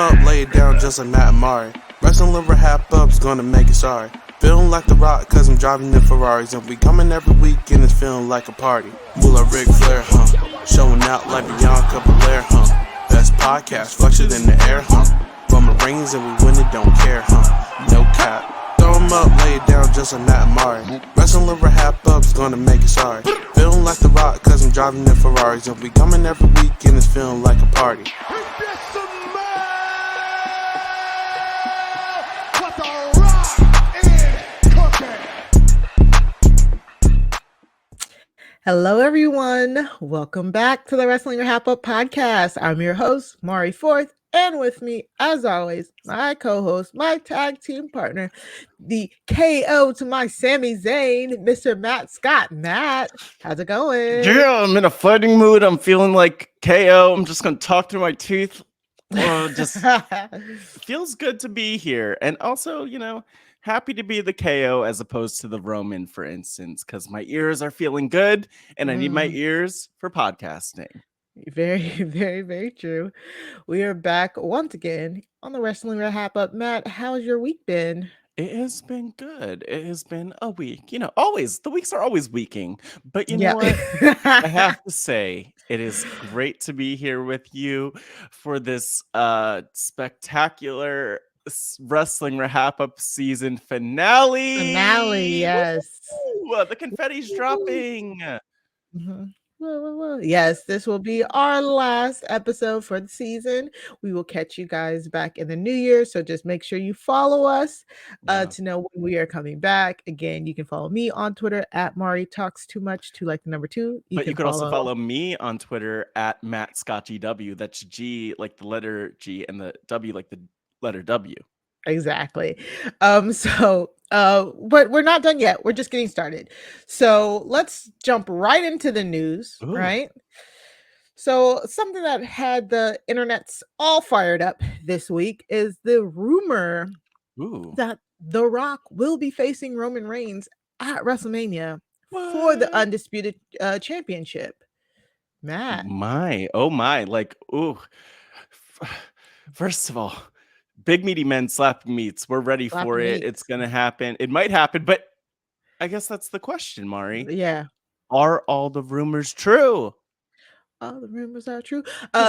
up, lay it down just like Matt and Mari. Wrestling RHAPUp's gonna make it sorry. Feeling like The Rock cause I'm driving the Ferraris. And we coming every week and it's feeling like a party. Move like Ric Flair, showing out like Bianca Belair, Best podcast, fluctuate in the air, Roman Reigns and we win it, don't care, No cap. Throw 'em up, lay it down just like Matt and Mari. Wrestling RHAPUp's gonna make it sorry. Feeling like The Rock cause I'm driving the Ferraris. And we coming every week and it's feeling like a party. Hello, everyone. Welcome back to the Wrestling RHAPUp podcast. I'm your host, Mari Forth, and with me, as always, my co-host, my tag team partner, the KO to my Sami Zayn, Mr. Matt Scott. Matt, how's it going? Yeah, I'm in a fighting mood. I'm feeling like KO. I'm just going to talk through my teeth. Just feels good to be here. And also, happy to be the KO as opposed to the Roman, for instance, because my ears are feeling good and I need my ears for podcasting. Very, very, very true. We are back once again on the Wrestling RHAPUp. Matt, how's your week been? It has been good. It has been a week. Always, the weeks are always weeking. But you know what? I have to say, it is great to be here with you for this spectacular Wrestling RHAPUp season finale. Yes. Woo! The confetti's dropping. Yes, this will be our last episode for the season. We will catch you guys back in the new year. So just make sure you follow us to know when we are coming back. Again, you can follow me on Twitter at Mari Talks Too Much, to like the number 2. You can also follow me on Twitter at Matt Scott GW. That's G like the letter G and the W like the letter W. Exactly. But we're not done yet. We're just getting started. So let's jump right into the news, right? So something that had the internets all fired up this week is the rumor that The Rock will be facing Roman Reigns at WrestleMania for the Undisputed Championship. Matt. Oh my. First of all, big meaty men slapping meats. We're ready for it. It's going to happen. It might happen, but I guess that's the question, Mari. Yeah. Are all the rumors true? All the rumors are true.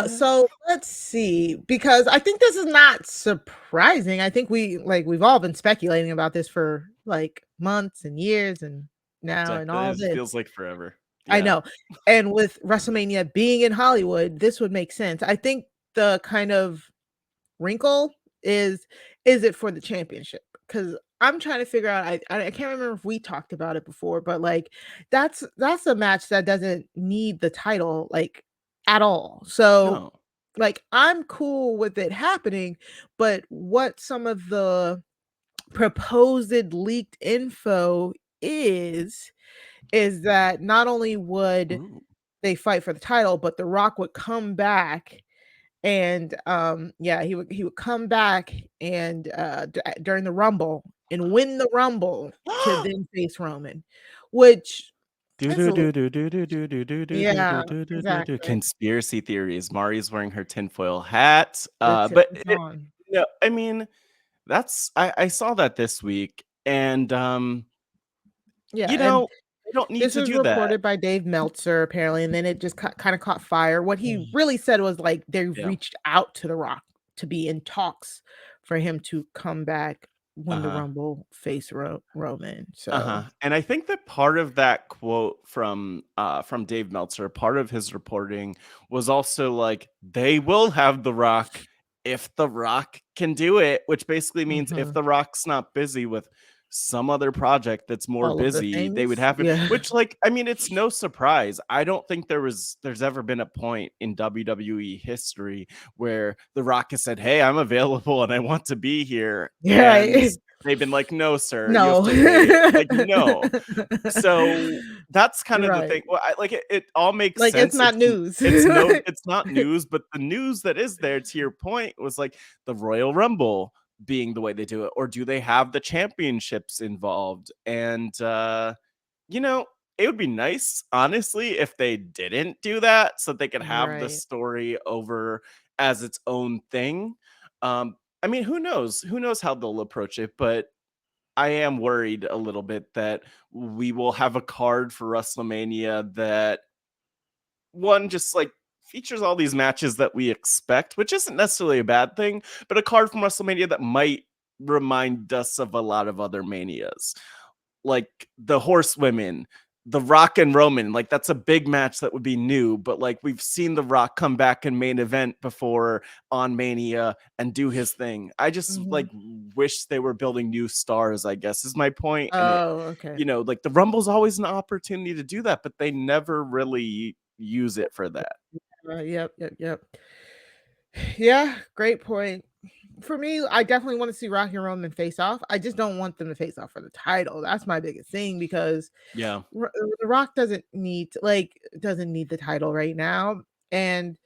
So let's see, because I think this is not surprising. I think we've all been speculating about this for like months and years and now and all this. It feels like forever. Yeah. I know. And with WrestleMania being in Hollywood, this would make sense. I think the kind of wrinkle is it for the championship? Because I'm trying to figure out, I can't remember if we talked about it before, but like that's a match that doesn't need the title like at all. So like I'm cool with it happening, but what some of the proposed leaked info is that not only would they fight for the title, but The Rock would come back. And he would come back and during the Rumble and win the Rumble to then face Roman, which conspiracy theories. Mari's wearing her tinfoil hat, but I mean, I saw that this week, and you don't need this to was do that. reported by Dave Meltzer apparently, and then it just kind of caught fire. What he really said was like they reached out to The Rock to be in talks for him to come back when the Rumble face Roman. So and I think that part of that quote from Dave Meltzer, part of his reporting was also like they will have The Rock if The Rock can do it, which basically means if The Rock's not busy with some other project that's more busy, they would have it. Which, like, I mean, it's no surprise. I don't think there's ever been a point in WWE history where The Rock has said, "Hey, I'm available and I want to be here." And they've been like, "No, sir, no." You have to wait. Like, no. So that's kind of the thing. Well, it all makes like sense. It's not news. It's not news, but the news that is there, to your point, was like the Royal Rumble being the way they do it, or do they have the championships involved? And it would be nice, honestly, if they didn't do that, so they could have the story over as its own thing. I mean, who knows? Who knows how they'll approach it? But I am worried a little bit that we will have a card for WrestleMania that one just like features all these matches that we expect, which isn't necessarily a bad thing, but a card from WrestleMania that might remind us of a lot of other manias, like the Horsewomen, the Rock and Roman. Like that's a big match that would be new, but like we've seen the Rock come back in main event before on Mania and do his thing. I just like wish they were building new stars, I guess is my point. And it, Okay. you know, like the Rumble's always an opportunity to do that, but they never really use it for that. Yep. Yeah, great point. For me, I definitely want to see Rocky and Roman face off. I just don't want them to face off for the title. That's my biggest thing because Yeah. The Rock doesn't need the title right now. And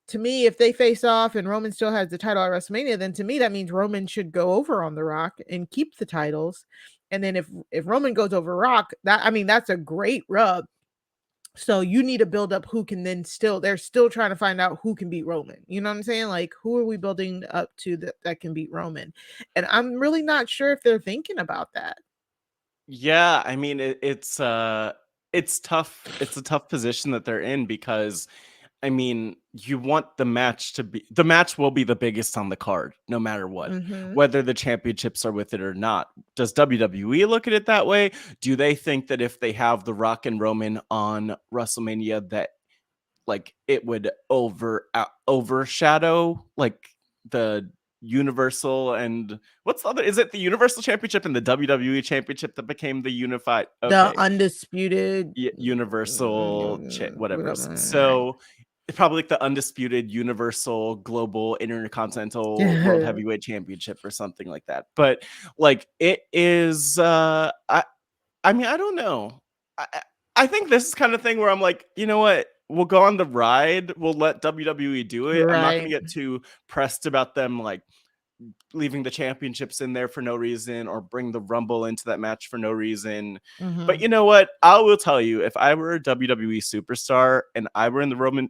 to me, if they face off and Roman still has the title at WrestleMania, then to me that means Roman should go over on The Rock and keep the titles. And then if Roman goes over Rock, that's a great rub. So you need to build up who can then they're still trying to find out who can beat Roman. You know what I'm saying? Like, who are we building up to that can beat Roman? And I'm really not sure if they're thinking about that. Yeah, I mean it's tough. It's a tough position that they're in because I mean, you want the match will be the biggest on the card, no matter what, whether the championships are with it or not. Does WWE look at it that way? Do they think that if they have the Rock and Roman on WrestleMania, that like it would overshadow like the Universal and what's the other? Is it the Universal Championship and the WWE Championship that became the unified? Okay. The undisputed Universal, whatever. So it's probably like the undisputed Universal Global Intercontinental World Heavyweight Championship or something like that. But like it is, I mean, I don't know. I think this is kind of thing where I'm like, you know what? We'll go on the ride. We'll let WWE do it. I'm not going to get too pressed about them like leaving the championships in there for no reason or bring the Rumble into that match for no reason. But you know what? I will tell you, if I were a WWE superstar and I were in the Roman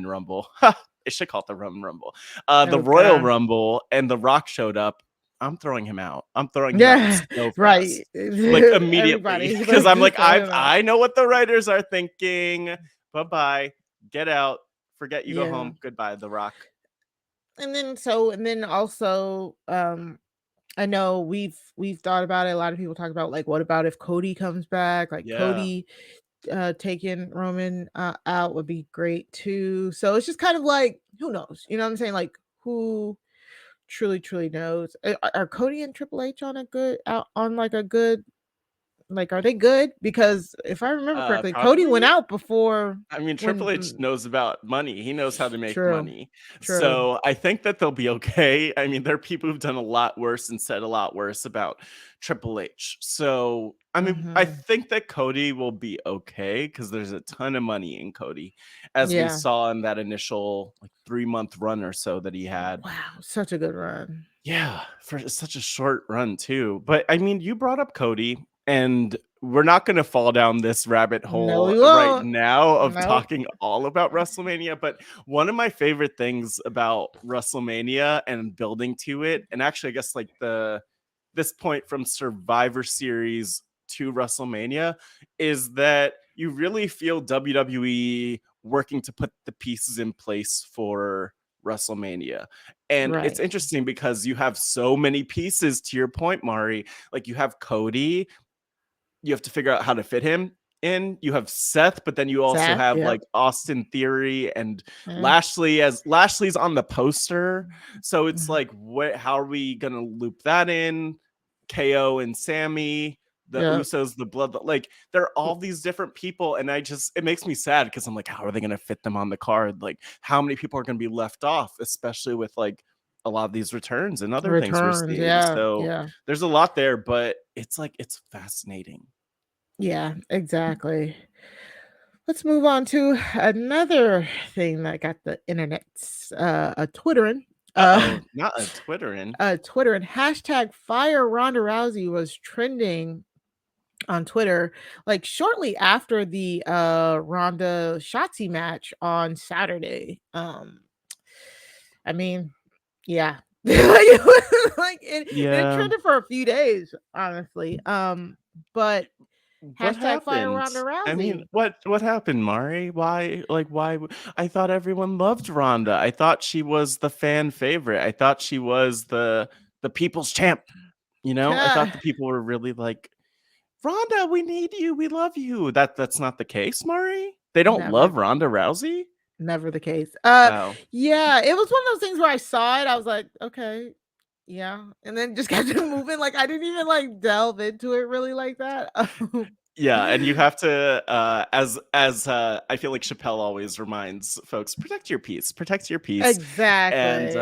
Rumble, they should call it the Roman Rumble, the Royal Rumble, and The Rock showed up, I'm throwing him out. I'm throwing him out so fast. Right. Like immediately. Because I'm like, I know what the writers are thinking. Bye-bye. Get out. Forget you go home. Goodbye, The Rock. And then also, I know we've thought about it. A lot of people talk about like, what about if Cody comes back? Like Cody taking Roman out would be great too. So it's just kind of like, who knows? You know what I'm saying? Like, who truly knows? Are Cody and Triple H on a good are they good? Because if I remember correctly, Cody went out before. I mean, Triple H knows about money. He knows how to make money. True. So I think that they'll be okay. I mean, there are people who've done a lot worse and said a lot worse about Triple H. So, I mean, I think that Cody will be okay because there's a ton of money in Cody, as we saw in that initial like 3-month run or so that he had. Wow, such a good run. Yeah, for such a short run too. But I mean, you brought up Cody. And we're not going to fall down this rabbit hole right now of talking all about WrestleMania. But one of my favorite things about WrestleMania and building to it, and actually, I guess like this point from Survivor Series to WrestleMania, is that you really feel WWE working to put the pieces in place for WrestleMania. And it's interesting because you have so many pieces, to your point, Mari. Like you have Cody. You have to figure out how to fit him in. You have Seth, but then you also have like Austin Theory and Lashley, as Lashley's on the poster. So it's like, how are we gonna loop that in? KO and Sami, the Usos, the Blood, like there are all these different people, and it makes me sad because I'm like, how are they gonna fit them on the card? Like, how many people are gonna be left off, especially with like a lot of these returns and other things we're seeing. So there's a lot there, but it's fascinating. Yeah, exactly. Let's move on to another thing that got the internet's Twittering. Not a Twittering. Twittering. Hashtag #FireRondaRousey was trending on Twitter like shortly after the Ronda Shotzi match on Saturday. I mean, Yeah. It Yeah. trended for a few days, honestly. But What hashtag fire happened? Ronda I mean, Rousey. what happened, Mari? I thought everyone loved Ronda. I thought she was the fan favorite. I thought she was the people's champ. You know, I thought the people were really like, Ronda, we need you. We love you. That's not the case, Mari. They don't Never. love Ronda Rousey. Never the case. Wow. Yeah, it was one of those things where I saw it, I was like, okay, yeah, and then just kept it moving. Like I didn't even like delve into it really like that. Yeah, and you have to, as I feel like Chappelle always reminds folks, protect your peace, and Exactly.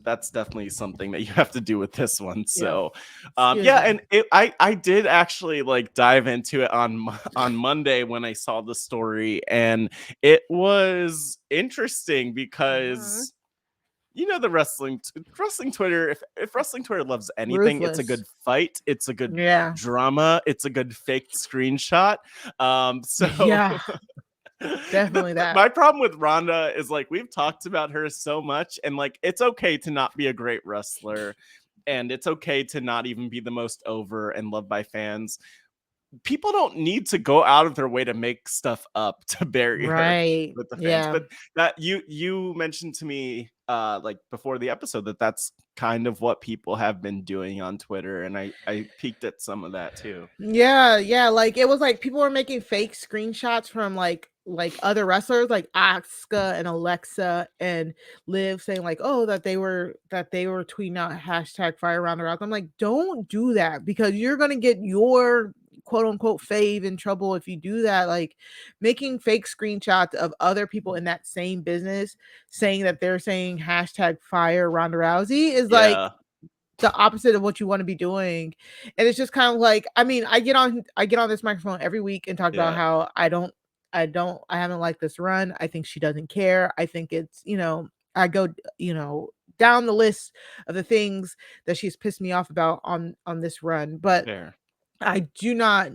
that's definitely something that you have to do with this one. Yeah. So, Excuse yeah, me. and I did actually like dive into it on Monday when I saw the story, and it was interesting because. You know the wrestling Twitter. If wrestling Twitter loves anything, it's a good Ruthless. fight. It's a good Yeah. drama. It's a good fake screenshot. So Yeah. Definitely that. my problem with Ronda is like we've talked about her so much, and like it's okay to not be a great wrestler, and it's okay to not even be the most over and loved by fans. People don't need to go out of their way to make stuff up to bury her Right. with the fans. Yeah. But that you mentioned to me like before the episode that's kind of what people have been doing on Twitter, and I peeked at some of that too. Yeah, like it was like people were making fake screenshots from like other wrestlers like Asuka and Alexa and Liv saying like, oh, that they were tweeting out hashtag fire around the route. I'm like, don't do that because you're gonna get your quote unquote fave in trouble if you do that. Like making fake screenshots of other people in that same business saying that they're saying hashtag fire Ronda Rousey is like Yeah. the opposite of what you want to be doing. And it's just kind of like, I mean, I get on this microphone every week and talk about Yeah. how I haven't liked this run. I think she doesn't care. I think it's, I go, down the list of the things that she's pissed me off about on this run. But Fair. I do not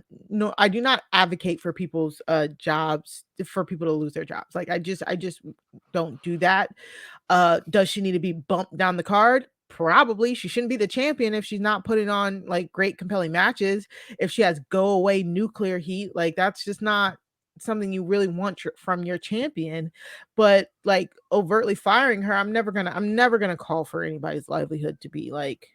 advocate for people's jobs, for people to lose their jobs. Like I just don't do that. Does she need to be bumped down the card? Probably. She shouldn't be the champion if she's not putting on like great compelling matches. If she has go away nuclear heat, like that's just not something you really want from your champion. But like overtly firing her, I'm never gonna call for anybody's livelihood to be like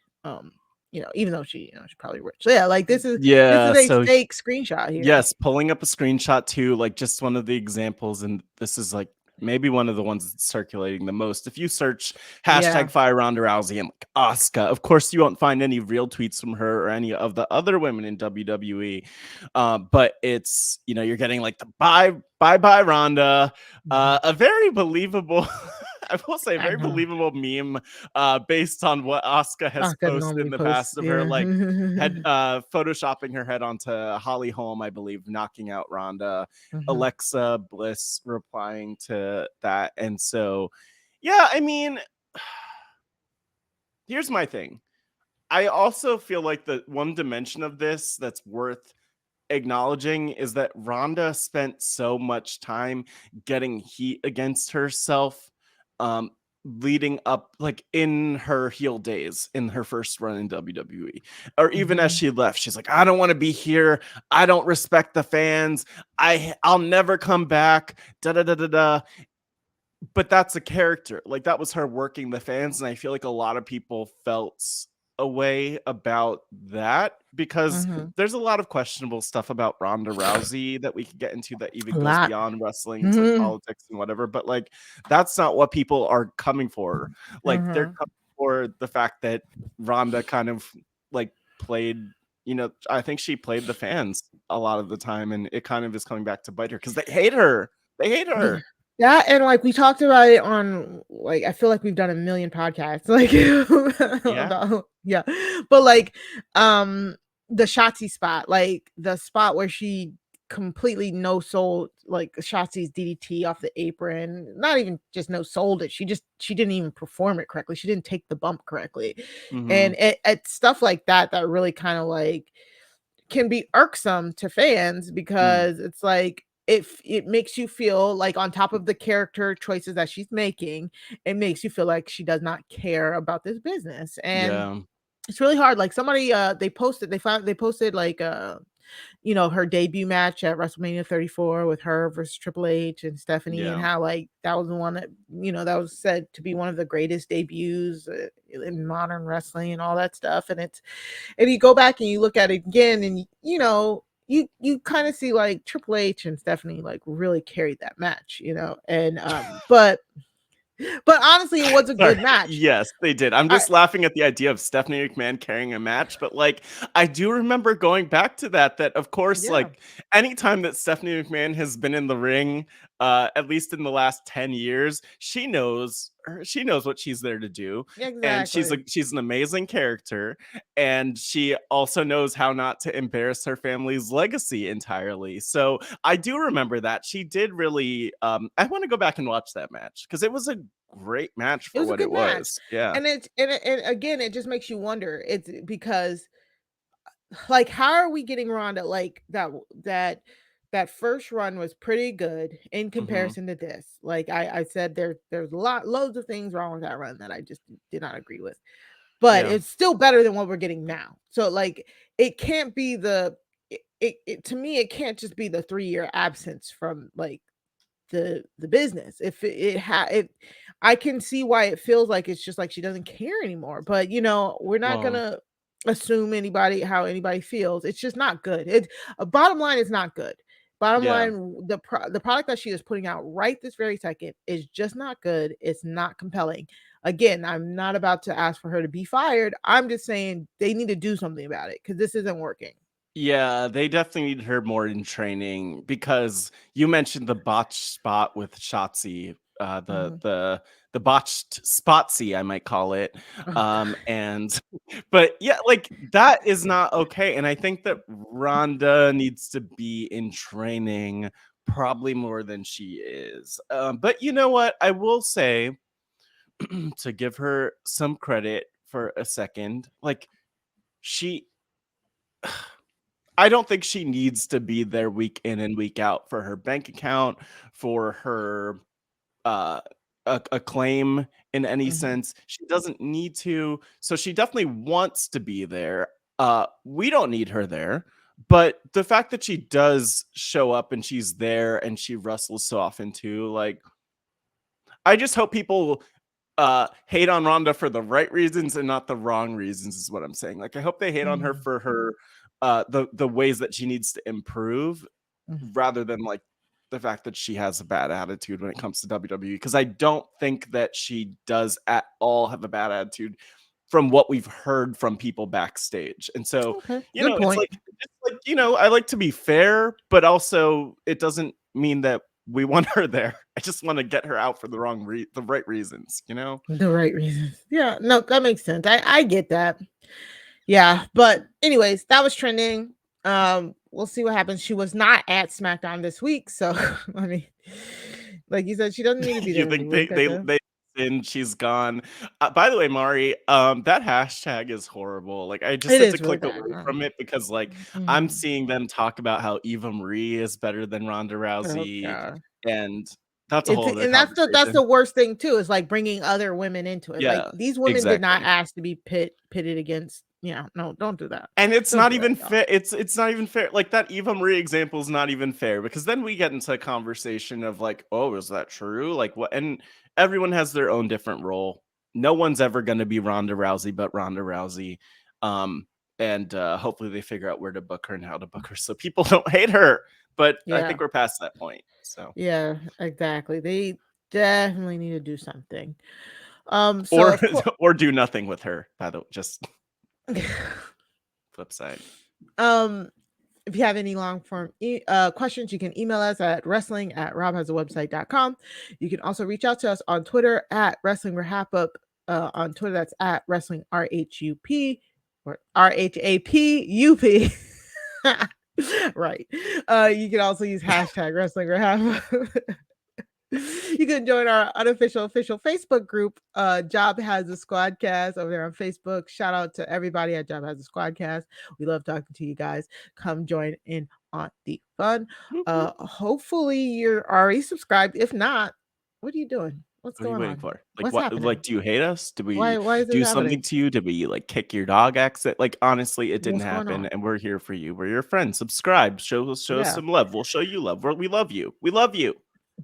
even though she's probably rich. So yeah, like this is a So fake screenshot here. yes, pulling up a screenshot too, like just one of the examples, and this is like maybe one of the ones that's circulating the most. If you search hashtag fire Ronda Rousey and like Asuka, of course you won't find any real tweets from her or any of the other women in WWE. But it's, you're getting like the bye Ronda, a very believable I will say very believable meme based on what Asuka has posted in the past of her like head photoshopping her head onto Holly Holm, I believe, knocking out Ronda. Alexa Bliss replying to that. And so yeah, I mean, here's my thing. I also feel like the one dimension of this that's worth acknowledging is that Ronda spent so much time getting heat against herself leading up, like in her heel days in her first run in WWE, or even as she left. She's like, I don't want to be here. I don't respect the fans. I'll never come back. Da da da da da. But that's a character. Like that was her working the fans, and I feel like a lot of people felt a way about that because there's a lot of questionable stuff about Ronda Rousey that we could get into that even goes beyond wrestling. It's like politics and whatever, but like that's not what people are coming for. Like they're coming for the fact that Ronda kind of like played, I think she played the fans a lot of the time, and it kind of is coming back to bite her because they hate her. Yeah, and like we talked about it on like I feel like we've done a million podcasts like but like the Shotzi spot, like the spot where she completely no sold like Shotzi's DDT off the apron, not even just no sold it, she didn't even perform it correctly, she didn't take the bump correctly. And it's stuff like that really kind of like can be irksome to fans because it's like it makes you feel like, on top of the character choices that she's making, it makes you feel like she does not care about this business. And Yeah. it's really hard. Like, somebody they posted like her debut match at WrestleMania 34 with her versus Triple H and Stephanie, and Yeah. how like that was the one that that was said to be one of the greatest debuts in modern wrestling and all that stuff. And you go back and you look at it again, and you kind of see like Triple H and Stephanie like really carried that match, and but honestly, it was a Sorry. good match. Yes, they did. I'm just laughing at the idea of Stephanie McMahon carrying a match, but like I do remember going back to that of course, Yeah. like anytime that Stephanie McMahon has been in the ring, at least in the last 10 years, she knows what she's there to do. And Exactly. she's an amazing character, and she also knows how not to embarrass her family's legacy entirely. So I do remember that. She did really I want to go back and watch that match because it was a great match It for was a what it good match. was. Yeah. And and again, it just makes you wonder. It's because, like, how are we getting Ronda? Like, that first run was pretty good in comparison to this. Like I said, there's loads of things wrong with that run that I just did not agree with. But Yeah. it's still better than what we're getting now. So like, it can't be to me, it can't just be the 3-year absence from like the business. If I can see why it feels like it's just like she doesn't care anymore. But we're not Well, gonna assume how anybody feels. It's just not good. Bottom line is not good. Bottom yeah. line, the product that she is putting out right this very second is just not good. It's not compelling. Again, I'm not about to ask for her to be fired. I'm just saying they need to do something about it because this isn't working. Yeah, they definitely need her more in training because you mentioned the botched spot with Shotzi, Mhm. the botched spotsy, I might call it. Oh, And but yeah, like that is not okay. And I think that Rhonda needs to be in training probably more than she is. But you know what? I will say to give her some credit for a second, like she I don't think she needs to be there week in and week out for her bank account, for her uh acclaim in any mhm. sense. She doesn't need to. So she definitely wants to be there. We don't need her there. But the fact that she does show up and she's there and she wrestles so often too, like I just hope people hate on Ronda for the right reasons and not the wrong reasons is what I'm saying. Like I hope they hate on her Mhm. for her the ways that she needs to improve Mhm. rather than like the fact that she has a bad attitude when it comes to WWE, because I don't think that she does at all have a bad attitude from what we've heard from people backstage. And so, Okay, good it's point. like I like to be fair, but also it doesn't mean that we want her there. I just want to get her out for the right reasons, you know? The right reasons. Yeah, no, that makes sense. I get that. Yeah, but anyways, that was trending. We'll see what happens. She was not at SmackDown this week, so I mean, like you said, she doesn't need to be You there every think they week, I they guess. they and she's gone. By the way, Mari, that hashtag is horrible. Like I just It had to is really click bad. away from it because like I'm Mhm. seeing them talk about how Eva Marie is better than Ronda Oh Rousey, god. and that's a It's whole other and that's the conversation. worst thing too, is like bringing other women into it. Like, Yeah, these women did not exactly. ask to be pitted against. Yeah, no, don't do that. And it's Don't not do that, even y'all. fair. It's not even fair. Like that Eva Marie example is not even fair because then we get into a conversation of like, oh, is that true? Like what? And everyone has their own different role. No one's ever going to be Ronda Rousey, but Ronda Rousey. And hopefully they figure out where to book her and how to book her so people don't hate her. But I Yeah. think we're past that point. So Yeah, exactly. They definitely need to do something. So or of course, or do nothing with her. By the way, just flip side. um, if you have any long form questions, you can email us at wrestling@robhasawebsite.com. You can also reach out to us on Twitter at wrestling RHAPUp. On Twitter, that's at wrestling RHUP or RHAPUP. Right. You can also use hashtag wrestling RHAPUp. You can join our unofficial official Facebook group, Job Has a Squadcast, over there on Facebook. Shout out to everybody at Job Has a Squadcast. We love talking to you guys. Come join in on the fun. Mhm. Hopefully you're already subscribed. If not, what are you doing? What's What are you going waiting on? for? Like, What's what? happening? Like, do you hate us? Did we Why is this do something happening? to you? Did we like kick your dog exit? Like, honestly, it didn't What's going happen, on? and we're here for you. We're your friends. Subscribe. Show us Yeah. some love. We'll show you love. We love you. We love you.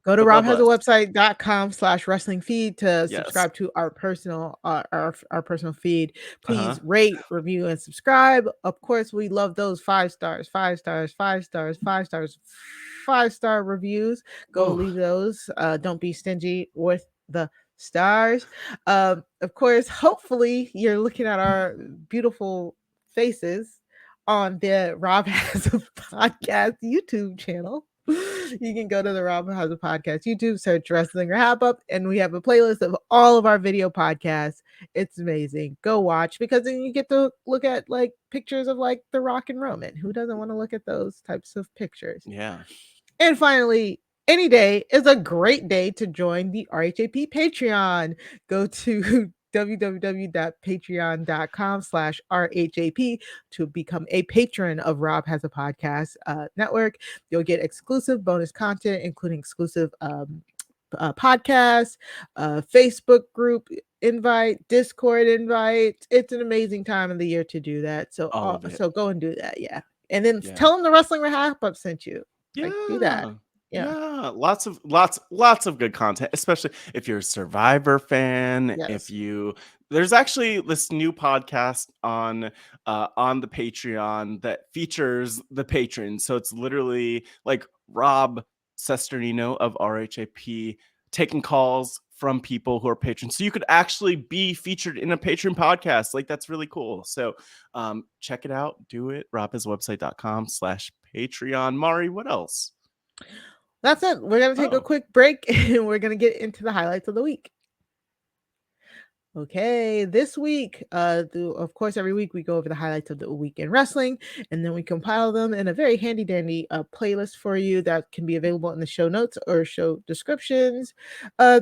Go to But love us. robhasawebsite.com/wrestling feed to Yes. subscribe to our personal our personal feed. Uh-huh. Please rate, review, and subscribe. Of course, we love those 5 stars, 5 stars, 5 stars, 5 stars, 5-star reviews. Go Oh, leave those. Don't be stingy with the stars. Of course, hopefully you're looking at our beautiful faces on the Rob Has a Podcast YouTube channel. You can go to the Rob Has a Podcast YouTube, search Wrestling RHAPUp, and we have a playlist of all of our video podcasts. It's amazing. Go watch, because then you get to look at like pictures of like The Rock and Roman. Who doesn't want to look at those types of pictures? yeah. And finally, any day is a great day to join the RHAP Patreon. Go to www.patreon.com/RHAP to become a patron of Rob Has a Podcast network. You'll get exclusive bonus content, including exclusive podcasts, Facebook group invite, Discord invite. It's an amazing time of the year to do that. So, All of it. so go and do that. Yeah. And then Yeah. tell them the Wrestling RHAPUp sent you. Like, do that. Yeah. Yeah. Yeah, lots of good content, especially if you're a Survivor fan. Yes. There's actually this new podcast on the Patreon that features the patrons. So it's literally like Rob Sesternino of RHAP taking calls from people who are patrons. So you could actually be featured in a Patreon podcast. Like, that's really cool. So check it out. Do it. robhasawebsite.com/Patreon. Mari, what else? That's it. We're going to take a quick break and we're going to get into the highlights of the week. Okay, this week, of course, every week we go over the highlights of the week in wrestling, and then we compile them in a very handy dandy playlist for you that can be available in the show notes or show descriptions.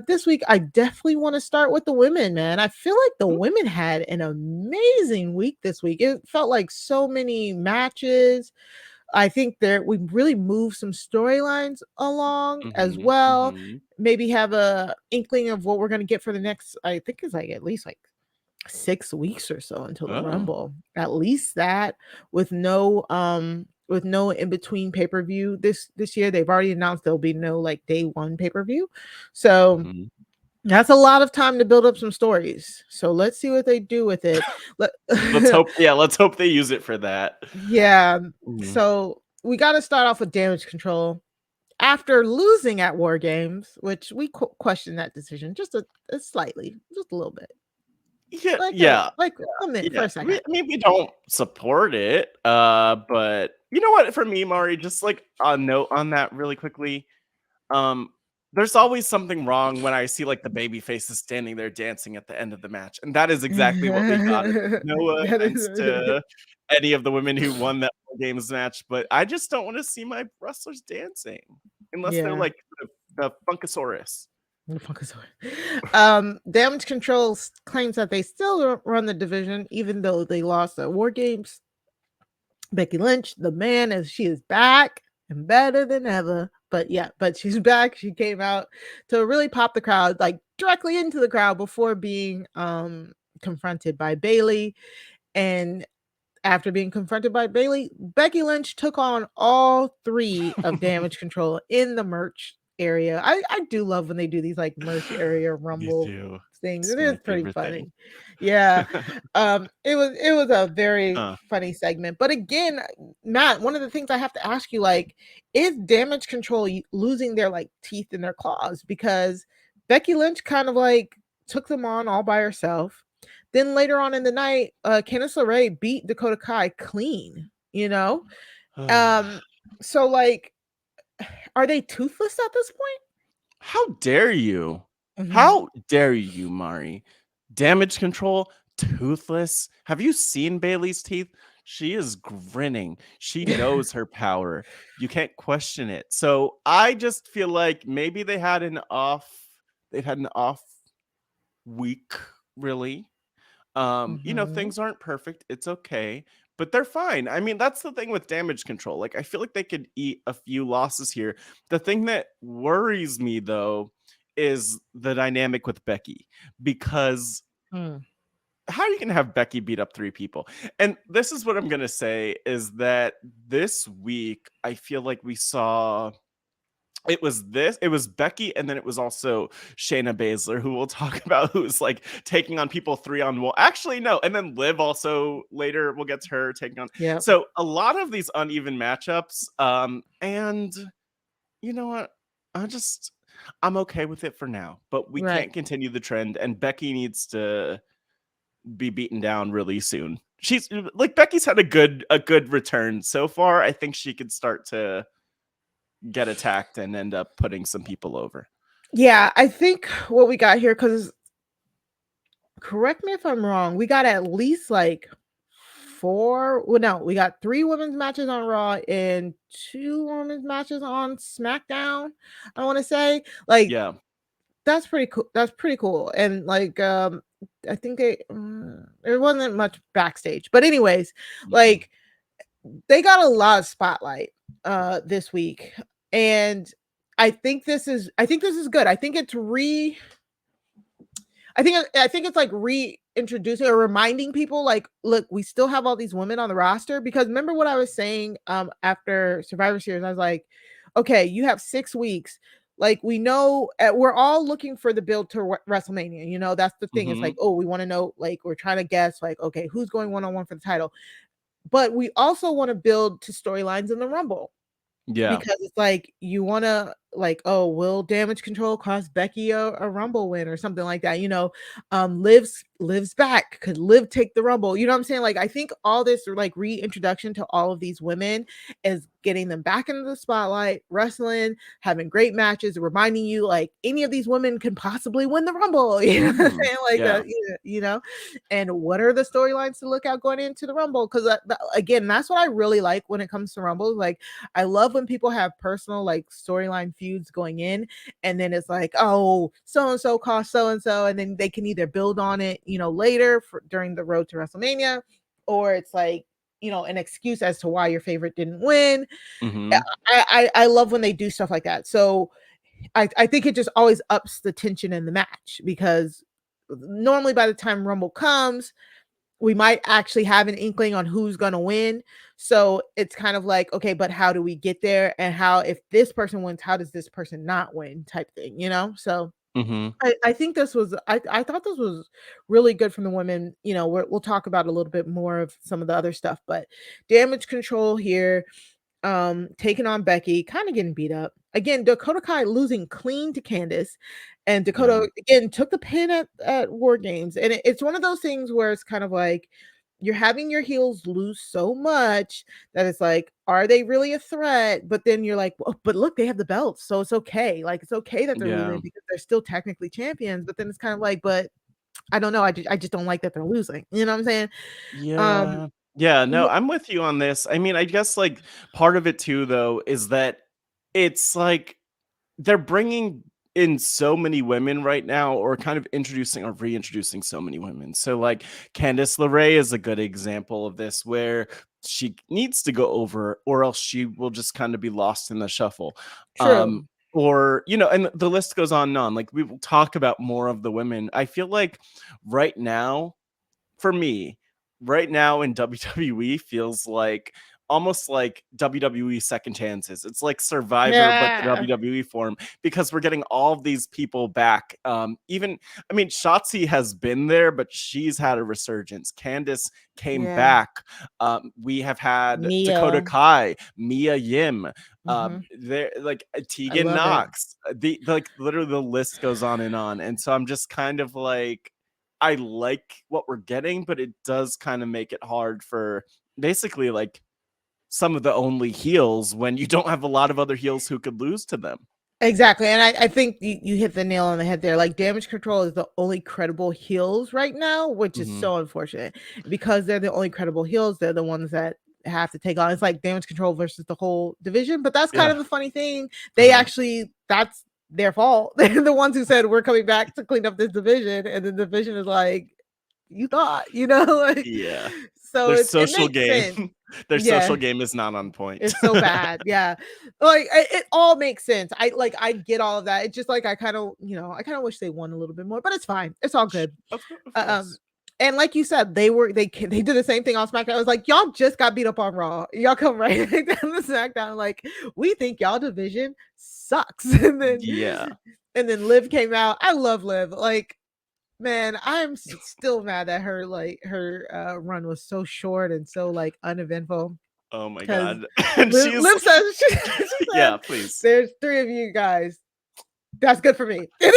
This week, I definitely want to start with the women, man. I feel like the women had an amazing week this week. It felt like so many matches. I think we really moved some storylines along as well. Maybe have a inkling of what we're going to get for the next, I think it's like at least like 6 weeks or so until the Rumble. At least that, with no in between pay-per-view this year. They've already announced there'll be no like day one pay-per-view. So that's a lot of time to build up some stories. So let's see what they do with it. Let's hope. Yeah, let's hope they use it for that. Yeah. So we got to start off with Damage CTRL. After losing at WarGames, which we question that decision just a slightly, just a little bit. Yeah, like a minute for a second. We don't support it, but you know what? For me, Mari, just like a note on that really quickly. There's always something wrong when I see like the baby faces standing there dancing at the end of the match, and that is exactly what we got. No offense to any of the women who won that games match, but I just don't want to see my wrestlers dancing unless they're like the Funkasaurus. Damage CTRL claims that they still run the division even though they lost at WarGames. Becky Lynch, the man, as she is back and better than ever. But she's back. She came out to really pop the crowd, like directly into the crowd before being confronted by Bayley. And after being confronted by Bayley, Becky Lynch took on all 3 of Damage CTRL in the merch area. I do love when they do these like merch area rumble things. It is pretty funny. Yeah. It was a very funny segment. But again, Matt, one of the things I have to ask you, like, is Damage CTRL losing their like teeth in their claws? Because Becky Lynch kind of like took them on all by herself. Then later on in the night, Candice LeRae beat Dakota Kai clean, you know? So like, are they toothless at this point? How dare you? How dare you, Mari? Damage CTRL, toothless. Have you seen Bayley's teeth? She is grinning. She knows her power. You can't question it. So I just feel like maybe they've had an off week, really. You know, things aren't perfect. It's okay. but they're fine. I mean, that's the thing with Damage Control. Like, I feel like they could eat a few losses here. The thing that worries me, though, is the dynamic with Becky, because how are you going to have Becky beat up 3 people? And this is what I'm going to say, is that this week, I feel like we saw... It was Becky, and then it was also Shayna Baszler, who we'll talk about, who's like taking on people 3-on-1. Actually, no. And then Liv also later, we'll get to her taking on. Yeah. So a lot of these uneven matchups. And you know what? I'm okay with it for now, but we can't continue the trend, and Becky needs to be beaten down really soon. She's like, Becky's had a good return so far. I think she could start to get attacked and end up putting some people over. Yeah, I think what we got here, because correct me if I'm wrong, we got at least like 4. Well, no, we got 3 women's matches on Raw and 2 women's matches on SmackDown. I want to say, like, yeah, that's pretty cool. That's pretty cool. And like, I think there wasn't much backstage, but anyways, like, they got a lot of spotlight this week, and I think this is good. I think it's like reintroducing or reminding people, like, look, we still have all these women on the roster. Because remember what I was saying after Survivor Series, I was like, okay, you have 6 weeks. Like, we know we're all looking for the build to WrestleMania. You know, that's the thing. It's like, oh, we want to know, like, we're trying to guess, like, okay, who's going one-on-one for the title. But we also want to build to storylines in the Rumble. Yeah. Because it's like, you want to, like, oh, will Damage Control cost Becky a Rumble win or something like that? You know, Liv's back. Could Liv take the Rumble? You know what I'm saying? Like, I think all this, like, reintroduction to all of these women is getting them back into the spotlight, wrestling, having great matches, reminding you, like, any of these women can possibly win the Rumble. You know what I'm saying? Like, that, you know, and what are the storylines to look out going into the Rumble? Because again, that's what I really like when it comes to Rumbles. Like, I love when people have personal, like, storyline feuds going in, and then it's like, oh, so-and-so cost so-and-so, and then they can either build on it, you know, later during the road to WrestleMania, or it's like, you know, an excuse as to why your favorite didn't win. I love when they do stuff like that. So I think it just always ups the tension in the match, because normally by the time Rumble comes, we might actually have an inkling on who's going to win. So it's kind of like, okay, but how do we get there? And how, if this person wins, how does this person not win, type thing, you know? So I think this was, I thought this was really good from the women. You know, we'll talk about a little bit more of some of the other stuff, but Damage Control here, taking on Becky, kind of getting beat up. Again, Dakota Kai losing clean to Candice, and Dakota again took the pin at WarGames. And it's one of those things where it's kind of like, you're having your heels lose so much that it's like, are they really a threat? But then you're like, well, but look, they have the belts, so it's okay. Like, it's okay that they're losing, because they're still technically champions. But then it's kind of like, but I don't know. I just don't like that they're losing. You know what I'm saying? Yeah, no, I'm with you on this. I mean, I guess, like, part of it too, though, is that it's like they're bringing in so many women right now, or kind of introducing or reintroducing so many women. So, like, Candice LeRae is a good example of this, where she needs to go over, or else she will just kind of be lost in the shuffle. True. Or, you know, and the list goes on and on. Like, we will talk about more of the women. I feel like right now, for me, right now in WWE feels like almost like WWE second chances. It's like Survivor, but the WWE form, because we're getting all of these people back. Even, I mean, Shotzi has been there, but she's had a resurgence. Candice came back. We have had Dakota Kai, Mia Yim, there, like, Tegan Nox. Like, literally the list goes on. And so I'm just kind of like, I like what we're getting, but it does kind of make it hard for basically, like, some of the only heels, when you don't have a lot of other heels who could lose to them. Exactly. And I think you hit the nail on the head there. Like, Damage Control is the only credible heels right now, which is so unfortunate, because they're the only credible heels. They're the ones that have to take on. It's like Damage Control versus the whole division. But that's kind of the funny thing. They actually, that's their fault. They're the ones who said, we're coming back to clean up this division. And the division is like, you thought, you know, like, So Their it social makes sense. game, their social game is not on point. It's so bad. Yeah. Like it all makes sense. I get all of that. It's just like I kind of wish they won a little bit more, but it's fine. It's all good. Of Um course. and like you said, they did the same thing on SmackDown. I was like, y'all just got beat up on Raw. Y'all come right down to SmackDown. Like, we think y'all division sucks. And then Liv came out. I love Liv. Like, man, I'm still mad that her run was so short and so like uneventful. Oh my god. And Liv says, she yeah, said, please. There's 3 of you guys. That's good for me. And then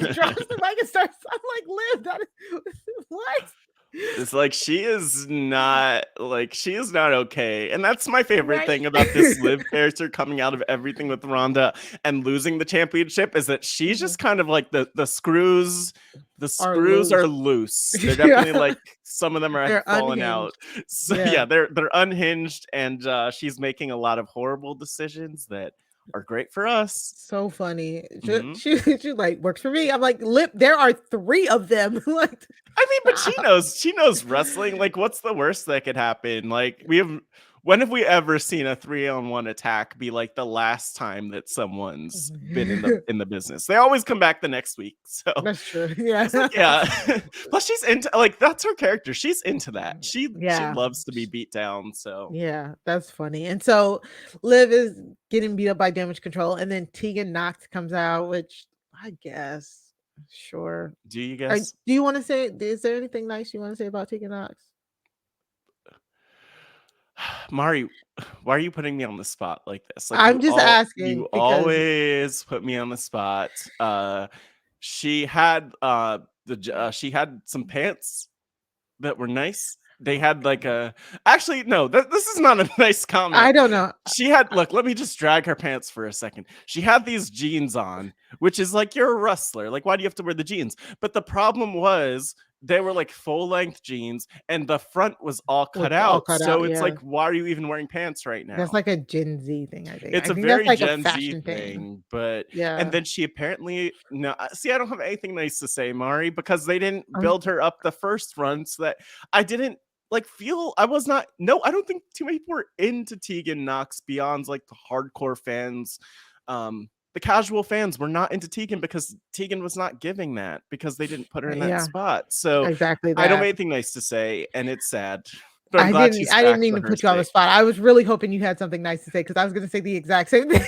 he drops the mic and starts. I'm like, Liv, that is what? It's like she is not okay. And that's my favorite thing about this Liv character coming out of everything with Ronda and losing the championship is that she's just kind of like the screws are loose. They're definitely like some of them are falling out. So they're unhinged, and she's making a lot of horrible decisions that are great for us. So funny. She like works for me. I'm like, Lip, there are 3 of them. Like, I mean, but she knows wrestling. Like, what's the worst that could happen? Like, when have we ever seen a 3-on-1 attack be like the last time that someone's been in the business? They always come back the next week. So that's true. Yeah. Like, yeah. Plus she's into that's her character. She's into that. She loves to be beat down. So yeah, that's funny. And so Liv is getting beat up by Damage CTRL, and then Tegan Nox comes out, which I guess sure. Do you guys do you want to say, is there anything nice you want to say about Tegan Nox? Mari, why are you putting me on the spot like this? Like, I'm just asking. You always put me on the spot. She had she had some pants that were nice. They had like actually no, this is not a nice comment. I don't know. She had let me just drag her pants for a second. She had these jeans on, which is like, you're a wrestler. Like, why do you have to wear the jeans? But the problem was they were like full-length jeans and the front was all cut out. So it's like, why are you even wearing pants right now? That's like a Gen Z thing, I think. It's a very like Gen Z thing. But and then she apparently I don't have anything nice to say, Mari, because they didn't build her up the first run, so that I didn't I don't think too many people were into Tegan Nox beyond like the hardcore fans. The casual fans were not into Tegan because Tegan was not giving that, because they didn't put her in that spot. So exactly I don't have anything nice to say, and it's sad. But I didn't mean to put you on the spot. I was really hoping you had something nice to say, because I was going to say the exact same thing.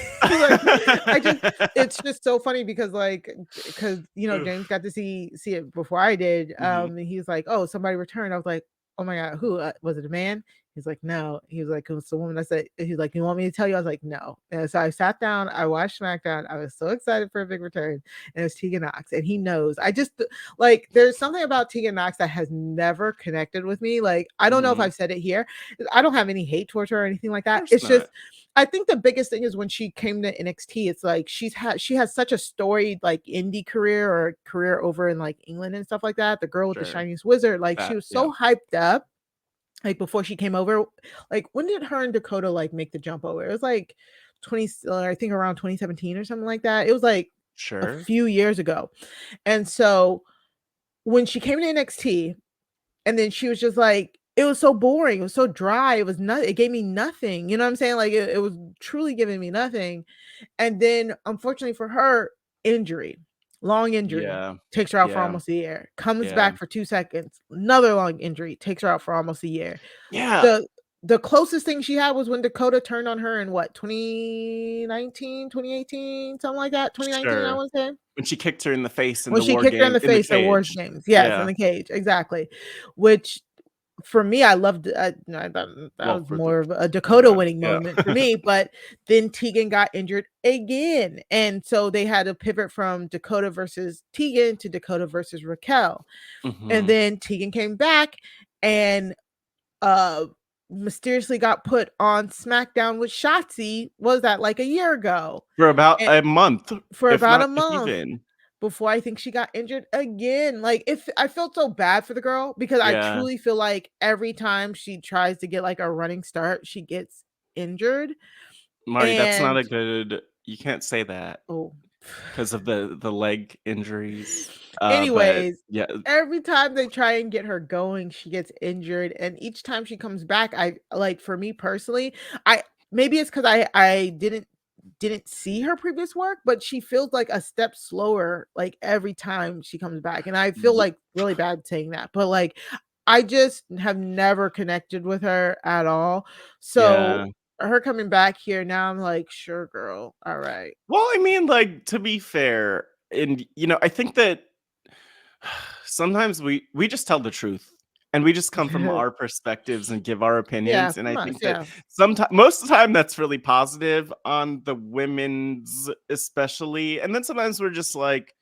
It's just so funny because James got to see it before I did. And he's like, oh, somebody returned. I was like, oh my god, who was it? A man? He's like, no. He was like, it was the woman. I said, he's like, you want me to tell you? I was like, no. And so I sat down, I watched SmackDown. I was so excited for a big return, and it was Tegan Nox, and he knows. I just like, there's something about Tegan Nox that has never connected with me. Like, I don't know if I've said it here. I don't have any hate towards her or anything like that. It's just, I think the biggest thing is when she came to NXT, it's like she has such a storied like indie career or career over in like England and stuff like that. The girl with the shiniest wizard, like she was so hyped up. Like before she came over, like when did her and Dakota like make the jump over? It was like I think around 2017 or something like that. It was like a few years ago. And so when she came to NXT, and then she was just like, it was so boring, it was so dry, it was nothing, it gave me nothing. You know what I'm saying? Like it was truly giving me nothing. And then unfortunately for her, long injury, takes her out for almost a year, comes back for 2 seconds, another long injury, takes her out for almost a year. The closest thing she had was when Dakota turned on her in 2019, 2018, something like that. 2019, I want to say. When she kicked her in the face in the WarGames. Yes, in the cage, exactly. Which for me, I loved that was more of a Dakota winning moment for me. But then Tegan got injured again, and so they had to pivot from Dakota versus Tegan to Dakota versus Raquel. And then Tegan came back and mysteriously got put on SmackDown with Shotzi. Was that like a year ago? For about a month. Before I think she got injured again. Like, if I felt so bad for the girl, because I truly feel like every time she tries to get like a running start, she gets injured. Mari, that's not a good, you can't say that. Oh, because of the leg injuries. But Anyways, yeah, every time they try and get her going, she gets injured, and each time she comes back, I like for me personally, I maybe it's because I didn't see her previous work, but she feels like a step slower like every time she comes back, and I feel Ye- like really bad saying that, but like I just have never connected with her at all. yeah. So her coming back here now, I'm like, sure, girl, all right. Well, I mean, like, to be fair, and I think that sometimes we just tell the truth and we just come from our perspectives and give our Yeah, opinions. And I pretty much, think that yeah. sometimes, most of the time, that's really positive on the women's, especially. And then sometimes we're just like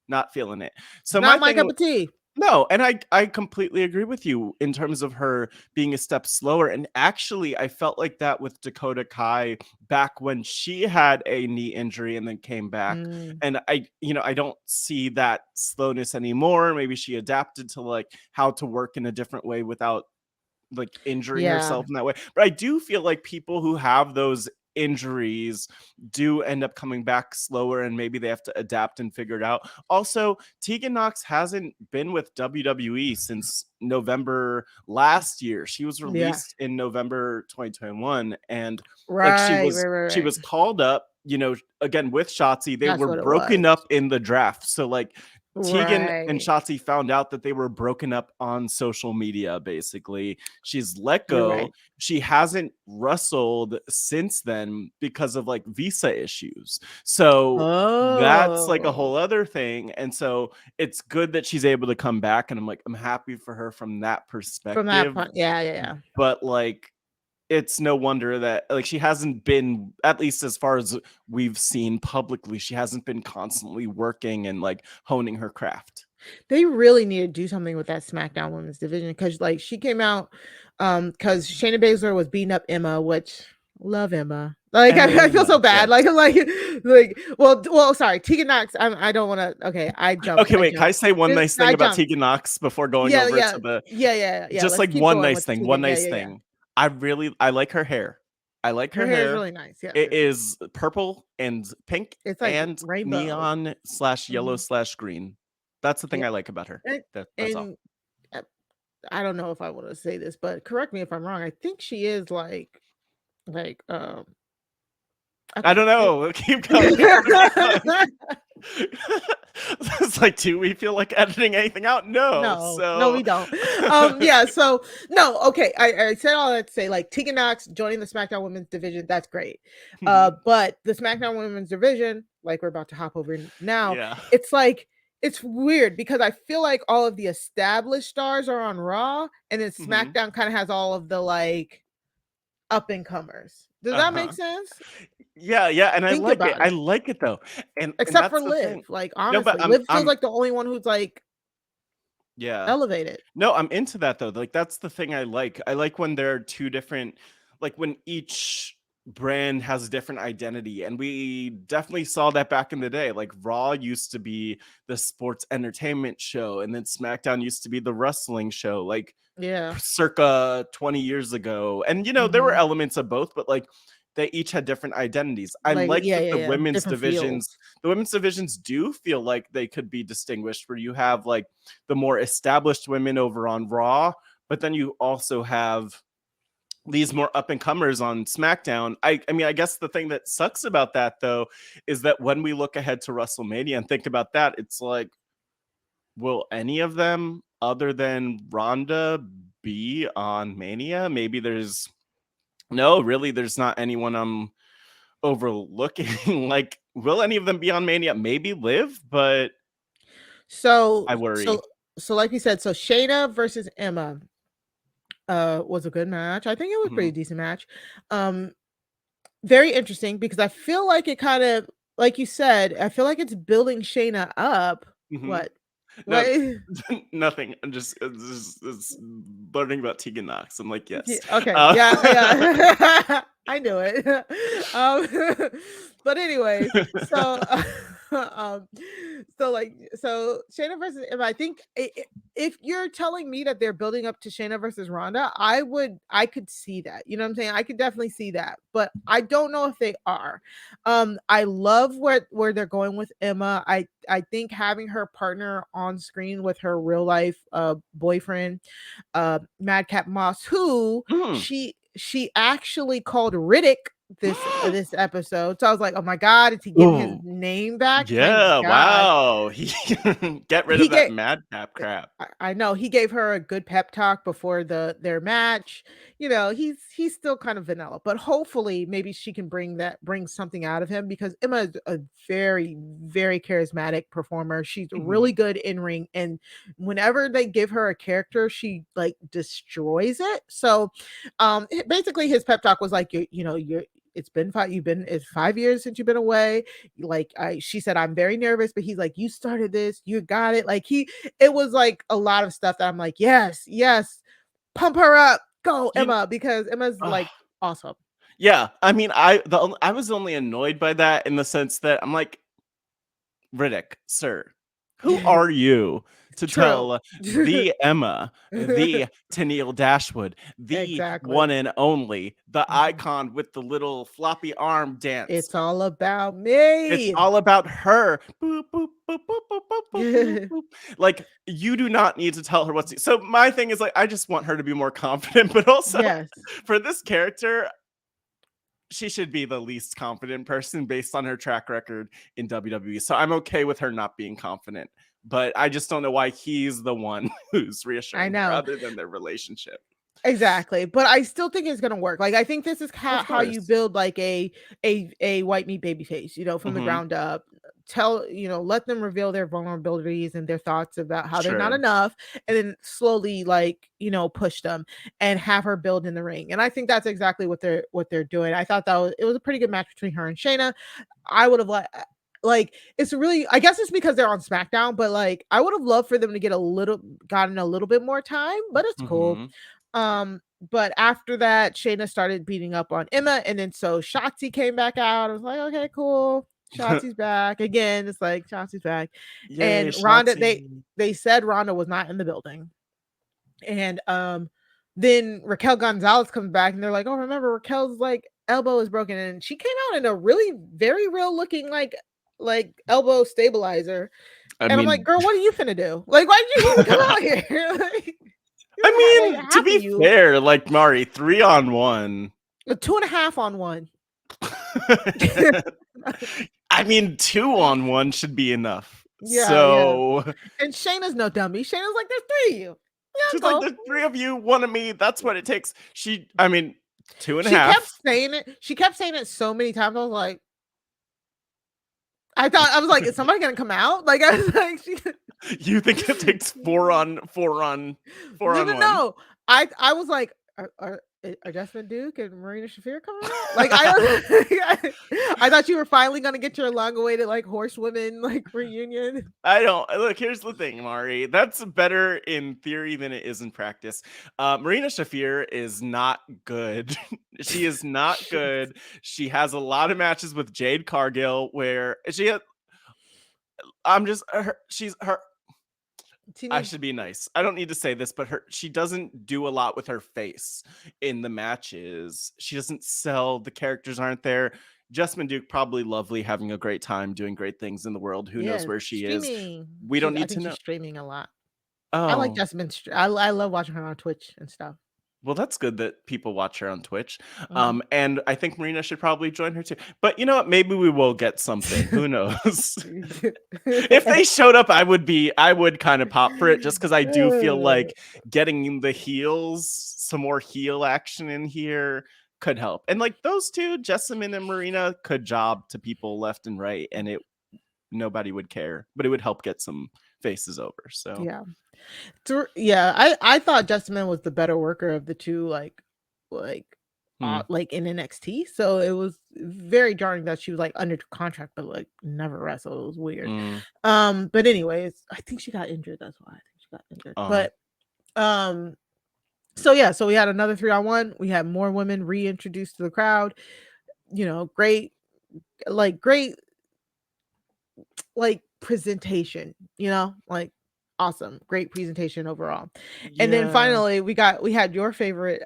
not feeling it. It's So my not my thing cup of tea. No, and I completely agree with you in terms of her being a step slower. And actually, I felt like that with Dakota Kai back when she had a knee injury and then came back. Mm, And I don't see that slowness anymore. Maybe she adapted to like how to work in a different way without like injuring yeah. herself in that way. But I do feel like people who have those injuries do end up coming back slower and maybe they have to adapt and figure it out. Also, Tegan Nox hasn't been with WWE since November last year. She was Yeah. released in November 2021 and like Right, right, right, she right. was called up, again with Shotzi. They That's were what it broken was. up in the draft. So like Tegan and Right. Shotzi found out that they were broken up on social media, basically. She's let You're go. right. She hasn't wrestled since then because of like visa issues. So that's like a Oh. whole other thing. And so it's good that she's able to come back. And I'm happy for her from that From that perspective. point. Yeah, yeah, yeah. But like, it's no wonder that like she hasn't been, at least as far as we've seen publicly, she hasn't been constantly working and like honing her craft. They really need to do something with that SmackDown women's division because like she came out because Shayna Baszler was beating up Emma, which love Emma. Like I feel so bad. Yes. Like well sorry, Tegan Nox. I don't want to I jumped. Okay, wait, can I say one nice thing I about jumped. Tegan Nox before going Yeah, over yeah. to the Yeah. just Let's like keep one going nice with thing, one Tegan. Yeah, nice yeah, yeah. thing. I like her hair. I like Her her hair is hair. really nice. Yeah, It for sure. is purple and pink It's like and rainbow. neon / yellow Mhm. / green. That's the thing Yeah. I like about her. And, That's all. and uh, I don't know if I want to say this, but correct me if I'm wrong. I think she is like I okay. don't know. Keep going. Keep going. It's like, do we feel like editing anything out? No. No, So we don't. Yeah, so no, okay. I said all that to say like Tegan Nox joining the SmackDown Women's Division, that's great. Mhm. But the SmackDown Women's Division, like we're about to hop over now, Yeah. it's like it's weird because I feel like all of the established stars are on Raw, and then Mhm. SmackDown kind of has all of the like up and comers. Does that make Uh-huh. sense? Yeah, and I Think like it. about I it. like it though. And Except for that's the Liv. thing. Like No, but honestly, I'm Liv feels I'm like the only one who's like yeah. elevated. No, I'm into that though. Like that's the thing I like. I like when there are two different, like when each brand has a different identity. And we definitely saw that back in the day. Like Raw used to be the sports entertainment show, and then SmackDown used to be the wrestling show, like Yeah. circa 20 years ago. And there were Mhm. elements of both, but like they each had different identities. I Like, like yeah, that yeah, yeah. Different feels. the women's divisions do feel like they could be distinguished, where you have like the more established women over on Raw, but then you also have these more up and comers on SmackDown. I mean, I guess the thing that sucks about that though is that when we look ahead to WrestleMania and think about that, it's like, will any of them other than Ronda be on Mania? Maybe there's not anyone I'm overlooking. Like, will any of them be on Mania? Maybe Liv, but So I worry. so so like you said, so Shayna versus Emma was a good match. I think it was a pretty Mhm, decent match. Very interesting because I feel like it kind of like you said, I feel like it's building Shayna up. mhm. What? No, What? nothing. I'm just it's learning about Tegan Nox. I'm like, Yeah, yes. okay. Uh, Yeah, yeah. I knew it. Um, but anyways, so um, So Shayna versus Emma, I think if you're telling me that they're building up to Shayna versus Ronda, I could see that. You know what I'm saying? I could definitely see that, but I don't know if they are. I love where they're going with Emma. I think having her partner on screen with her real life boyfriend, Madcap Moss, who she actually called Riddick this episode. So I was like, oh my God, is he getting his name back? Yeah, Thank God. wow. He get rid of that madcap crap. I know he gave her a good pep talk before their match. You know, he's still kind of vanilla, but hopefully maybe she can bring something out of him, because Emma is a very, very charismatic performer. She's really good in ring, and whenever they give her a character, she like destroys it. So basically his pep talk was like, it's 5 years since you've been away. Like she said, I'm very nervous, but he's like, you started this, you got it. Like it was like a lot of stuff that I'm like, yes, pump her up, go Emma, because Emma's like awesome. Yeah, I mean, I was only annoyed by that in the sense that I'm like, Riddick, sir, who are you to tell the Emma, the Tennille Dashwood, the one and only, the icon with the little floppy arm dance? It's all about me. It's all about her. Boop, boop, boop, boop, boop, boop, boop, boop. Like, you do not need to tell her what's. So my thing is, like, I just want her to be more confident, but also for this character, she should be the least confident person based on her track record in WWE. So I'm okay with her not being confident, but I just don't know why he's the one who's reassuring her other than their relationship. Exactly, but I still think it's gonna work. Like, I think this is how you build like a white meat baby face, from the ground up. Let them reveal their vulnerabilities and their thoughts about how they're not enough, and then slowly push them and have her build in the ring. And I think that's exactly what they're doing. I thought it was a pretty good match between her and Shayna. I would have like it's really, I guess it's because they're on SmackDown, but like I would have loved for them to gotten a little bit more time, but it's cool. But after that, Shayna started beating up on Emma, and then so Shotzi came back out. I was like, okay, cool. Shotzi's back again. It's like Shotzi's back. Yay, and Ronda, they said Ronda was not in the building. And then Raquel Gonzalez comes back, and they're like, oh, remember Raquel's like elbow is broken, and she came out in a really very real looking like elbow stabilizer. I'm like, girl, what are you finna do? Like, why did you come out here? Like, I mean, to be fair, like Mari, 3-on-1. 2.5-on-1. I mean, 2-on-1 should be enough. Yeah. So, and Shayna's no dummy. Shayna's like, there's 3 of you. Yeah, she's like, there's 3 of you, 1 of me. That's what it takes. 2.5. She kept saying it so many times. I was like, I was like, is somebody gonna come out? Like, I was like, you think it takes 4 on 1? No. I was like, are Jessamine Duke and Marina Shafir coming out? Like, I thought you were finally gonna get your long-awaited like horsewomen like reunion. I don't look. Here's the thing, Mari. That's better in theory than it is in practice. Marina Shafir is not good. She is not good. She has a lot of matches with Jade Cargill where I should be nice. I don't need to say this, but she doesn't do a lot with her face in the matches. She doesn't sell. The characters aren't there. Jessamine Duke, probably lovely, having a great time, doing great things in the world. Who knows where she is? We don't need to know. She's streaming a lot. Oh. I like Jessamine. I love watching her on Twitch and stuff. Well, that's good that people watch her on Twitch. And I think Marina should probably join her too. But you know what? Maybe we will get something. Who knows? If they showed up, I would kind of pop for it, just because I do feel like getting the heels, some more heel action in here could help. And like those two, Jessamine and Marina, could job to people left and right, and nobody would care. But it would help get some faces over. So I thought Jessamine was the better worker of the two, like in NXT. So it was very jarring that she was like under contract but like never wrestled. It was weird. But anyways, I think she got injured. That's why I think she got injured. But so we had another 3-on-1. We had more women reintroduced to the crowd. Great presentation, you know, like awesome, great presentation overall. And then Yeah. finally we had your favorite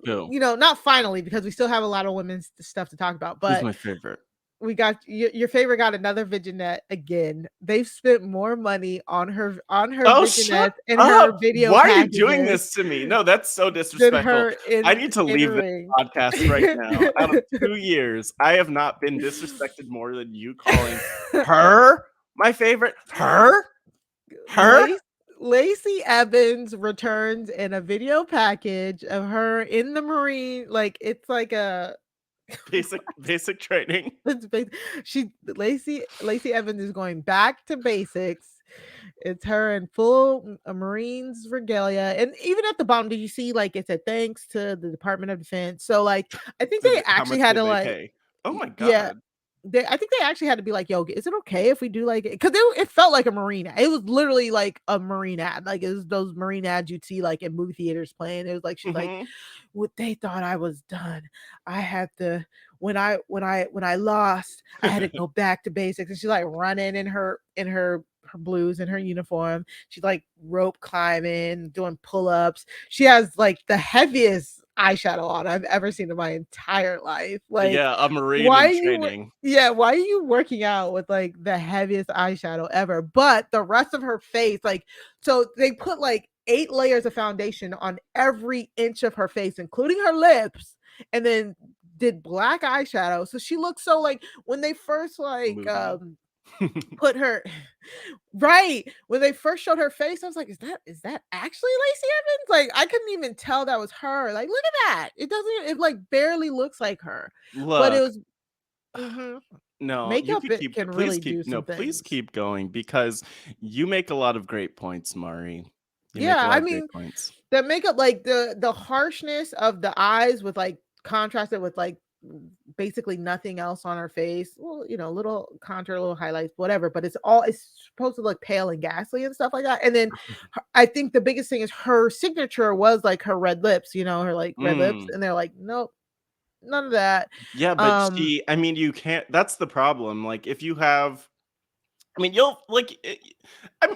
Who? you know, not finally, because we still have a lot of women's stuff to talk about, Who's but my favorite? we got your favorite got another vignette again. They've spent more money on her Oh, vignettes shut and her up! video Why are you doing packages this to me? No, that's so than disrespectful. her I need to in leave this ring. podcast right now. Out of 2 years, I have not been disrespected more than you calling her my favorite. Her? Lacey Evans returns in a video package of her in the Marine. Like it's like a Basic training. Lacey Evans is going back to basics. It's her in full Marines regalia, and even at the bottom, did you see like it said thanks to the Department of Defense? So like I think they How actually much had did to they like pay? Oh my yeah. god. I think they actually had to be like, yo, is it okay if we do like it? Because it felt like a Marine ad. It was literally like a Marine ad. Like it was those Marine ads you'd see like in movie theaters playing. It was like she's like, what they thought I was done. I had to when I lost, I had to go back to basics. And she's like running in her blues and her uniform. She's like rope climbing, doing pull-ups. She has like the heaviest eyeshadow on I've ever seen in my entire life. Like Yeah, a Marine why in are you training. why are you working out with like the heaviest eyeshadow ever? But the rest of her face, like, so they put like 8 layers of foundation on every inch of her face, including her lips, and then did black eyeshadow. So she looks so like when they first like put her right when they first showed her face, I was like, is that actually Lacey Evans? Like I couldn't even tell that was her. Like look at that, it like barely looks like her. Look, but it was no, you makeup could keep. can Please really do keep. No, some please things. keep going because you make a lot of great points, Mari. You make Yeah, a lot I of great mean points. the makeup, like the harshness of the eyes with like contrasted with like basically nothing else on her face. Well, you know, little contour, little highlights, whatever, but it's supposed to look pale and ghastly and stuff like that. And then I think the biggest thing is her signature was like her red lips, you know, her like red lips, and they're like, nope, none of that. Yeah, but I mean, you can't. That's the problem. Like, if you have, I mean, you'll like.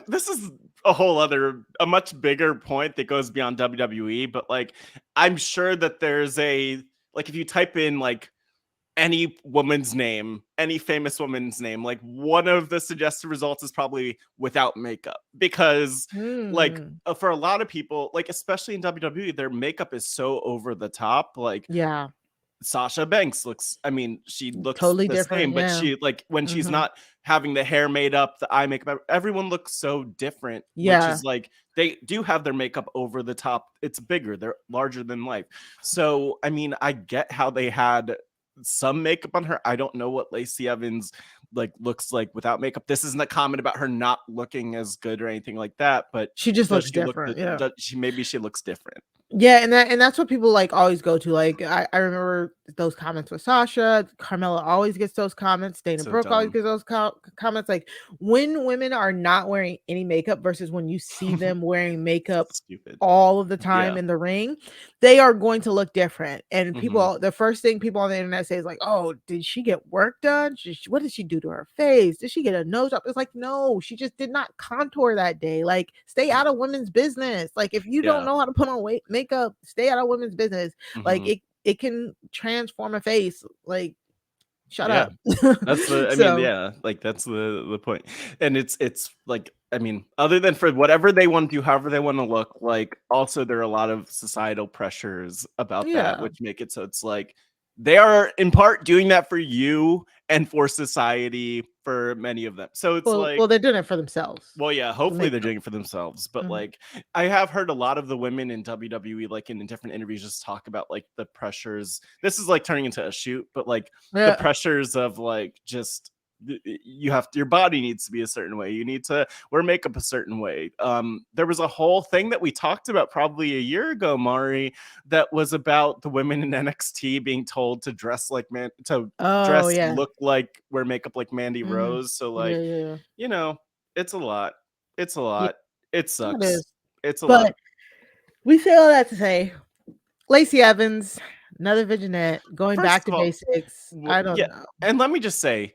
This is a much bigger point that goes beyond WWE. But like, I'm sure that there's like, if you type in like any woman's name, any famous woman's name, like one of the suggested results is probably without makeup because like for a lot of people, like especially in WWE, their makeup is so over the top. Like yeah, Sasha Banks looks, I mean, she looks totally the different. same, but Yeah. she like when she's not having the hair made up, the eye makeup, everyone looks so different, which Yeah. is like they do have their makeup over the top. It's bigger, they're larger than life. So, I mean, I get how they had some makeup on her. I don't know what Lacey Evans like looks like without makeup. This isn't a comment about her not looking as good or anything like that, but She just does looks she look different. Yeah. maybe she looks different. Yeah, and that's what people like always go to. Like I remember those comments with Sasha. Carmella always gets those comments. Dana So Brooke always dumb. gets those comments. Like when women are not wearing any makeup versus when you see them wearing makeup Stupid. all of the time in the ring, they are going to look different. And people, the first thing people on the internet say is like, "Oh, did she get work done? What did she do to her face? Did she get a nose job?" It's like, no, she just did not contour that day. Like, stay out of women's business. Like, if you don't know how to put on makeup, stay out of women's business. Like, it can transform a face. Like, shut up. That's the I mean, yeah, like that's the point. And it's like, I mean, other than for whatever they want to do, however they want to look, like also there are a lot of societal pressures about that, which make it so it's like they are in part doing that for you and for society for many of them. So it's well, they're doing it for themselves. Well, yeah, hopefully they're doing it for themselves. But like, I have heard a lot of the women in WWE, like in different interviews, just talk about like the pressures. This is like turning into a shoot, but like the pressures of like just your body needs to be a certain way. You need to wear makeup a certain way. There was a whole thing that we talked about probably a year ago, Mari, that was about the women in NXT being told to dress like look like, wear makeup like Mandy Rose. So like, you know, it's a lot. It's a lot. It sucks. It's a lot. We say all that to say, Lacey Evans, another vignette, going back to basics. I don't know. And let me just say,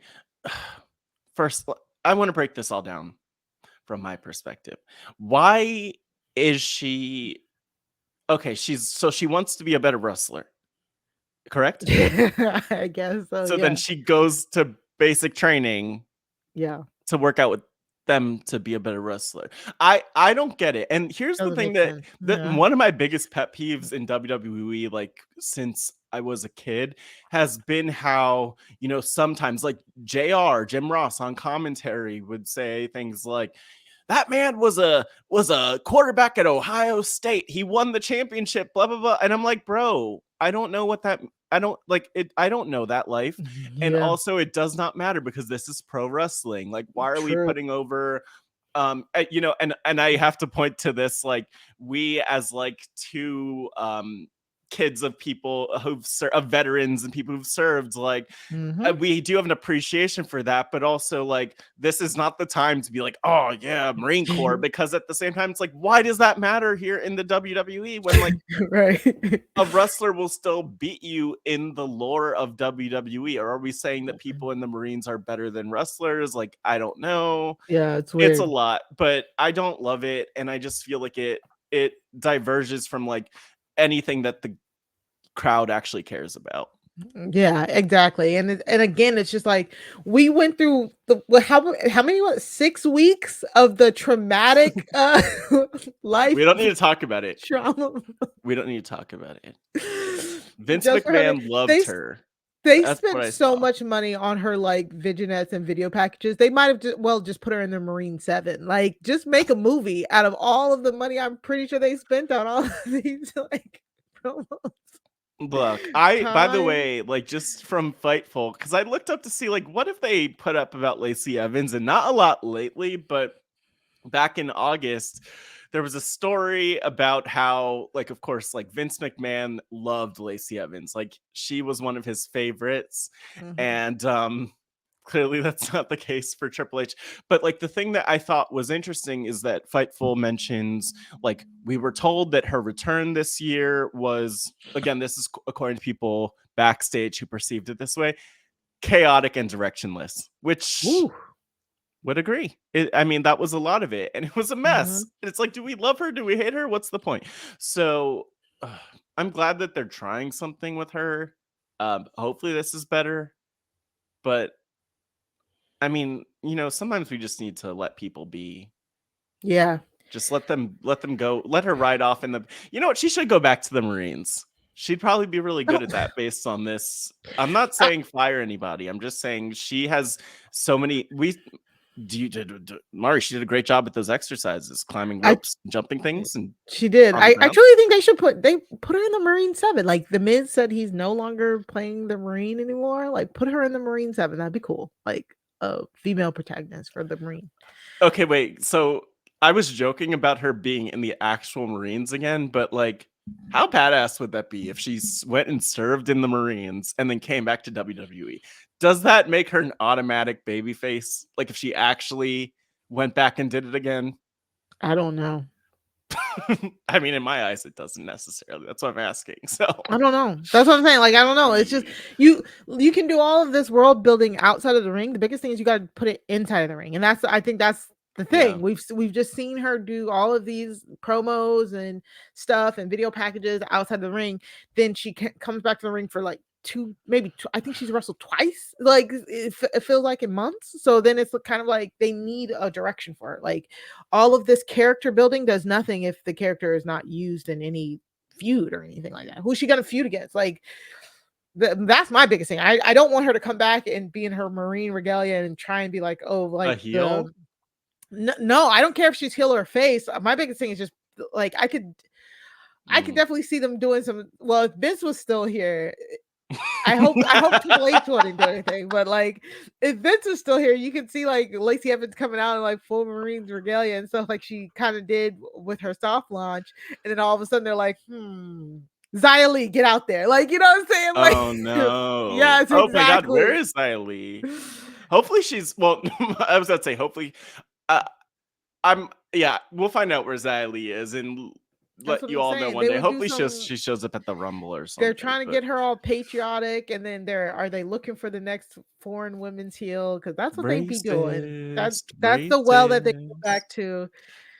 first, I want to break this all down from my perspective. Why is she okay? She wants to be a better wrestler, correct? I guess so. So Yeah. then she goes to basic training Yeah. to work out with them to be a better wrestler. I don't get it. And here's the Doesn't thing make that sense. Yeah. one of my biggest pet peeves in WWE, like since I was a kid, has been how, you know, sometimes like Jim Ross on commentary would say things like, that man was a quarterback at Ohio State. He won the championship, blah blah blah. And I'm like, bro, I don't know what that I don't like it. I don't know that life. And Yeah. also it does not matter because this is pro wrestling. Like, why are we True. putting over you know, and I have to point to this, like, we as like two kids of people who've of veterans and people who've served, like we do have an appreciation for that, but also like this is not the time to be like, oh yeah, Marine Corps, because at the same time it's like, why does that matter here in the WWE when like Right. a wrestler will still beat you in the lore of WWE? Or are we saying that people in the Marines are better than wrestlers? Like, I don't know. Yeah, it's weird. It's a lot, but I don't love it, and I just feel like it diverges from like anything that the crowd actually cares about. Yeah, exactly. And again, it's just like we went through how many 6 weeks of the traumatic life. We don't need to talk about it. Trauma. We don't need to talk about it. Vince Just for her McMahon loved her. They That's what I spent so saw. much money on her like vignettes and video packages. They might have just put her in the Marine 7. Like, just make a movie out of all of the money I'm pretty sure they spent on all of these like promos. Look, by the Time. way, like just from Fightful, because I looked up to see like what if they put up about Lacey Evans, and not a lot lately, but back in August, there was a story about how, like, of course, like Vince McMahon loved Lacey Evans. Like, she was one of his favorites. And clearly that's not the case for Triple H. But like the thing that I thought was interesting is that Fightful mentions, like, we were told that her return this year was, again, this is according to people backstage who perceived it this way, chaotic and directionless, which would agree. I mean, that was a lot of it, and it was a mess. And it's like, do we love her? Do we hate her? What's the point? So I'm glad that they're trying something with her. Hopefully this is better. But I mean, you know, sometimes we just need to let people be. Yeah. Just let them go. Let her ride off in the, you know what? She should go back to the Marines. She'd probably be really good at that based on this. I'm not saying fire anybody. I'm just saying she has so many. Mari, she did a great job at those exercises, climbing ropes, jumping things, and she did. I truly think they should put her in the Marine 7. Like, the Miz said he's no longer playing the Marine anymore. Like, put her in the Marine 7. That'd be cool. Like a female protagonist for the Marine. Okay, wait. So I was joking about her being in the actual Marines again, but like, how badass would that be if she went and served in the Marines and then came back to WWE? Does that make her an automatic babyface? Like, if she actually went back and did it again? I don't know. I mean, in my eyes, it doesn't necessarily. That's what I'm asking. So I don't know. That's what I'm saying. Like, I don't know. It's just you can do all of this world building outside of the ring. The biggest thing is you got to put it inside of the ring, and I think that's the thing. Yeah. We've just seen her do all of these promos and stuff and video packages outside the ring. Then she comes back to the ring for like I think she's wrestled twice. Like, it feels like in months. So then it's kind of like they need a direction for her. Like, all of this character building does nothing if the character is not used in any feud or anything like that. Who's she gonna feud against? Like, that's my biggest thing. I don't want her to come back and be in her Marine regalia and try and be like, oh, like a heel. No, I don't care if she's heel or face. My biggest thing is just like I could definitely see them doing some. Well, if Vince was still here, I hope Triple H wouldn't do anything. But like, if Vince was still here, you could see like Lacey Evans coming out in like full Marines regalia and stuff like she kind of did with her soft launch, and then all of a sudden they're like, Xia Li, get out there. Like, you know what I'm saying? Like, oh no. Yes, exactly. Oh my god, where is Xia Li? Hopefully she's, well, I was about to say, hopefully we'll find out where Xia Li is, and That's let what you I'm all know saying. one They day. would do Hopefully some. she shows up at the Rumble or something. They're trying to but get her all patriotic, and then are they looking for the next foreign women's heel? Because that's what they be doing. That's the well that they go back to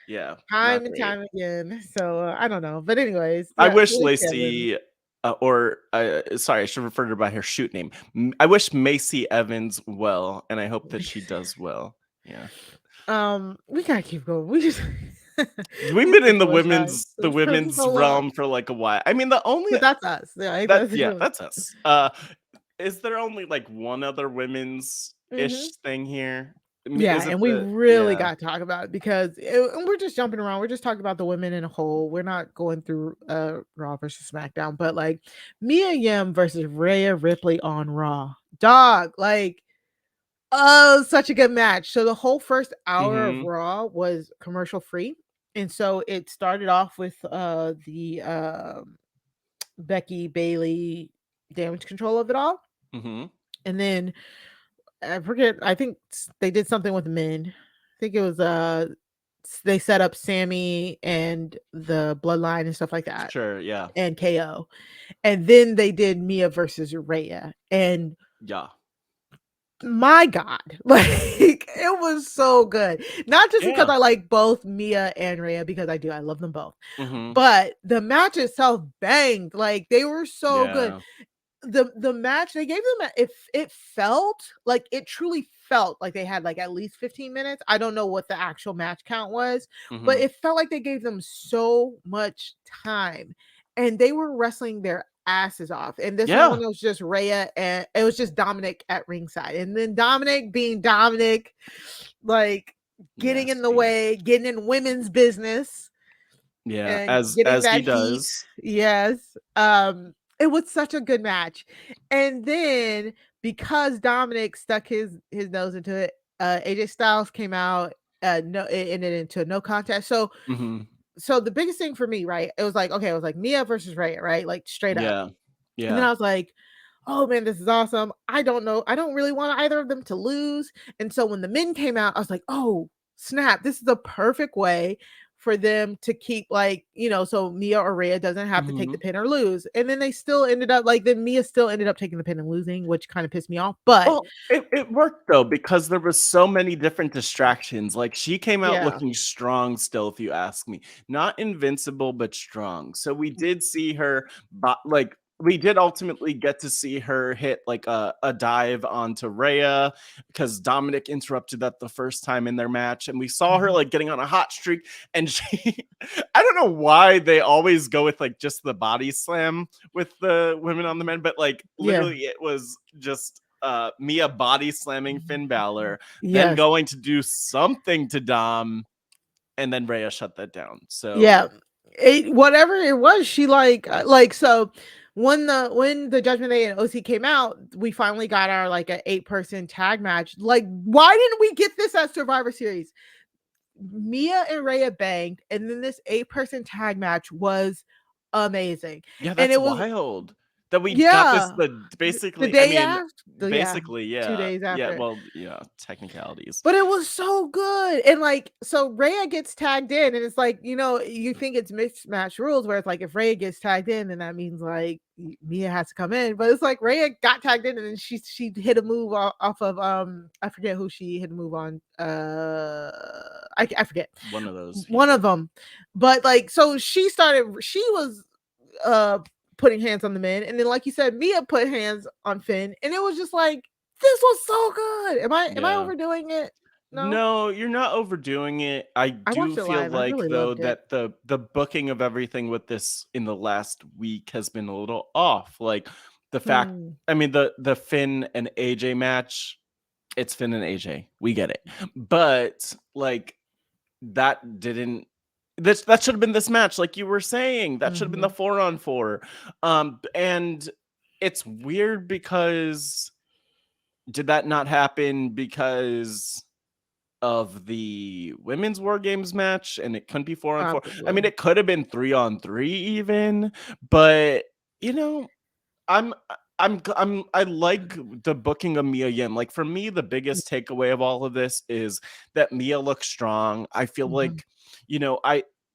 Yeah, time not and great. time again. So I don't know, but anyways, I yeah, wish Liv Evans. Lacey, sorry, I should refer to her by her shoot name. I wish Macy Evans well, and I hope that she does well. Yeah, We gotta keep going. We just we've these been in the people are shy for women's so long, realm for like a while. I mean, the only but that's us. Yeah, that's us. Is there only like one other women's hmm ish thing here? I mean, Yeah, is it and we the really got to talk about it because and we're just jumping around. We're just talking about the women in a whole. We're not going through Raw versus SmackDown, but like Mia Yim versus Rhea Ripley on Raw. Dog, like, oh, such a good match. So the whole first hour of Mm-hmm. Raw was commercial free. And so it started off with the Becky Bailey damage control of it all. Mm-hmm. And then I forget, I think they did something with men. I think it was they set up Sami and the bloodline and stuff like that Sure. Yeah. and KO. And then they did Mia versus Rhea. And Yeah. my God, like it was so good. Not just because Yeah. I like both Mia and Rhea, because I do, I love them both. Mm-hmm. But the match itself banged. Like they were so good. Yeah. The match they gave them it felt like it truly felt like they had like at least 15 minutes. I don't know what the actual match count was, but Mm-hmm. it felt like they gave them so much time and they were wrestling their asses off. And this one Yeah. when it was just Rhea and it was just Dominic at ringside. And then Dominic being Dominic, like getting in the Nasty. way, getting in women's business Yeah, and getting as he that heat. does. Yes. It was such a good match. And then because Dominic stuck his nose into it, AJ Styles came out, no, it ended into a no contest. So Mm-hmm. the biggest thing for me, right? It was like, okay, it was like Mia versus Rhea, right? Like straight up. Yeah. And then Yeah. I was like, oh man, this is awesome. I don't know. I don't really want either of them to lose. And so when the men came out, I was like, oh, snap. This is a perfect way for them to keep like, so Mia or Rhea doesn't have to take Mm-hmm. the pin or lose. And then they still ended up like, then Mia still ended up taking the pin and losing, which kind of pissed me off. But Well, it worked though because there was so many different distractions. Like she came out yeah. looking strong still, if you ask me. Not invincible, but strong. So we did see her, like we did ultimately get to see her hit like a dive onto Rhea because Dominic interrupted that the first time in their match, and we saw her like getting on a hot streak. And she, I don't know why they always go with like just the body slam with the women on the men, but like Yeah. literally it was just Mia body slamming Finn Balor, then Yes. going to do something to Dom, and then Rhea shut that down. So Yeah. Whatever it was, she so when the Judgment Day and OC came out, we finally got our like an 8-person tag match. Like, why didn't we get this at Survivor Series? Mia and Rhea banged, and then this 8-person tag match was amazing. yeah, And that's it was wild that we got this yeah, the the basically. I day mean, after, yeah, basically, 2 yeah, days yeah. after. Well, yeah, technicalities. But it was so good. And like, so Rhea gets tagged in, and it's like, you think it's mismatch rules where it's like if Rhea gets tagged in, then that means like Mia has to come in. But it's like Rhea got tagged in and then she hit a move off of I forget who she hit a move on. I forget. One of those. One of them. But like, so she was putting hands on the men, and then like you said, Mia put hands on Finn, and it was just like this was so good. Am I overdoing it? No, you're not overdoing it. I do watched it feel live. I like really though loved it. that the booking of everything with this in the last week has been a little off. Like the fact, I mean, the Finn and AJ match, it's Finn and AJ. We get it. But like that didn't that should have been this match, like you were saying. That should have been the 4-on-4. And it's weird because did that not happen because of the women's WarGames match and it couldn't be 4-on-4? I mean, it could have been 3-on-3 even, but I like the booking of Mia Yim. Like for me, the biggest takeaway of all of this is that Mia looks strong. I feel like,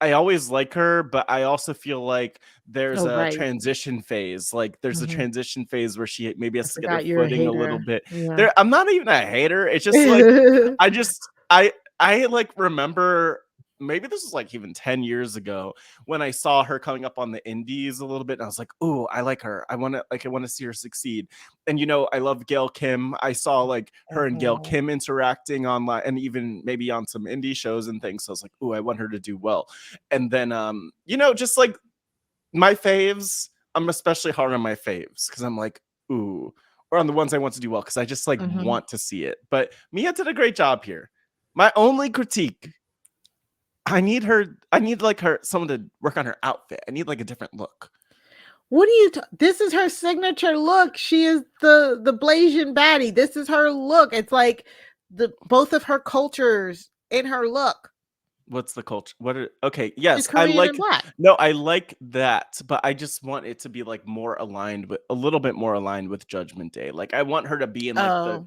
I always like her, but I also feel like there's Oh, a right. transition phase. Like there's a Mhm. transition phase where she maybe I has to get her forgot you're a footing a little hater. bit. Yeah. I'm not even a hater. It's just like I like remember maybe this was like even 10 years ago when I saw her coming up on the indies a little bit and I was like, "Ooh, I like her. I want to see her succeed." And I love Gail Kim. I saw like her and Gail Mhm. Kim interacting online and even maybe on some indie shows and things. So I was like, "Ooh, I want her to do well." And then just like my faves, I'm especially hard on my faves because I'm like, "Ooh," or on the ones I want to do well because I just like Mhm. want to see it. But Mia did a great job here. My only critique, I need like someone to work on her outfit. I need like a different look. What do you? This is her signature look. She is the Blasian baddie. This is her look. It's like both of her cultures in her look. What's the culture? Okay, She's yes, Korean and black. no, I like that, but I just want it to be like more aligned with a little bit more aligned with Judgment Day. Like I want her to be in like the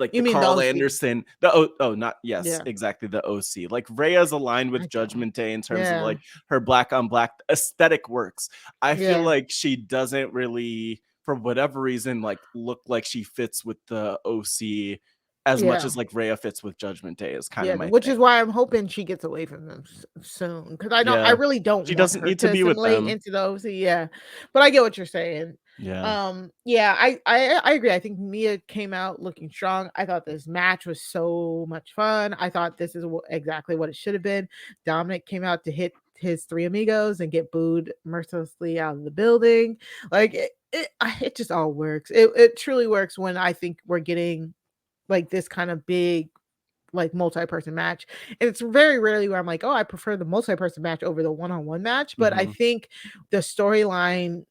Oh, you mean the Carl OC? Anderson, not yes, Yeah. exactly, the OC. Like Rhea's aligned with I don't. Judgment Day in terms of Yeah. like her black on black aesthetic works. I feel Yeah. like she doesn't really, for whatever reason, like look like she fits with the OC as much as like Rhea fits with Judgment Day is kind Yeah, of my which thing. is why I'm hoping she gets away from them soon because I Yeah. really don't She want doesn't her need to to be with assimilate them. into the OC. Yeah, but I get what you're saying. Yeah. Yeah, I agree. I think Mia came out looking strong. I thought this match was so much fun. I thought this is exactly what it should have been. Dominic came out to hit his three amigos and get booed mercilessly out of the building. Like it just all works. It truly works when I think we're getting like this kind of big like multi-person match. And it's very rarely where I'm like, oh, I prefer the multi-person match over the one-on-one match. But I Mhm. think the storyline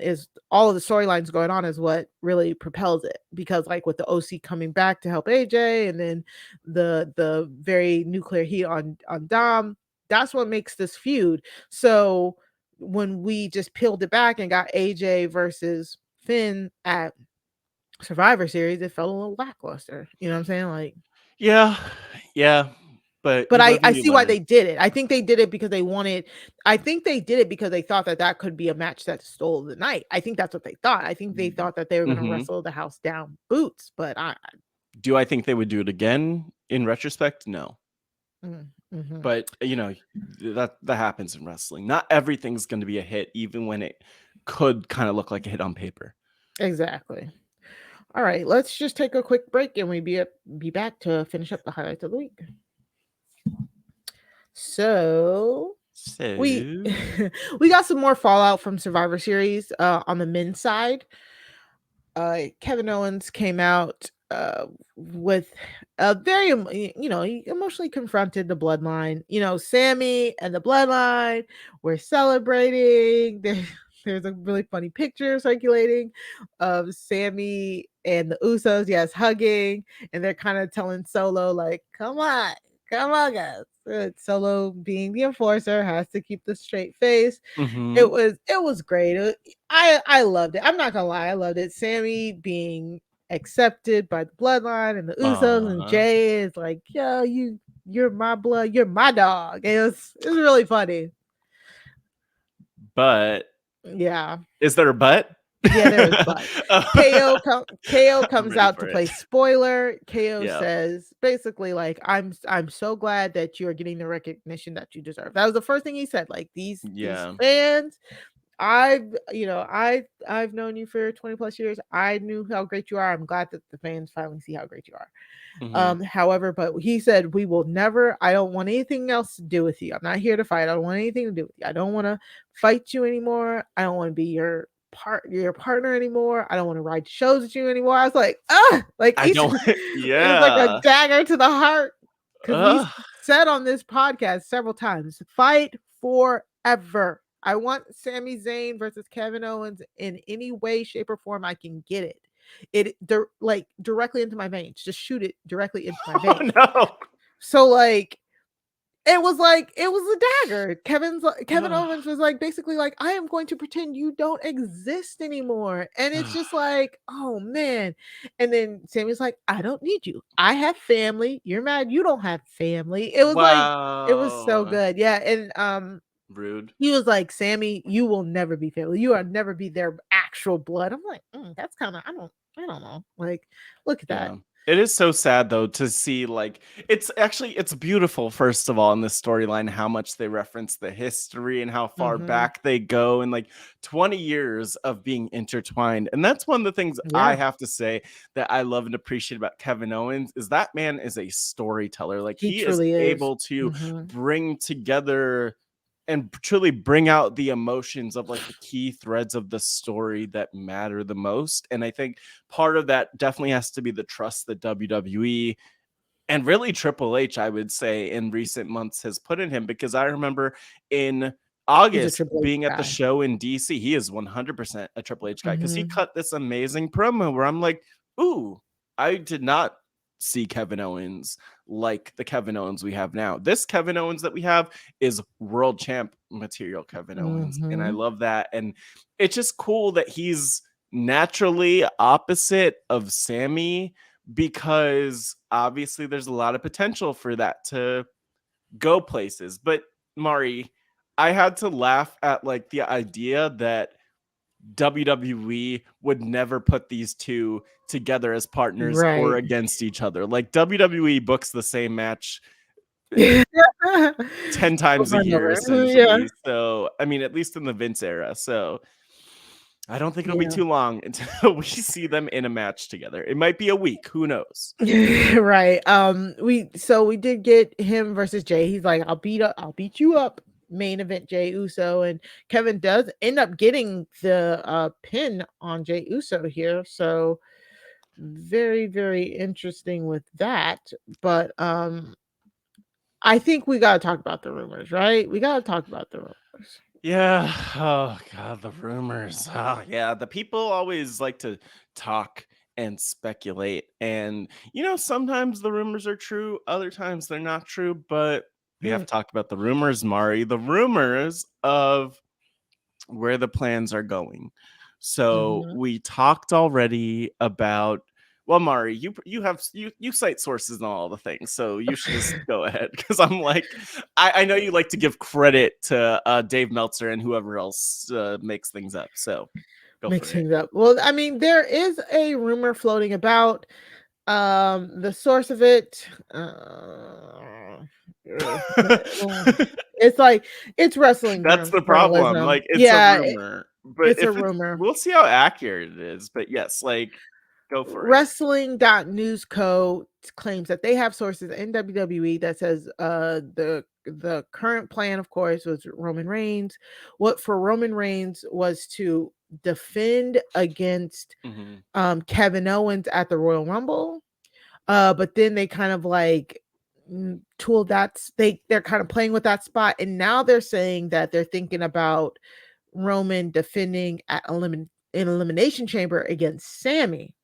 is all of the storylines going on is what really propels it because like with the OC coming back to help AJ and then the very nuclear heat on Dom, that's what makes this feud. So when we just peeled it back and got AJ versus Finn at Survivor Series, it felt a little lackluster. You know what I'm saying? Like Yeah. Yeah. But but you live I and you see why learn. they did it. I think they did it because they wanted I think they did it because they thought that that could be a match that stole the night. I think that's what they thought. I think they thought that they were gonna Mhm. wrestle the house down boots, but Do I think they would do it again in retrospect? No. mhm. But that happens in wrestling. Not everything's going to be a hit even when it could kind of look like a hit on paper. Exactly. All right, let's just take a quick break and we be back to finish up the highlights of the week. So we we got some more fallout from Survivor Series on the men's side. Kevin Owens came out with a very he emotionally confronted the Bloodline. Sami and the Bloodline were celebrating. There's a really funny picture circulating of Sami and the Usos, yes, hugging, and they're kind of telling Solo like, come on, guys. Solo, being the enforcer, has to keep the straight face. Mhm. It was great. I loved it. I'm not gonna lie, I loved it. Sami being accepted by the Bloodline and the Usos, and Jay is like, yo, you're my blood, you're my dog. It was really funny. But Yeah. is there a but? Yeah, there is but. KO comes ready out for to it. play spoiler. KO Yeah. says basically like I'm so glad that you're getting the recognition that you deserve. That was the first thing he said. Like these fans, I've known you for 20 plus years. I knew how great you are. I'm glad that the fans finally see how great you are. Mhm. However, but he said we will never, I don't want anything else to do with you. I'm not here to fight. I don't want anything to do with you. I don't want to fight you anymore. I don't want to be your partner anymore. I don't want to ride shows with you anymore. I was like, like I don't it was like a dagger to the heart. Because we said on this podcast several times, fight forever. I want Sami Zayn versus Kevin Owens in any way, shape, or form I can get it. Like directly into my veins. Just shoot it directly into my veins. no. So like it was a dagger. Kevin Owens was like, basically like, I am going to pretend you don't exist anymore. And it's just like, oh man. And then Sammy's like, I don't need you. I have family. You're mad you don't have family. It was like, it was so good. Yeah. And rude. he was like, Sami, you will never be family. You will never be their actual blood. I'm like, that's kind of, I don't know. Like, look at that. It is so sad though to see, like, it's beautiful, first of all, in this storyline, how much they reference the history and how far back they go, and like 20 years of being intertwined. And that's one of the things I have to say that I love and appreciate about Kevin Owens, is that man is a storyteller. Like, he is able to bring together and truly bring out the emotions of like the key threads of the story that matter the most. And I think part of that definitely has to be the trust that WWE and really Triple H, I would say, in recent months has put in him, because I remember in August being at the show in DC, he is 100% a Triple H guy, because he cut this amazing promo where I'm like, ooh, I did not see Kevin Owens like the Kevin Owens we have now. This Kevin Owens that we have is world champ material Kevin Owens. And I love that. And it's just cool that he's naturally opposite of Sami, because obviously there's a lot of potential for that to go places. But Mari, I had to laugh at like the idea that WWE would never put these two together as partners or against each other. Like, WWE books the same match 10 times a year, essentially. So, I mean, at least in the Vince era. So, I don't think it'll be too long until we see them in a match together. It might be a week. Who knows? Right. We did get him versus Jay. He's like, I'll beat you up. Main event Jey Uso, and Kevin does end up getting the pin on Jey Uso here. So very, very interesting with that. But I think we gotta talk about the rumors, right? We gotta talk about the rumors. Yeah. Oh god, the rumors. Oh yeah, the people always like to talk and speculate, and sometimes the rumors are true, other times they're not true, but we have to talk about the rumors, Mari. The rumors of where the plans are going. So we talked already about. Well, Mari, you cite sources and all the things, so you should just go ahead, because I'm like, I know you like to give credit to Dave Meltzer and whoever else makes things up. So mix things up. Well, I mean, there is a rumor floating about. The source of it. It's wrestling. That's the problem. Like, it's a rumor, but it's a rumor. We'll see how accurate it is. But yes, like, go for it. Wrestling.newsco claims that they have sources in WWE that says the current plan, of course, was Roman Reigns. What for Roman Reigns was to defend against Kevin Owens at the Royal Rumble. But then they kind of like tool they're kind of playing with that spot, and now they're saying that they're thinking about Roman defending at Elimination Chamber against Sami,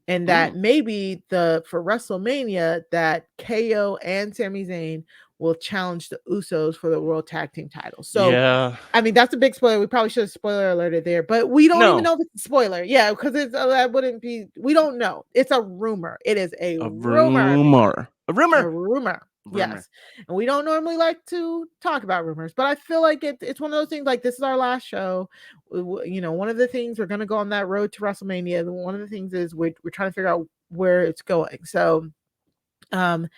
and that maybe for WrestleMania that KO and Sami Zayn will challenge the Usos for the World Tag Team title. So yeah, I mean, that's a big spoiler. We probably should have spoiler alerted there, but we don't even know if it's a spoiler. Yeah, because that wouldn't be. We don't know. It's a rumor. It is a rumor. A rumor. A rumor. Yes, and we don't normally like to talk about rumors, but I feel like it's one of those things. Like, this is our last show. One of the things we're going to go on that road to WrestleMania. One of the things is we're trying to figure out where it's going. So, if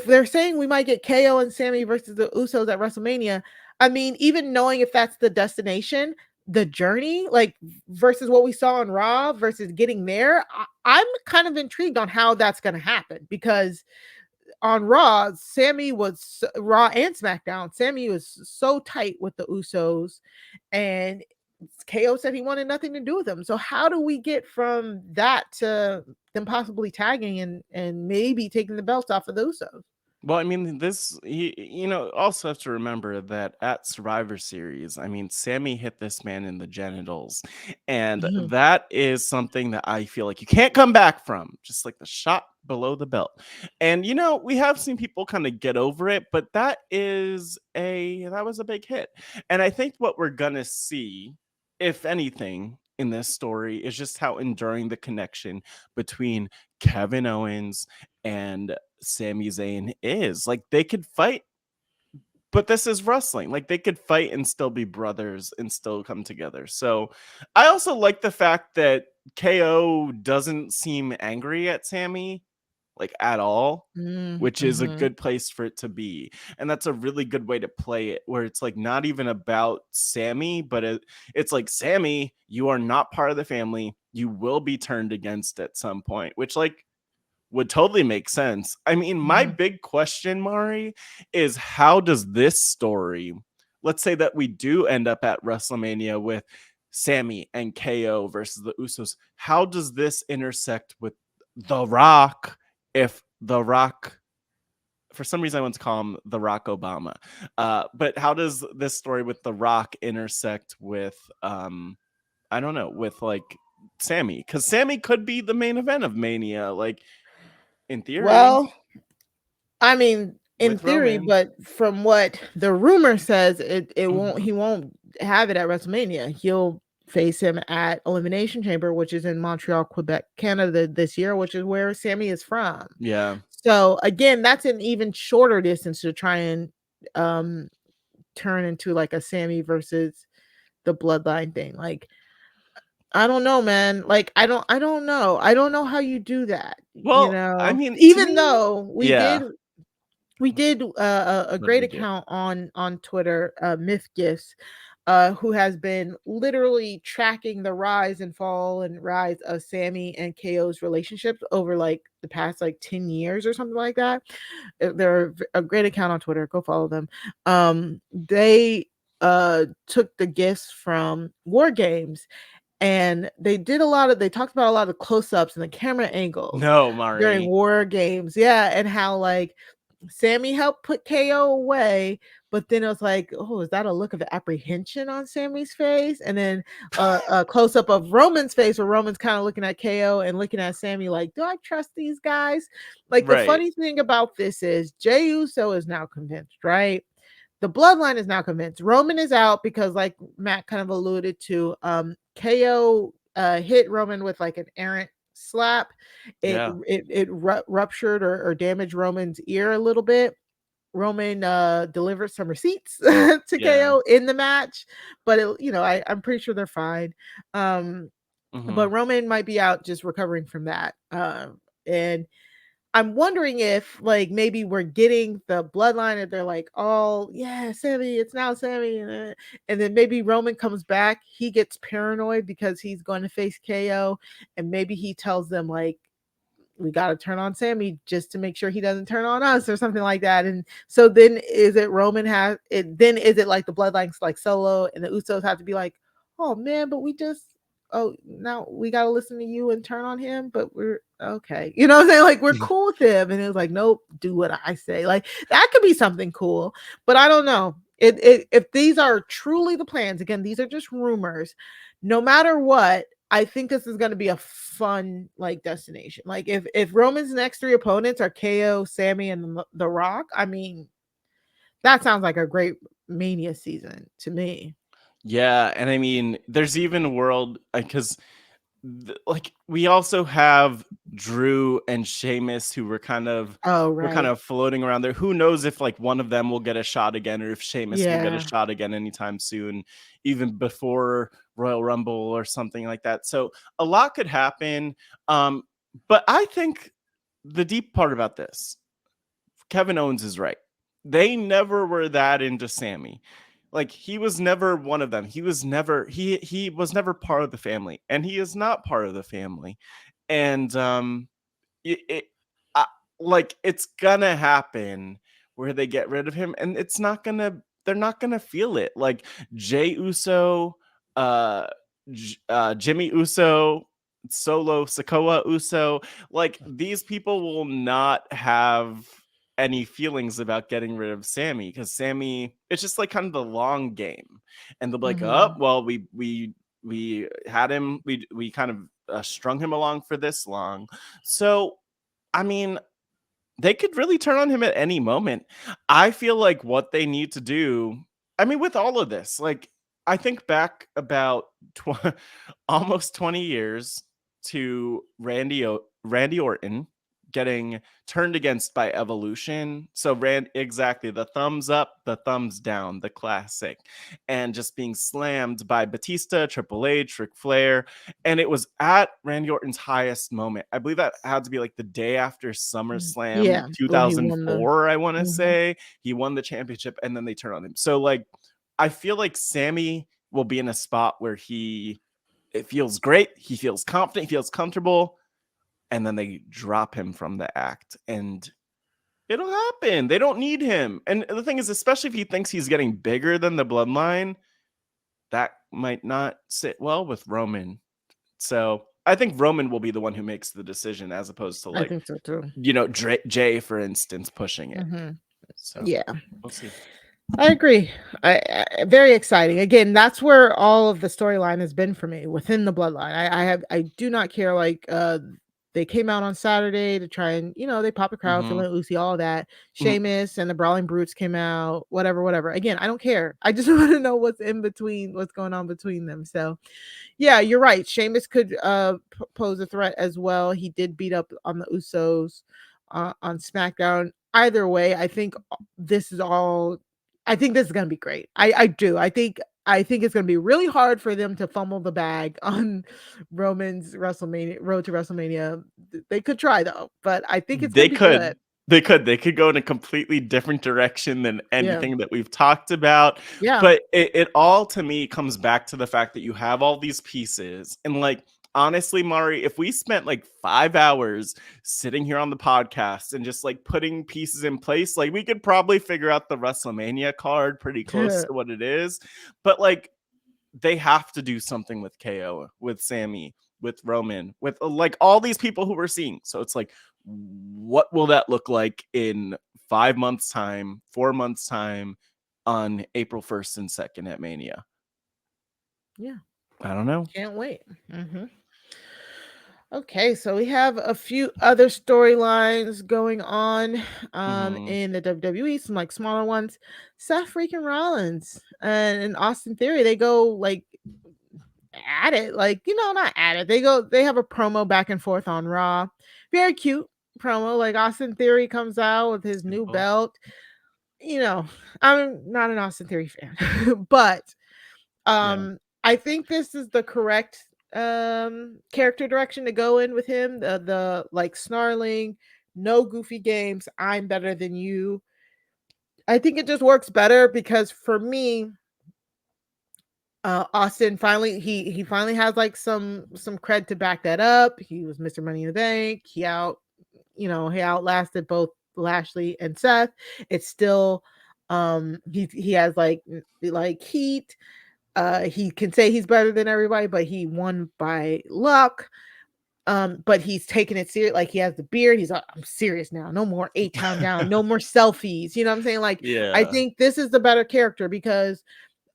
they're saying we might get KO and Sami versus the Usos at WrestleMania, I mean, even knowing if that's the destination, the journey, like versus what we saw on Raw versus getting there, I'm kind of intrigued on how that's going to happen, because on Raw, Raw and SmackDown, Sami was so tight with the Usos, and KO said he wanted nothing to do with them. So how do we get from that to them possibly tagging and maybe taking the belts off of the Usos? Well, I mean, also have to remember that at Survivor Series, I mean, Sami hit this man in the genitals. And Mhm. that is something that I feel like you can't come back from, just like the shot below the belt. And, we have seen people kind of get over it, but that was a big hit. And I think what we're going to see, if anything, in this story is just how enduring the connection between Kevin Owens and Sami Zayn is. Like, they could fight, but this is wrestling. Like, they could fight and still be brothers and still come together. So I also like the fact that KO doesn't seem angry at Sami, like, at all, which is a Mhm. good place for it to be. And that's a really good way to play it, where it's like not even about Sami, but it's like, Sami, you are not part of the family. You will be turned against at some point, which, like, would totally make sense. I mean, my Mhm. big question, Mari, is how does this story, let's say that we do end up at WrestleMania with Sami and KO versus the Usos, how does this intersect with The Rock, if The Rock, for some reason I want to call him The Rock Obama, but how does this story with The Rock intersect with, I don't know, with like Sami? Because Sami could be the main event of Mania, like, in theory, Well, I mean, in with theory, Roman. but from what the rumor says, it won't Mhm. he won't have it at WrestleMania. He'll face him at Elimination Chamber, which is in Montreal, Quebec, Canada this year, which is where Sammy is from. Yeah. So again, that's an even shorter distance to try and um turn into like a Sammy versus the Bloodline thing. Like, I don't know, man. Like, I don't know. I don't know how you do that. Well, I mean, to Even me, though yeah. we did a What did great we get? account on Twitter, Myth Gifts, who has been literally tracking the rise and fall and rise of Sammy and KO's relationships over like the past like 10 years or something like that. They're a great account on Twitter. Go follow them. They took the gifts from War Games, and they talked about a lot of close-ups and the camera angles No, during Mari. War Games. Yeah, and how like Sammy helped put KO away, but then it was like, oh, is that a look of apprehension on Sammy's face? And then a close up of Roman's face, where Roman's kind of looking at KO and looking at Sammy like, do I trust these guys? Like, the Right. funny thing about this is Jey Uso is now convinced, right? The bloodline is now convinced. Roman is out because, like Matt kind of alluded to, KO hit Roman with like an errant slap. Yeah. Ruptured or damaged Roman's ear a little bit. Roman delivered some receipts to Yeah. KO in the match, but I'm pretty sure they're fine. Mhm. But Roman might be out just recovering from that. And I'm wondering if like maybe we're getting the bloodline and they're like, oh yeah, Sammy, it's now Sammy, and then maybe Roman comes back, he gets paranoid because he's going to face KO, and maybe he tells them like, we got to turn on Sammy just to make sure he doesn't turn on us or something like that. And so then is it Roman has it? Then is it like the bloodlines like Solo and the Usos have to be like, oh man, but now we got to listen to you and turn on him, but we're okay. You know what I'm saying? Like, we're cool with him. And it was like, nope, do what I say. Like, that could be something cool, but I don't know. If these are truly the plans, again, these are just rumors. No matter what, I think this is going to be a fun like destination. Like, if Roman's next three opponents are KO, Sammy, and The Rock, I mean, that sounds like a great Mania season to me. Yeah, and I mean, there's even a world because like we also have Drew and Sheamus who Oh, were kind right. of floating around there. Who knows if like one of them will get a shot again, or if Sheamus will get a Yeah. shot again anytime soon, even before Royal Rumble or something like that. So a lot could happen. But I think the deep part about this, Kevin Owens is right. They never were that into Sammy. Like, he was never one of them. He was never part of the family, and he is not part of the family. And it, it I, like, it's gonna happen where they get rid of him, and they're not gonna feel it. Like, Jey Uso, uh, Jimmy Uso, Solo Sikoa Uso, like, these people will not have any feelings about getting rid of Sami, because Sami, it's just like kind of the long game, and they'll be like, oh, well, we had him, we kind of strung him along for this long. So, I mean, they could really turn on him at any moment. I feel like what they need to do, I mean, with all of this, like, I think back about almost 20 years to Randy Orton getting turned against by Evolution. So exactly, the thumbs up, the thumbs down, the classic, and just being slammed by Batista, Triple H, Ric Flair, and it was at Randy Orton's highest moment. I believe that had to be like the day after SummerSlam Yeah, when he won 2004. I want to say he won the championship, and then they turn on him. So like, I feel like Sami will be in a spot where it feels great, he feels confident, he feels comfortable, and then they drop him from the act, and it'll happen. They don't need him. And the thing is, especially if he thinks he's getting bigger than the Bloodline, that might not sit well with Roman. So I think Roman will be the one who makes the decision, as opposed to, I like, think so too. Jay, for instance, pushing it. So Yeah, we'll see. I agree. I very exciting. Again, that's where all of the storyline has been for me within the Bloodline. I do not care. Like, they came out on Saturday to try and, they pop a crowd, feeling Lucy, all that. Sheamus and the Brawling Brutes came out, whatever. Again, I don't care. I just want to know what's going on between them. So, yeah, you're right. Sheamus could pose a threat as well. He did beat up on the Usos on SmackDown. Either way, I think this is going to be great. I do. I think it's going to be really hard for them to fumble the bag on Roman's road to WrestleMania. They could try though, but I think it's going to be good. They could go in a completely different direction than anything that we've talked about. Yeah. But it all, to me, comes back to the fact that you have all these pieces. And like, honestly, Mari, if we spent like 5 hours sitting here on the podcast and just like putting pieces in place, like, we could probably figure out the WrestleMania card pretty close to what it is. But like, they have to do something with KO, with Sami, with Roman, with like all these people who we're seeing. So it's like, what will that look like in 5 months time, 4 months time, on April 1st and 2nd at Mania? Yeah, I don't know. Can't wait. Okay, so we have a few other storylines going on in the WWE, some like smaller ones. Seth freaking Rollins and Austin Theory, they go like at it, like, not at it. They have a promo back and forth on Raw. Very cute promo. Like, Austin Theory comes out with his new belt. I'm not an Austin Theory fan, but I think this is the correct character direction to go in with him. The like snarling, no goofy games, I'm better than you. I think it just works better because for me, Austin finally he finally has like some cred to back that up. He was Mr. Money in the Bank. He outlasted both Lashley and Seth. It's still he has like heat. He can say he's better than everybody, but he won by luck. But he's taking it serious. Like, he has the beard. He's like, I'm serious now. No more 8-town down. No more selfies. You know what I'm saying? Like, I think this is the better character because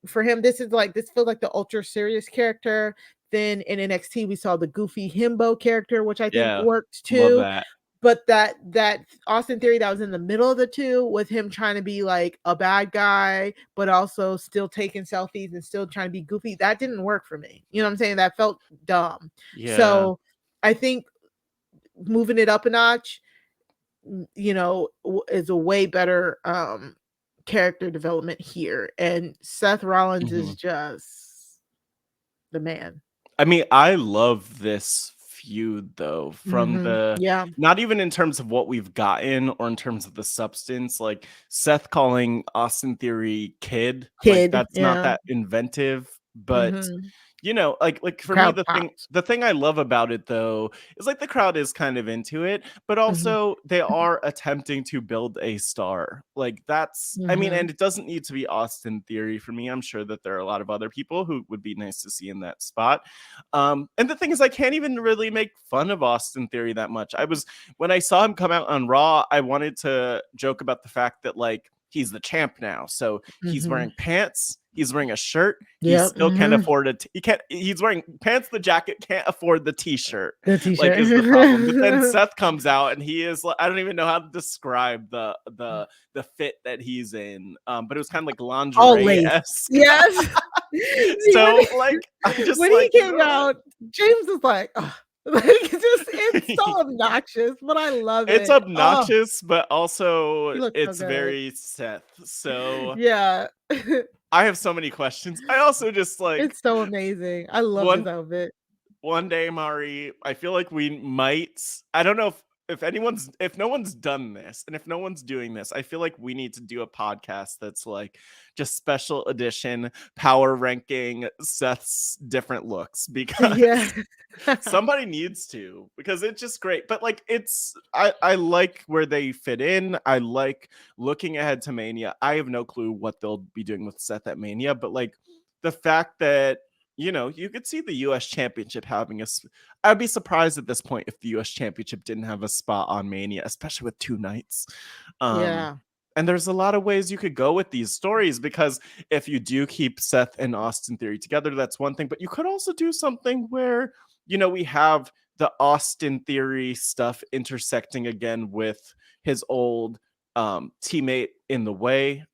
for him, this feels like the ultra serious character. Then in NXT, we saw the goofy himbo character, which I think worked too. Love that. But that Austin Theory that was in the middle of the two, with him trying to be like a bad guy, but also still taking selfies and still trying to be goofy, that didn't work for me. You know what I'm saying? That felt dumb. Yeah. So I think moving it up a notch, is a way better character development here. And Seth Rollins is just the man. I mean, I love this feud though, from not even in terms of what we've gotten or in terms of the substance. Like, Seth calling Austin Theory kid, like, that's not that inventive, but you know, like for me, Crowd pops. the thing I love about it though is like the crowd is kind of into it, but also they are attempting to build a star. Like that's, I mean, and it doesn't need to be Austin Theory for me. I'm sure that there are a lot of other people who would be nice to see in that spot. And the thing is, I can't even really make fun of Austin Theory that much. When I saw him come out on Raw, I wanted to joke about the fact that like he's the champ now, so he's wearing pants, he's wearing a shirt, he still can't afford it. He's wearing pants, the jacket, can't afford the t-shirt. The t-shirt like is the problem. But then Seth comes out and he is, I don't even know how to describe the fit that he's in. But it was kind of like lingerie-esque. Yes. So like I just when like, he came out, James was like, oh. Like it's so obnoxious, but I love it. It's obnoxious, but also it's so very Seth. So yeah. I have so many questions. I also just like, it's so amazing. I love this outfit. One day, Mari, I feel like we might, I don't know if no one's done this and if no one's doing this, I feel like we need to do a podcast that's like just special edition power ranking Seth's different looks, because somebody needs to, because it's just great. But like I like where they fit in. I like looking ahead to Mania. I have no clue what they'll be doing with Seth at Mania, but like the fact that, you know, you could see the U.S. Championship having I'd be surprised at this point if the U.S. Championship didn't have a spot on Mania, especially with 2 nights. And there's a lot of ways you could go with these stories, because if you do keep Seth and Austin Theory together, that's one thing. But you could also do something where, you know, we have the Austin Theory stuff intersecting again with his old teammate in the way.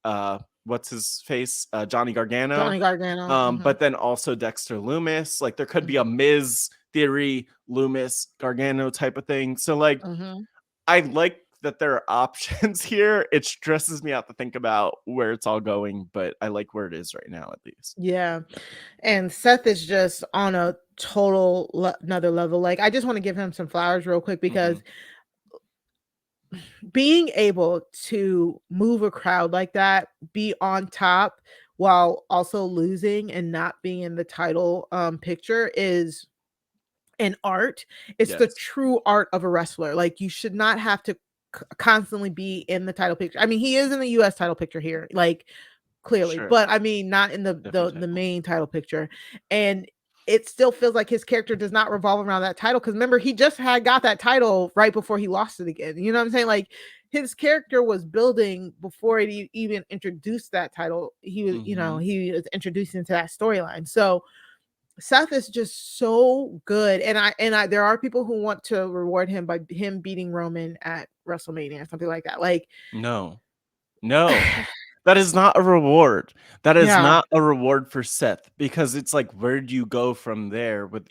What's his face? Johnny Gargano. But then also Dexter Lumis. Like there could be a Miz Theory, Lumis, Gargano type of thing. So like I like that there are options here. It stresses me out to think about where it's all going, but I like where it is right now, at least. Yeah. And Seth is just on a total another level. Like I just want to give him some flowers real quick, because being able to move a crowd like that, be on top while also losing and not being in the title picture is an art. It's the true art of a wrestler. Like you should not have to constantly be in the title picture. I mean, he is in the US title picture here, like clearly, but I mean not in the main title picture. And it still feels like his character does not revolve around that title, because remember, he just got that title right before he lost it again. You know what I'm saying? Like his character was building before it even introduced that title. He was, you know, he was introduced into that storyline. So Seth is just so good, and I there are people who want to reward him by him beating Roman at WrestleMania or something like that. Like no. That is not a reward. That is not a reward for Seth, because it's like, where do you go from there with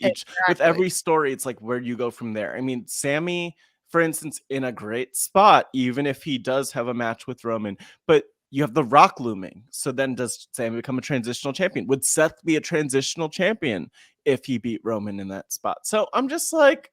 with every story? It's like, where do you go from there? I mean, Sami, for instance, in a great spot, even if he does have a match with Roman, but you have The Rock looming. So then does Sami become a transitional champion? Would Seth be a transitional champion if he beat Roman in that spot? So I'm just like,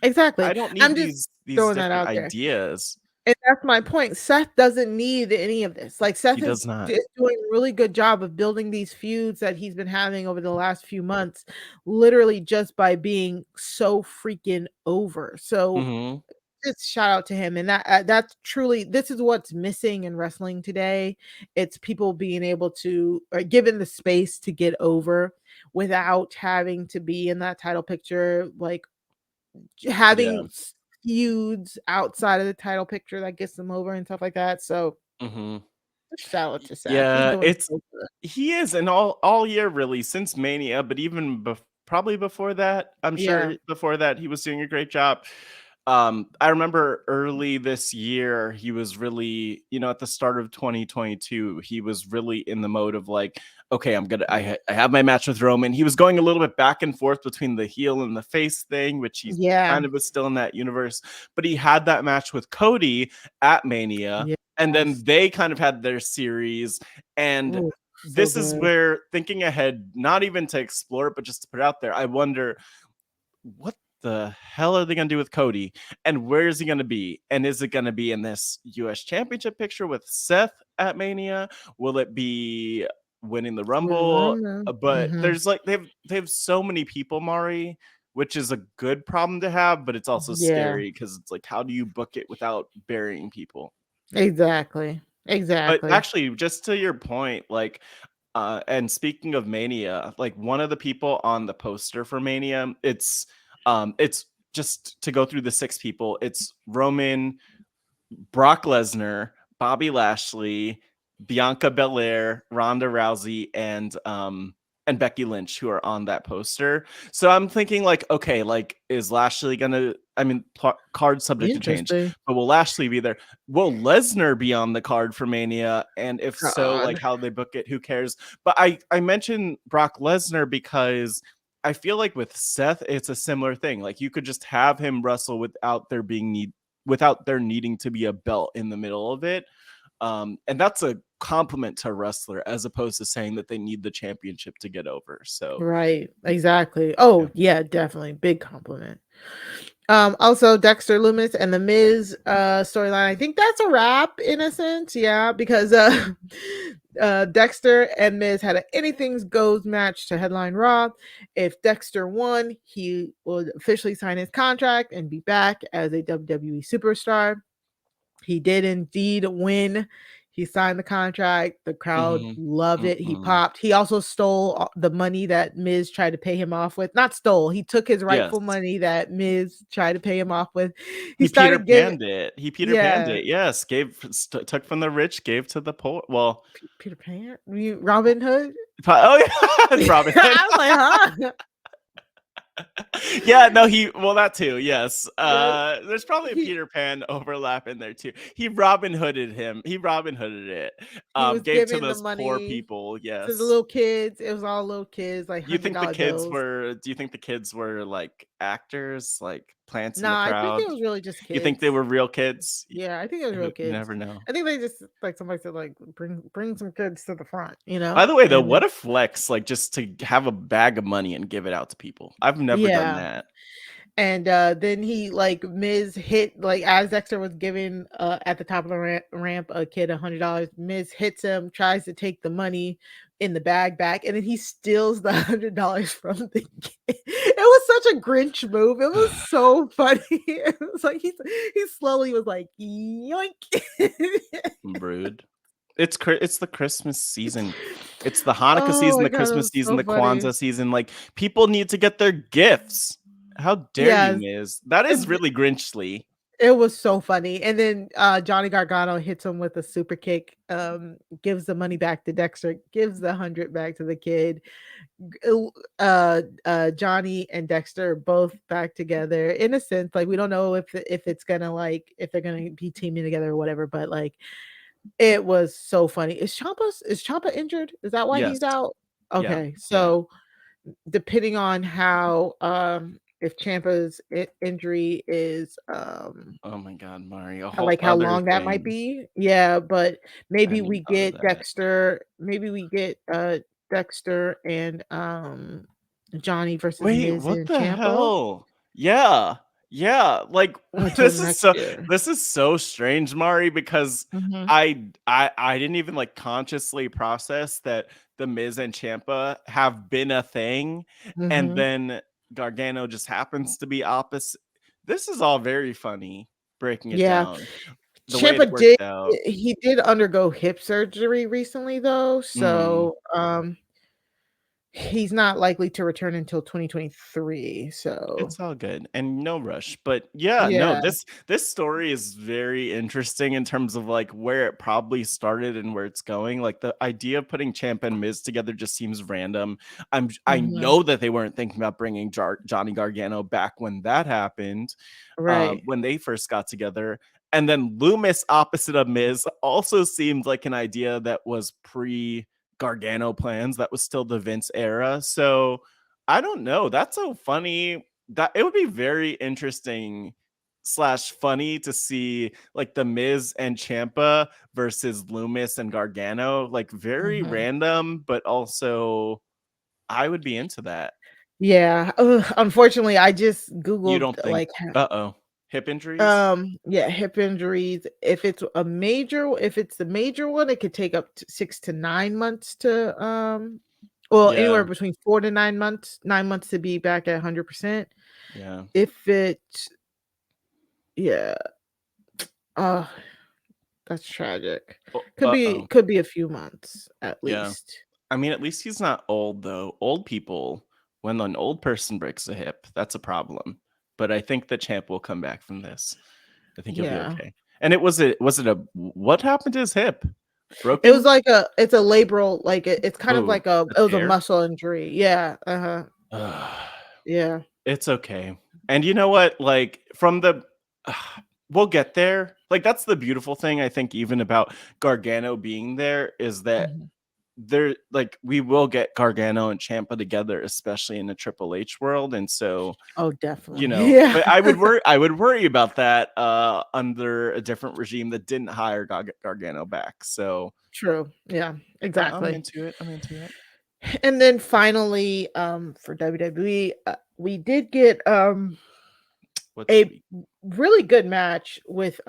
I don't need these different ideas. And that's my point. Seth doesn't need any of this. Like Seth is doing a really good job of building these feuds that he's been having over the last few months, literally just by being so freaking over. So just shout out to him. And that's truly, this is what's missing in wrestling today. It's people being able to, or given the space to get over without having to be in that title picture, like having feuds outside of the title picture that gets them over and stuff like that. So shout out to Seth. Yeah, he is, and all year really, since Mania, but even probably before that, I'm sure before that he was doing a great job. I remember early this year, he was really, you know, at the start of 2022, he was really in the mode of like, okay, I have my match with Roman. He was going a little bit back and forth between the heel and the face thing, which he kind of was still in that universe. But he had that match with Cody at Mania, and then they kind of had their series. And this is where, thinking ahead, not even to explore it, but just to put it out there, I wonder, what the hell are they going to do with Cody, and where is he going to be? And is it going to be in this US Championship picture with Seth at Mania? Will it be winning the Rumble. But Mhm. there's like they have so many people, Mari, which is a good problem to have, but it's also Yeah. scary because it's like, how do you book it without burying people? Exactly. But Exactly. actually, just to your point, like, and speaking of Mania, like one of the people on the poster for Mania, it's just to go through the 6 people. It's Roman, Brock Lesnar, Bobby Lashley, Bianca Belair, Ronda Rousey, and Becky Lynch who are on that poster. So I'm thinking like, okay, like is Lashley gonna? I mean, card subject to change, Interesting. but will Lashley be there? Will Lesnar be on the card for Mania? And if so, like God. how they book it, who cares? But I mentioned Brock Lesnar because I feel like with Seth, it's a similar thing. Like you could just have him wrestle without there needing to be a belt in the middle of it. And that's a compliment to a wrestler as opposed to saying that they need the championship to get over. So Right. Exactly. Oh, yeah, definitely. Big compliment. Also Dexter Lumis and the Miz storyline. I think that's a wrap in a sense, yeah, because Dexter and Miz had an anything goes match to headline Raw. If Dexter won, he would officially sign his contract and be back as a WWE superstar. He did indeed win. He signed the contract. The crowd loved it. He popped. He also stole the money that Miz tried to pay him off with. Not stole. He took his yes, rightful money that Miz tried to pay him off with. He he Peter started giving. Panned it. He Peter Panned Yeah. it. Yes, took from the rich, gave to the poor. Well, Peter Pan? Robin Hood? oh yeah, Robin Hood. I was like, huh? Yeah, no, that too, yes. Yeah. There's probably a Peter Pan overlap in there too. He Robin Hooded it. He was Gave to giving the those poor money people, to the yes. little kids. It was all little kids, like $100 bills. Do you think the kids were like actors, like plants in the Nah, I think crowd? it was really just You think they kids. were real kids? Yeah, I think it was real You kids. never know. I think they just like somebody said like bring some kids to the front, you know? By the way, though, And what a flex, like just to have a bag of money and give it out to people. I've never done yeah. that. And then he like Miz hit like as Dexter was giving at the top of the ramp a kid $100. Miz hits him, tries to take the money in the bag back, and then he steals the $100 from the kid. It was such a Grinch move. It was so funny. It was like he slowly was like yoink. Rude. It's the Christmas season. It's the Hanukkah Oh season, my the God, it Christmas was season, so the funny. Kwanzaa season. Like people need to get their gifts. How dare Yes. you, Miz? That is really Grinchly. It was so funny. And then Johnny Gargano hits him with a super kick, gives the money back to Dexter, gives the 100 back to the kid. Johnny and Dexter both back together in a sense. Like we don't know if it's gonna like if they're gonna be teaming together or whatever, but like it was so funny. Is Ciampa injured? Is that why he's Yes. out? Yeah. Okay, so depending on how if Ciampa's injury is Oh my God, Mari, a I whole like how other long that might thing. be. Yeah, but I maybe hadn't even we thought of get that. Dexter. Maybe we get Dexter and Johnny versus Wait, Miz what and the Ciampa hell? Yeah. Yeah. Like until next year. this is so strange, Mari, because Mhm. I didn't even like consciously process that the Miz and Ciampa have been a thing, and Mhm. then Gargano just happens to be opposite. This is all very funny, breaking it Yeah, down. The way it's Ciampa worked out. did undergo hip surgery recently though, Mm. so he's not likely to return until 2023. So It's all good and no rush. But yeah, no, yeah, this story is very interesting in terms of like where it probably started and where it's going. Like the idea of putting Champ and Miz together just seems random. I mhm. know that they weren't thinking about bringing Johnny Gargano back when that happened, Right. when they first got together. And then Loomis opposite of Miz also seemed like an idea that was pre Gargano plans. That was still the Vince era. So I don't know. That's so funny. That it would be very interesting slash funny to see like the Miz and Champa versus Loomis and Gargano. Like very Mhm. random, but also I would be into that. Yeah. Ugh, unfortunately, I just You Googled don't think? like Uh-oh. Hip injuries? Yeah, hip injuries. If it's the major one, it could take up to 6 to 9 months to anywhere between 4 to 9 months, 9 months to be back at 100%. Yeah. If it yeah. That's tragic. Could be a few months at least. I mean, at least he's not old though. Old people, when an old person breaks a hip, that's a problem. But I think the champ will come back from this. I think he'll be okay. And what happened to his hip? Broken? It was like it's a labral, like it's kind of like it was a muscle injury. Yeah. Yeah. It's okay. And you know what? Like we'll get there. Like that's the beautiful thing I think even about Gargano being there is that we will get Gargano and Ciampa together, especially in the Triple H world. And so definitely. But I would worry about that under a different regime that didn't hire Gargano back. So true. Yeah, exactly. I'm into it. And then finally, for WWE, we did get a really good match with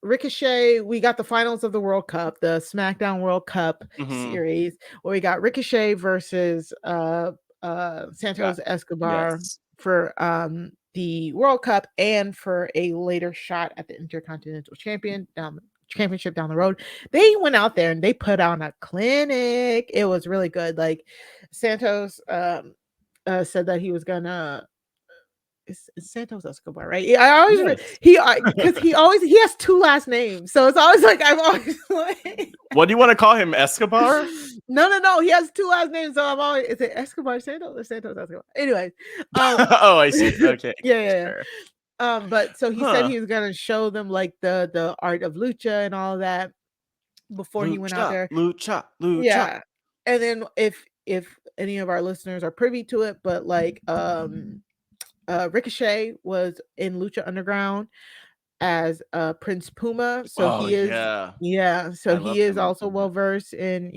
Ricochet. We got the finals of the World Cup, the SmackDown World Cup series, where we got Ricochet versus Santos Escobar for the World Cup and for a later shot at the Intercontinental Championship down the road. They went out there and they put on a clinic. It was really good. Like Santos said that he was gonna it's Santos Escobar, right? I always because he has 2 last names, so it's always like I'm always like, what do you want to call him, Escobar? No, he has 2 last names, so I'm always, is it Escobar Santos or Santos Escobar? Anyways, oh, I see. Okay, yeah. But so he said he was gonna show them like the art of lucha and all that before he went out there. Lucha. Yeah, and then if any of our listeners are privy to it, but like Ricochet was in Lucha Underground as Prince Puma, so he is he is also well versed in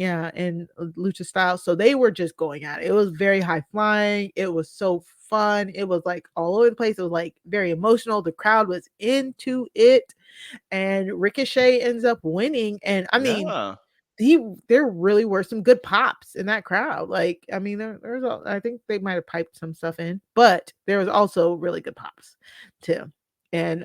lucha style. So they were just going at it. It was very high flying. It was so fun. It was like all over the place. It was like very emotional. The crowd was into it, and Ricochet ends up winning. And I mean, there really were some good pops in that crowd. Like, I mean, I think they might have piped some stuff in, but there was also really good pops too. And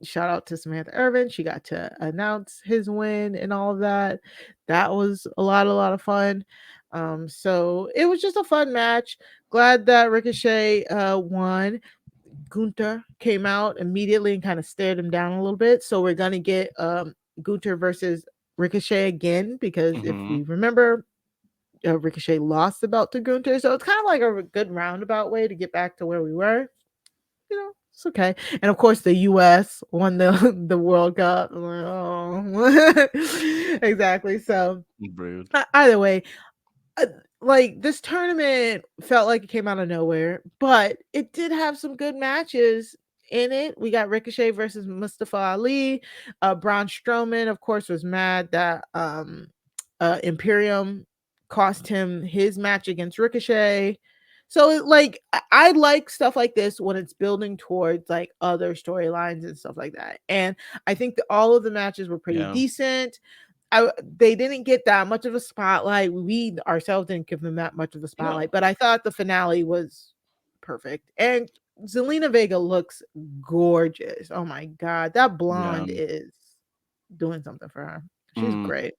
shout out to Samantha Irvin. She got to announce his win and all of that. That was a lot of fun. So it was just a fun match. Glad that Ricochet won. Gunther came out immediately and kind of stared him down a little bit. So we're gonna get Gunther versus Ricochet again, because if we remember, Ricochet lost the belt to Gunther, so it's kind of like a good roundabout way to get back to where we were. You know, it's okay. And of course, the U.S. won the World Cup. Oh, exactly. So rude. Either way, like this tournament felt like it came out of nowhere, but it did have some good matches in it. We got Ricochet versus Mustafa Ali. Braun Strowman, of course, was mad that Imperium cost him his match against Ricochet. So like I like stuff like this when it's building towards like other storylines and stuff like that. And I think that all of the matches were pretty decent. They didn't get that much of a spotlight. We ourselves didn't give them that much of a spotlight, but I thought the finale was perfect. And Zelina Vega looks gorgeous. Oh my god, that blonde is doing something for her. She's great.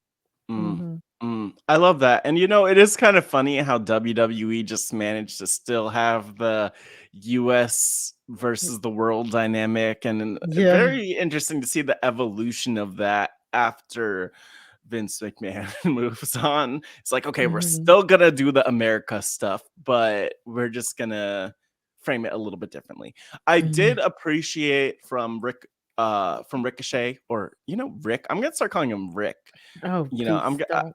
I love that. And it is kind of funny how WWE just managed to still have the US versus the world dynamic, and very interesting to see the evolution of that after Vince McMahon moves on. It's like, okay, we're still gonna do the America stuff, but we're just gonna frame it a little bit differently. I did appreciate from Ricochet, or Rick. I'm gonna start calling him Rick. Oh,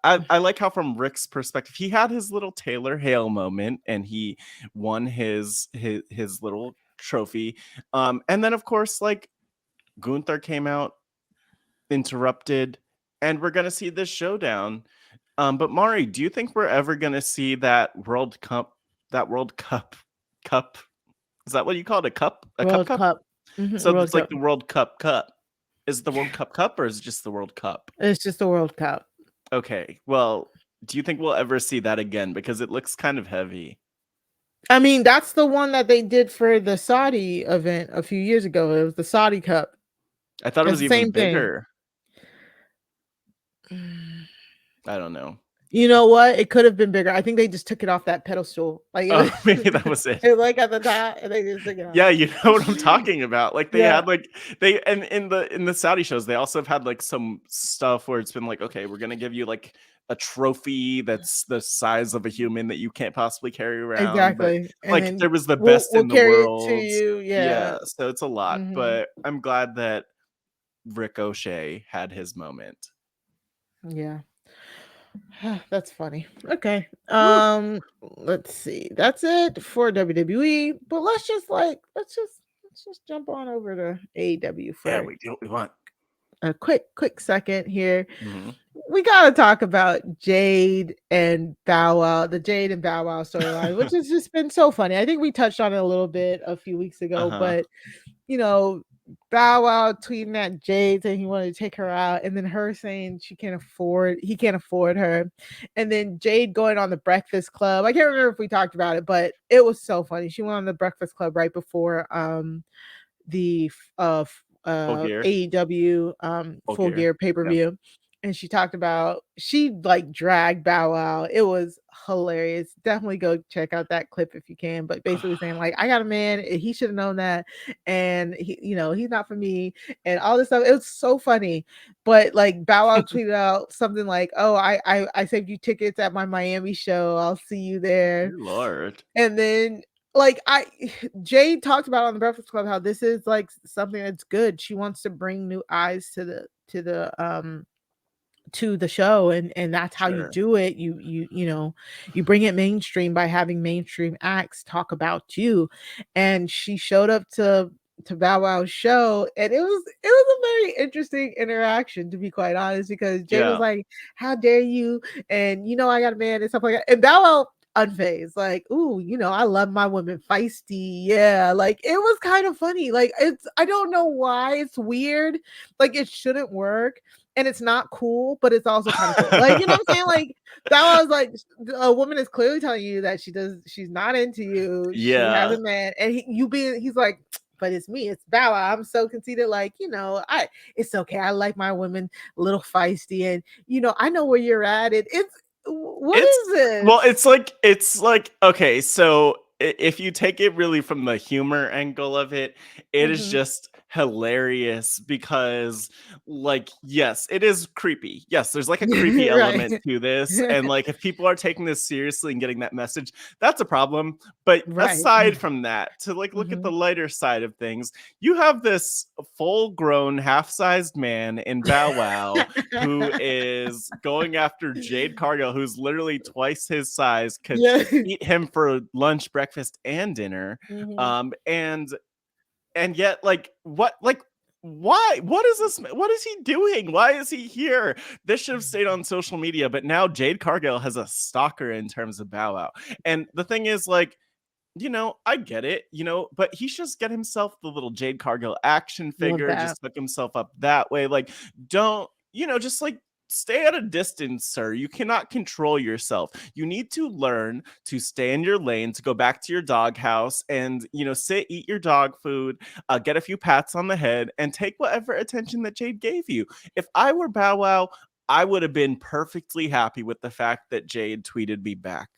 I like how from Rick's perspective, he had his little Taylor Hale moment, and he won his little trophy. And then of course, like Gunther came out, interrupted, and we're gonna see this showdown. But Mari, do you think we're ever gonna see that World Cup? Is that what you call it? A cup? World Cup. So World it's like Cup. the World Cup Cup. Is it the World Cup Cup or is it just the World Cup? It's just the World Cup. Okay. Well, do you think we'll ever see that again? Because it looks kind of heavy. I mean, that's the one that they did for the Saudi event a few years ago. It was the Saudi Cup. I thought it It's was the even same thing. bigger. I don't know. You know what? It could have been bigger. I think they just took it off that pedestal. Like it was, Maybe that was it. it was like at the top, and they just took it off. Yeah, you know what I'm talking about. Like they Yeah. had like and in the Saudi shows, they also have had like some stuff where it's been like, okay, we're gonna give you like a trophy that's the size of a human that you can't possibly carry around. Exactly. But, And like then there was the best we'll in the carry world. it to you. Yeah. So it's a lot. Mhm. But I'm glad that Ricochet had his moment. Yeah. That's funny. Okay. Let's see. That's it for WWE. But let's just jump on over to AEW for We do what we want. a quick second here. Mhm. We gotta talk about Jade and Bow Wow, the Jade and Bow Wow storyline, which has just been so funny. I think we touched on it a little bit a few weeks ago, but you know, Bow Wow tweeting at Jade saying he wanted to take her out, and then her saying he can't afford her, and then Jade going on the Breakfast Club. I can't remember if we talked about it, but it was so funny. She went on the Breakfast Club right before the AEW Full Gear pay-per-view. And she talked about, she like dragged Bow Wow. It was hilarious. Definitely go check out that clip if you can. But basically saying like, I got a man, he should have known that, and he, he's not for me, and all this stuff. It was so funny. But like Bow Wow tweeted out something like, "Oh, I saved you tickets at my Miami show. I'll see you there." Dear Lord. And then like Jade talked about on the Breakfast Club how this is like something that's good. She wants to bring new eyes to the show, and that's how you do it. You bring it mainstream by having mainstream acts talk about you. And she showed up to Bow Wow's show, and it was a very interesting interaction, to be quite honest, because Jay was like, "How dare you?" And I got a man and stuff like that. And Bow Wow unfazed, like, "Ooh, I love my women feisty." Yeah, like it was kind of funny. Like I don't know why it's weird. Like it shouldn't work. And it's not cool, but it's also kind of cool. Like, you know what I'm saying? Like that was like, a woman is clearly telling you that she's not into you. She has a man, and he's like, but it's me, it's Bow Wow. I'm so conceited, like, it's okay. I like my women a little feisty, and I know where you're at. What is this? Well, it's like okay, so if you take it really from the humor angle of it, it is just hilarious because, like, yes, it is creepy. Yes, there's like a creepy element to this, and like if people are taking this seriously and getting that message, that's a problem. But aside from that, to like look at the lighter side of things, you have this full-grown, half-sized man in Bow Wow who is going after Jade Cargill, who's literally twice his size, could eat him for lunch, breakfast, and dinner. And yet, like, why? What is this? What is he doing? Why is he here? This should have stayed on social media, but now Jade Cargill has a stalker in terms of Bow Wow. And the thing is, like, I get it, but he should just get himself the little Jade Cargill action figure, just hook himself up that way. Like, don't, just like, stay at a distance, sir. You cannot control yourself. You need to learn to stay in your lane, to go back to your doghouse and, sit, eat your dog food, get a few pats on the head, and take whatever attention that Jade gave you. If I were Bow Wow, I would have been perfectly happy with the fact that Jade tweeted me back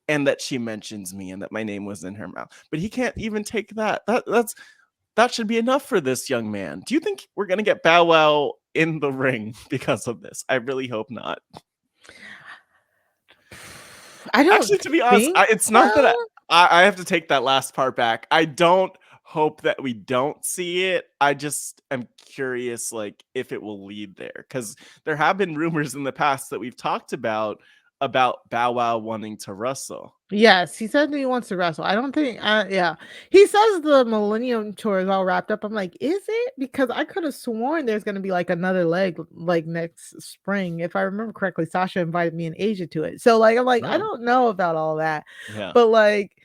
and that she mentions me and that my name was in her mouth. But he can't even take that. That should be enough for this young man. Do you think we're going to get Bow Wow in the ring because of this? I really hope not. I don't actually, to be honest, it's not that I have to take that last part back. I don't hope that we don't see it. I just am curious, like, if it will lead there, because there have been rumors in the past that we've talked about Bow Wow wanting to wrestle. Yes, he said he wants to wrestle. I don't think, he says the Millennium Tour is all wrapped up. I'm like, is it? Because I could have sworn there's going to be like another leg like next spring. If I remember correctly, Sasha invited me and Asia to it. So like, I'm like, I don't know about all that. But like,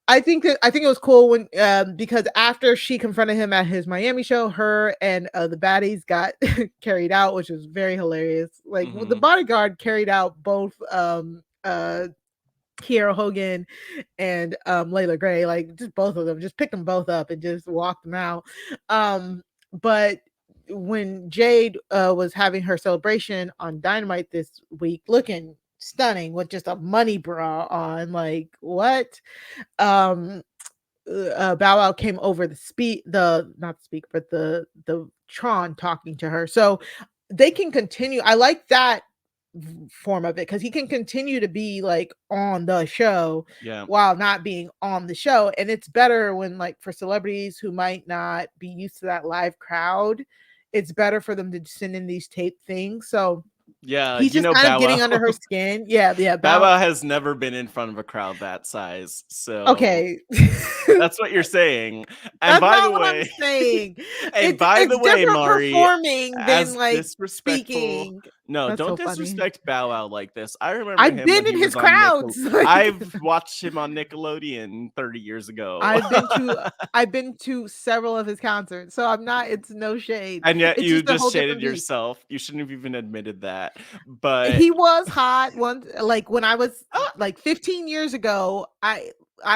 I think it was cool when because after she confronted him at his Miami show, her and the baddies got carried out, which was very hilarious. Like the bodyguard carried out both Kiera Hogan and Layla Gray, like just both of them, just picked them both up and just walked them out. But when Jade was having her celebration on Dynamite this week, looking stunning with just a money bra on, like what? Bow Wow came over not the speak, but the Tron talking to her. So they can continue. I like that form of it because he can continue to be like on the show while not being on the show. And it's better when, like, for celebrities who might not be used to that live crowd, it's better for them to send in these tape things. So he's just kind of getting under her skin. Yeah. Bow Wow has never been in front of a crowd that size. So okay. That's what you're saying. And by the way, I'm saying. And by the way, Mari, performing than like disrespectful. speaking. No, That's don't so disrespect Bow Wow like this. I remember I've him been when in he his was crowds. I've watched him on Nickelodeon 30 years ago. I've been to several of his concerts, so I'm not. It's no shade. And yet it's you just shaded yourself. You shouldn't have even admitted that. But he was hot once. Like when I was like 15 years ago, I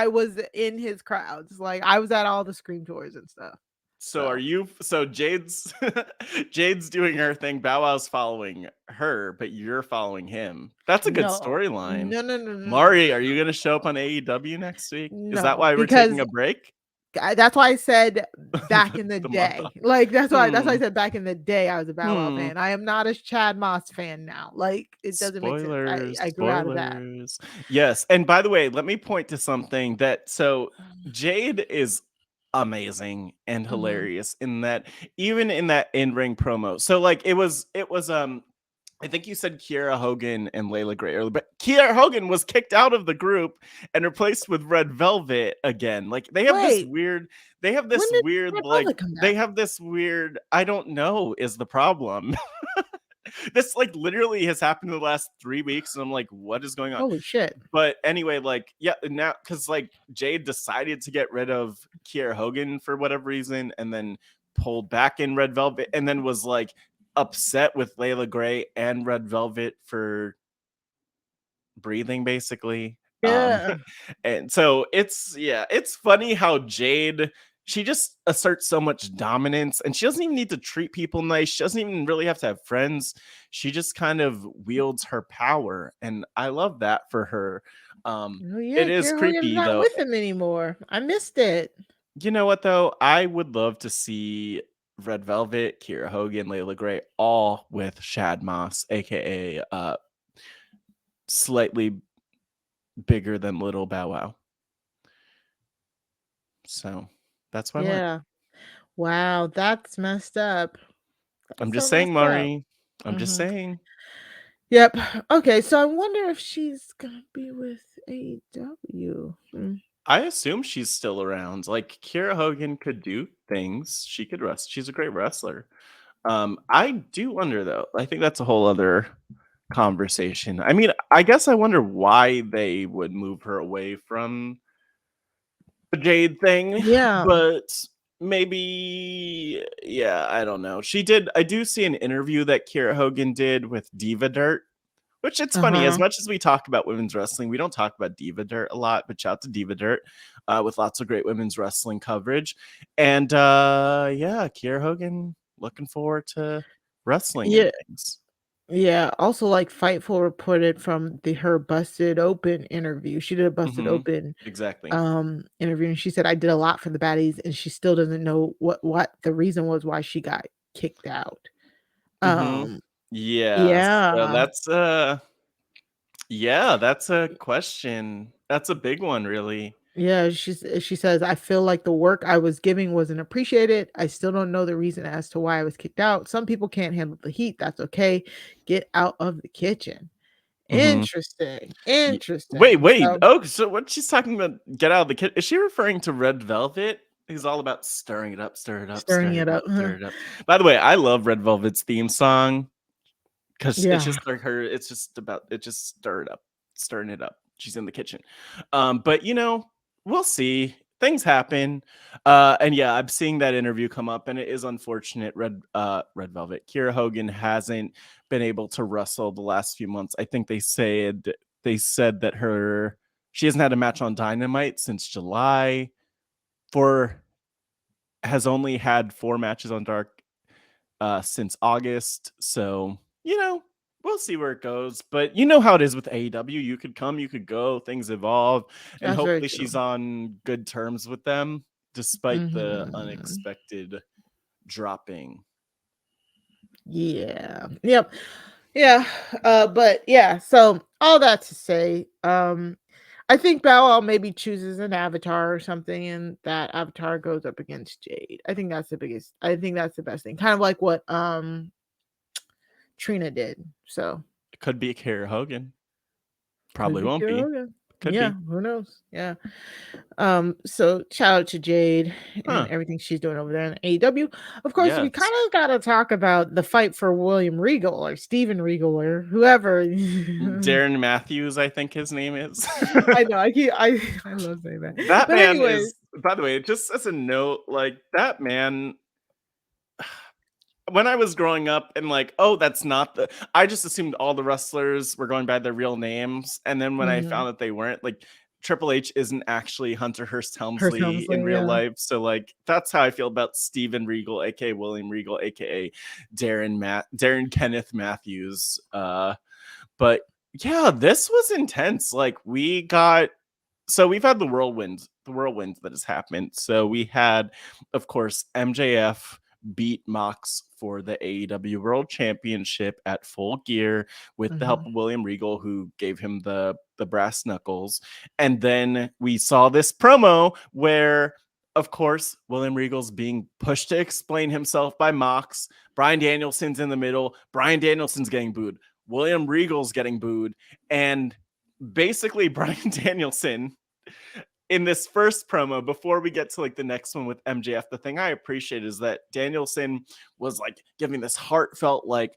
was in his crowds. Like I was at all the Scream tours and stuff. So are you? So Jade's doing her thing. Bow Wow's following her, but you're following him. That's a good storyline. No. Mari, are you going to show up on AEW next week? Is that why we're taking a break? That's why I said back in the day. Like that's why I said back in the day I was a Bow Wow fan. I am not a Chad Moss fan now. Like it doesn't make sense. I grew out of that. Yes, and by the way, let me point to something that Jade is amazing and hilarious in that, even in that in-ring promo. So like it was I think you said Kiera Hogan and Layla Gray earlier, but Kiera Hogan was kicked out of the group and replaced with Red Velvet again. Like they have this weird, I don't know is the problem. This like literally has happened in the last 3 weeks, and I'm like, what is going on? Holy shit. But anyway, like, yeah, now because like Jade decided to get rid of Kiera Hogan for whatever reason, and then pulled back in Red Velvet, and then was like upset with Layla Gray and Red Velvet for breathing, basically. Yeah. And so it's funny how Jade, she just asserts so much dominance, and she doesn't even need to treat people nice. She doesn't even really have to have friends. She just kind of wields her power, and I love that for her. It is creepy not though. With him anymore. I missed it. You know what though? I would love to see Red Velvet, Kiera Hogan, Layla Gray, all with Shad Moss, aka slightly bigger than Little Bow Wow. So that's why. Yeah. Wow, that's messed up. I'm just saying, Mari. I'm just saying. Yep. Okay, so I wonder if she's gonna be with AEW. I assume she's still around. Like Kiera Hogan could do things. She could wrestle. She's a great wrestler. I do wonder though. I think that's a whole other conversation. I mean, I guess I wonder why they would move her away from the Jade thing. Yeah. But maybe, I don't know. I do see an interview that Kiera Hogan did with Diva Dirt, which it's funny. As much as we talk about women's wrestling, we don't talk about Diva Dirt a lot, but shout out to Diva Dirt with lots of great women's wrestling coverage. And Kiera Hogan, looking forward to wrestling and things. Yeah, also like Fightful reported from her Busted Open interview. She did a Busted Open interview, and she said I did a lot for the baddies, and she still doesn't know what the reason was why she got kicked out. So that's a question. That's a big one, really. Yeah, she says, I feel like the work I was giving wasn't appreciated. I still don't know the reason as to why I was kicked out. Some people can't handle the heat. That's okay. Get out of the kitchen. Interesting. Wait. So what she's talking about, get out of the kitchen, is she referring to Red Velvet? He's all about stirring it up, stir it up, stir it up. By the way, I love Red Velvet's theme song because it's just like her. It's just about it. Just stirring it up. She's in the kitchen. But we'll see. Things happen. And yeah, I'm seeing that interview come up, and it is unfortunate. Red Velvet, Kiera Hogan hasn't been able to wrestle the last few months. I think they said that she hasn't had a match on Dynamite since July. Has only had 4 matches on Dark since August. So, we'll see where it goes. But you know how it is with AEW. You could come, you could go, things evolve. And That's very hopefully true. she's on good terms with them, despite the Mhm. unexpected dropping. Yeah. Yep. Yeah. But yeah, so all that to say, I think Bow Wow maybe chooses an avatar or something, and that avatar goes up against Jade. I think that's the best thing. Kind of like what Trina did. So It could be Kiera Hogan. could Probably be won't Kiera be. Hogan. Could Yeah, be. who knows? Yeah. So shout out to Jade and Huh. everything she's doing over there in AEW. Of course, we Yes. kind of got to talk about the fight for William Regal or Steven Regal or whoever. Darren Matthews, I think his name is. I know. I love saying that. That But man anyway, is, by the way, just as a note, like that man, when I was growing up and like, oh, that's not I just assumed all the wrestlers were going by their real names. And then when I found that they weren't, like, Triple H isn't actually Hunter Hearst Hearst Helmsley in Helmsley, real yeah. life. So like that's how I feel about Steven Regal, aka William Regal, aka Darren Kenneth Matthews. But yeah, this was intense. Like we've had the whirlwind that has happened. So we had, of course, MJF beat Mox for the AEW World Championship at Full Gear with the help of William Regal, who gave him the brass knuckles. And then we saw this promo where, of course, William Regal's being pushed to explain himself by Mox. Bryan Danielson's in the middle. Bryan Danielson's getting booed. William Regal's getting booed. And basically, Bryan Danielson, in this first promo, before we get to like the next one with MJF, the thing I appreciate is that Danielson was like giving this heartfelt, like,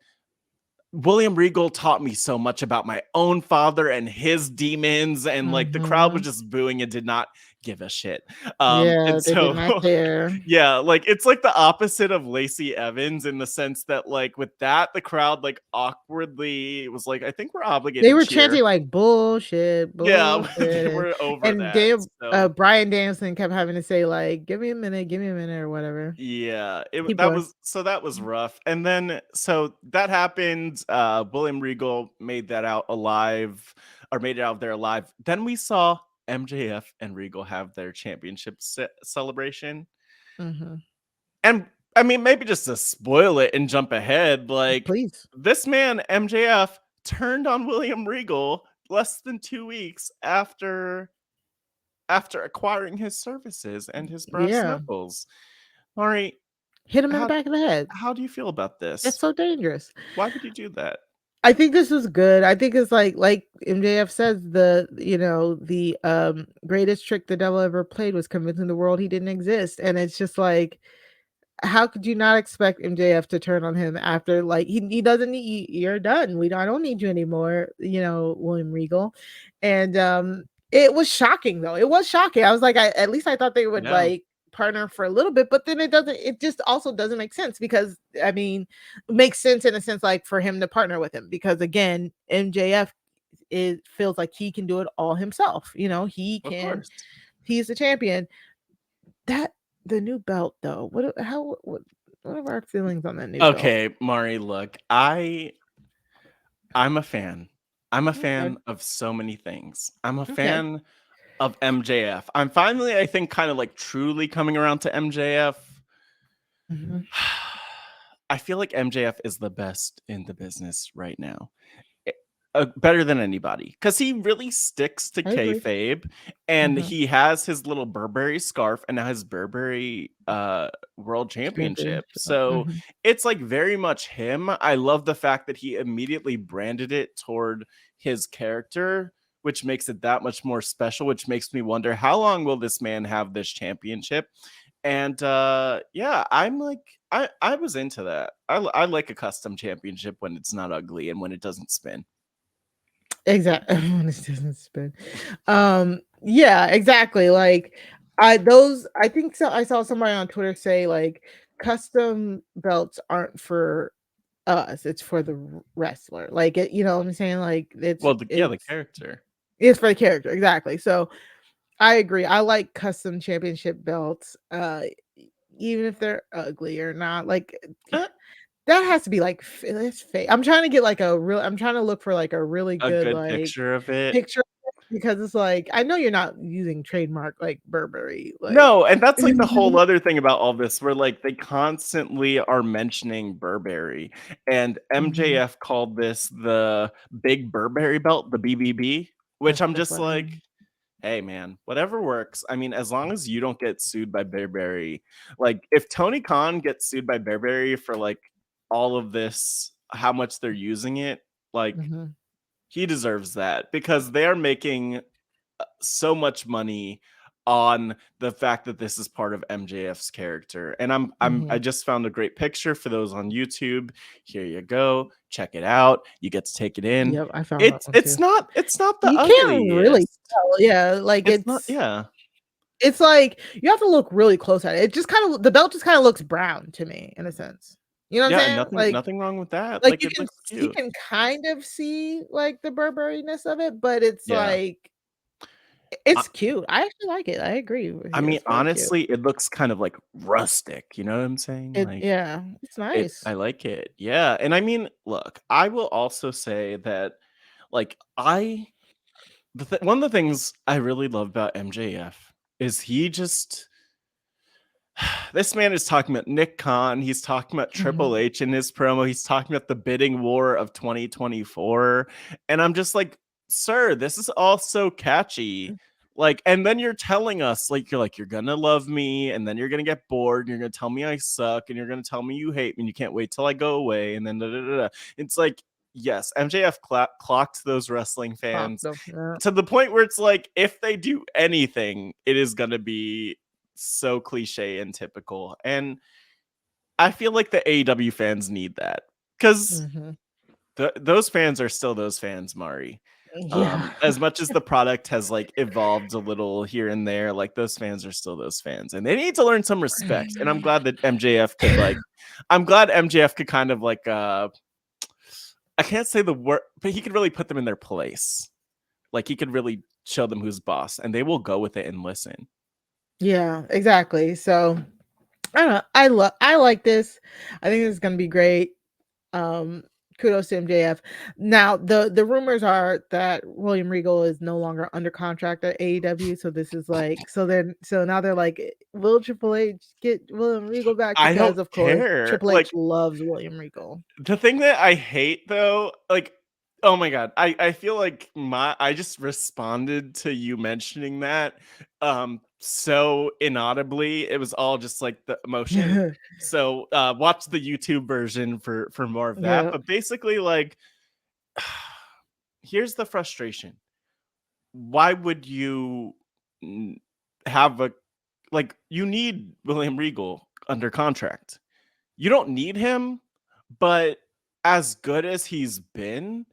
William Regal taught me so much about my own father and his demons, and like the crowd was just booing and did not give a shit. Yeah, And they did so not care. yeah, like it's like the opposite of Lacey Evans in the sense that like with that, the crowd like awkwardly was like, I think we're obligated They were to cheer. chanting like bullshit, Yeah, bullshit. we're over And that. Dave, So Bryan Danielson kept having to say like, give me a minute, or whatever. yeah, Keep that going. was rough. And then so that happened. William Regal made it out of there alive. Then we saw MJF and Regal have their championship celebration. And I mean, maybe just to spoil it and jump ahead, like Please. this man, MJF, turned on William Regal less than 2 weeks after acquiring his services and his brass knuckles. Mari, Hit him in the back of the head. how do you feel about this? It's so dangerous. Why would you do that? I think this was good. I think it's like MJF says, the greatest trick the devil ever played was convincing the world he didn't exist. And it's just like, how could you not expect MJF to turn on him after like he doesn't need you, you're done. I don't need you anymore, William Regal. And it was shocking though. It was shocking. I was like, at least I thought they would like partner for a little bit, but then it just also doesn't make sense because I mean, it makes sense in a sense like for him to partner with him because again, MJF feels like he can do it all himself. He can, he's the champion. That the new belt though, what are our feelings on that new belt? Okay, Mari, look, I'm a fan. I'm a fan of so many things. I'm a fan of MJF. I'm finally, I think, kind of like truly coming around to MJF. I feel like MJF is the best in the business right now. Better than anybody because he really sticks to kayfabe and he has his little Burberry scarf and now his Burberry world championship. So it's like very much him. I love the fact that he immediately branded it toward his character, which makes it that much more special, which makes me wonder how long will this man have this championship? And yeah, I'm like, I was into that. I like a custom championship when it's not ugly and when it doesn't spin. Exactly. When it doesn't spin. Yeah, exactly. Like I think so. I saw somebody on Twitter say like custom belts aren't for us; it's for the wrestler. Like it, you know what I'm saying? Like Well, the character. it's for the character, exactly. So I agree. I like custom championship belts, even if they're ugly or not. Like Uh, that has to be like it's fake. I'm trying to get like a real. I'm trying to look for like a really a good good like picture of it. picture because it's like I know you're not using trademark like Burberry. Like No, and that's like the whole other thing about all this, where like they constantly are mentioning Burberry, and Mhm. MJF called this the Big Burberry belt, the BBB, which That's I'm so just like, funny. hey man, whatever works. I mean, as long as you don't get sued by Burberry, like if Tony Khan gets sued by Burberry for like all of this, how much they're using it, like Mhm. he deserves that because they are making so much money on the fact that this is part of MJF's character. And I Mhm. just found a great picture for those on YouTube. Here you go. Check it out. You get to take it in. Yep, I found that It's one it's too. not it's not the You can't really ugliest. tell. Yeah, like It's not, yeah. it's like you have to look really close at it. It just kind of the belt just kind of looks brown to me in a sense. You know what I'm Yeah, and saying? nothing wrong with that. Like it looks You cute. can kind of see like the Burberry-ness of it, but it's Yeah. like I, it's cute. I actually like it. I agree with I you. mean, It's very cute. honestly, it looks kind of like rustic, you know what I'm saying? It Like yeah, it's I nice. like it. Yeah. And I mean, look, I will also say that like one of the things I really love about MJF is he just this man is talking about Nick Khan. He's talking about Triple Mhm. H in his promo. He's talking about the bidding war of 2024. And I'm just like, sir, this is all so catchy. Like, and then you're telling us, like, you're gonna love me, and then you're gonna get bored, and you're gonna tell me I suck, and you're gonna tell me you hate me, and you can't wait till I go away, and then da, da, da, da. It's like, yes, MJF clocked those wrestling Pop fans them. Yeah. to the point where it's like, if they do anything, it is gonna be so cliche and typical. And I feel like the AEW fans need that because Mhm. those fans are still those fans, Mari. Yeah. As much as the product has like evolved a little here and there, like those fans are still those fans, and they need to learn some respect. And I'm glad that I'm glad MJF could kind of like, I can't say the word, but he could really put them in their place. Like he could really show them who's boss, and they will go with it and listen. Yeah, exactly. So I don't know. I like this. I think this is gonna be great. Um, kudos to MJF. Now the rumors are that William Regal is no longer under contract at AEW. So this is like so now they're like, will Triple H get William Regal back? I Because don't of course care. Triple H Like loves William Regal. the thing that I hate though, like, oh my god, I feel like I just responded to you mentioning that so inaudibly. It was all just like the emotion. So watch the YouTube version for more of that. Yeah. But basically, like, here's the frustration. Why would you have a like you need William Regal under contract? You don't need him, but as good as he's been,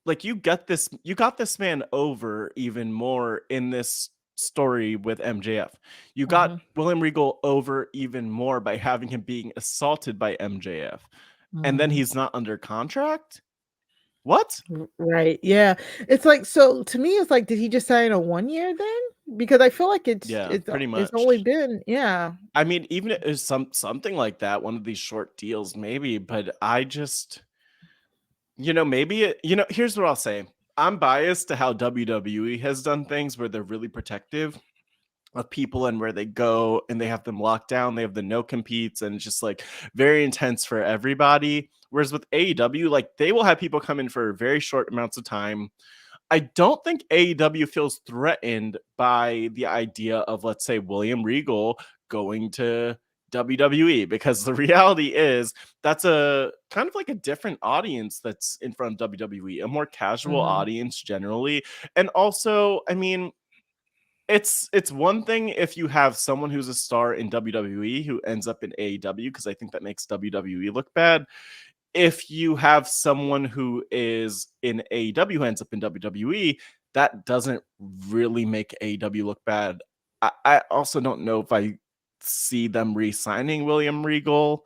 like you got this man over even more in this story with MJF. You got Mhm. William Regal over even more by having him being assaulted by MJF. And then Mhm. he's not under contract? What? Right. Yeah. It's like so to me it's like did he just sign a 1 year then? Because I feel like Yeah, pretty it's only much. been yeah. I mean, even if it's something like that, one of these short deals, maybe, but I just maybe here's what I'll say. I'm biased to how WWE has done things where they're really protective of people and where they go and they have them locked down. They have the no competes and it's just like very intense for everybody. Whereas with AEW, like they will have people come in for very short amounts of time. I don't think AEW feels threatened by the idea of, let's say, William Regal going to WWE because the reality is that's a kind of like a different audience that's in front of WWE, a more casual Mhm. audience generally. And also, I mean, it's one thing if you have someone who's a star in WWE who ends up in AEW because I think that makes WWE look bad. if you have someone who is in AEW who ends up in WWE, that doesn't really make AEW look bad. I also don't know if I see them re-signing William Regal,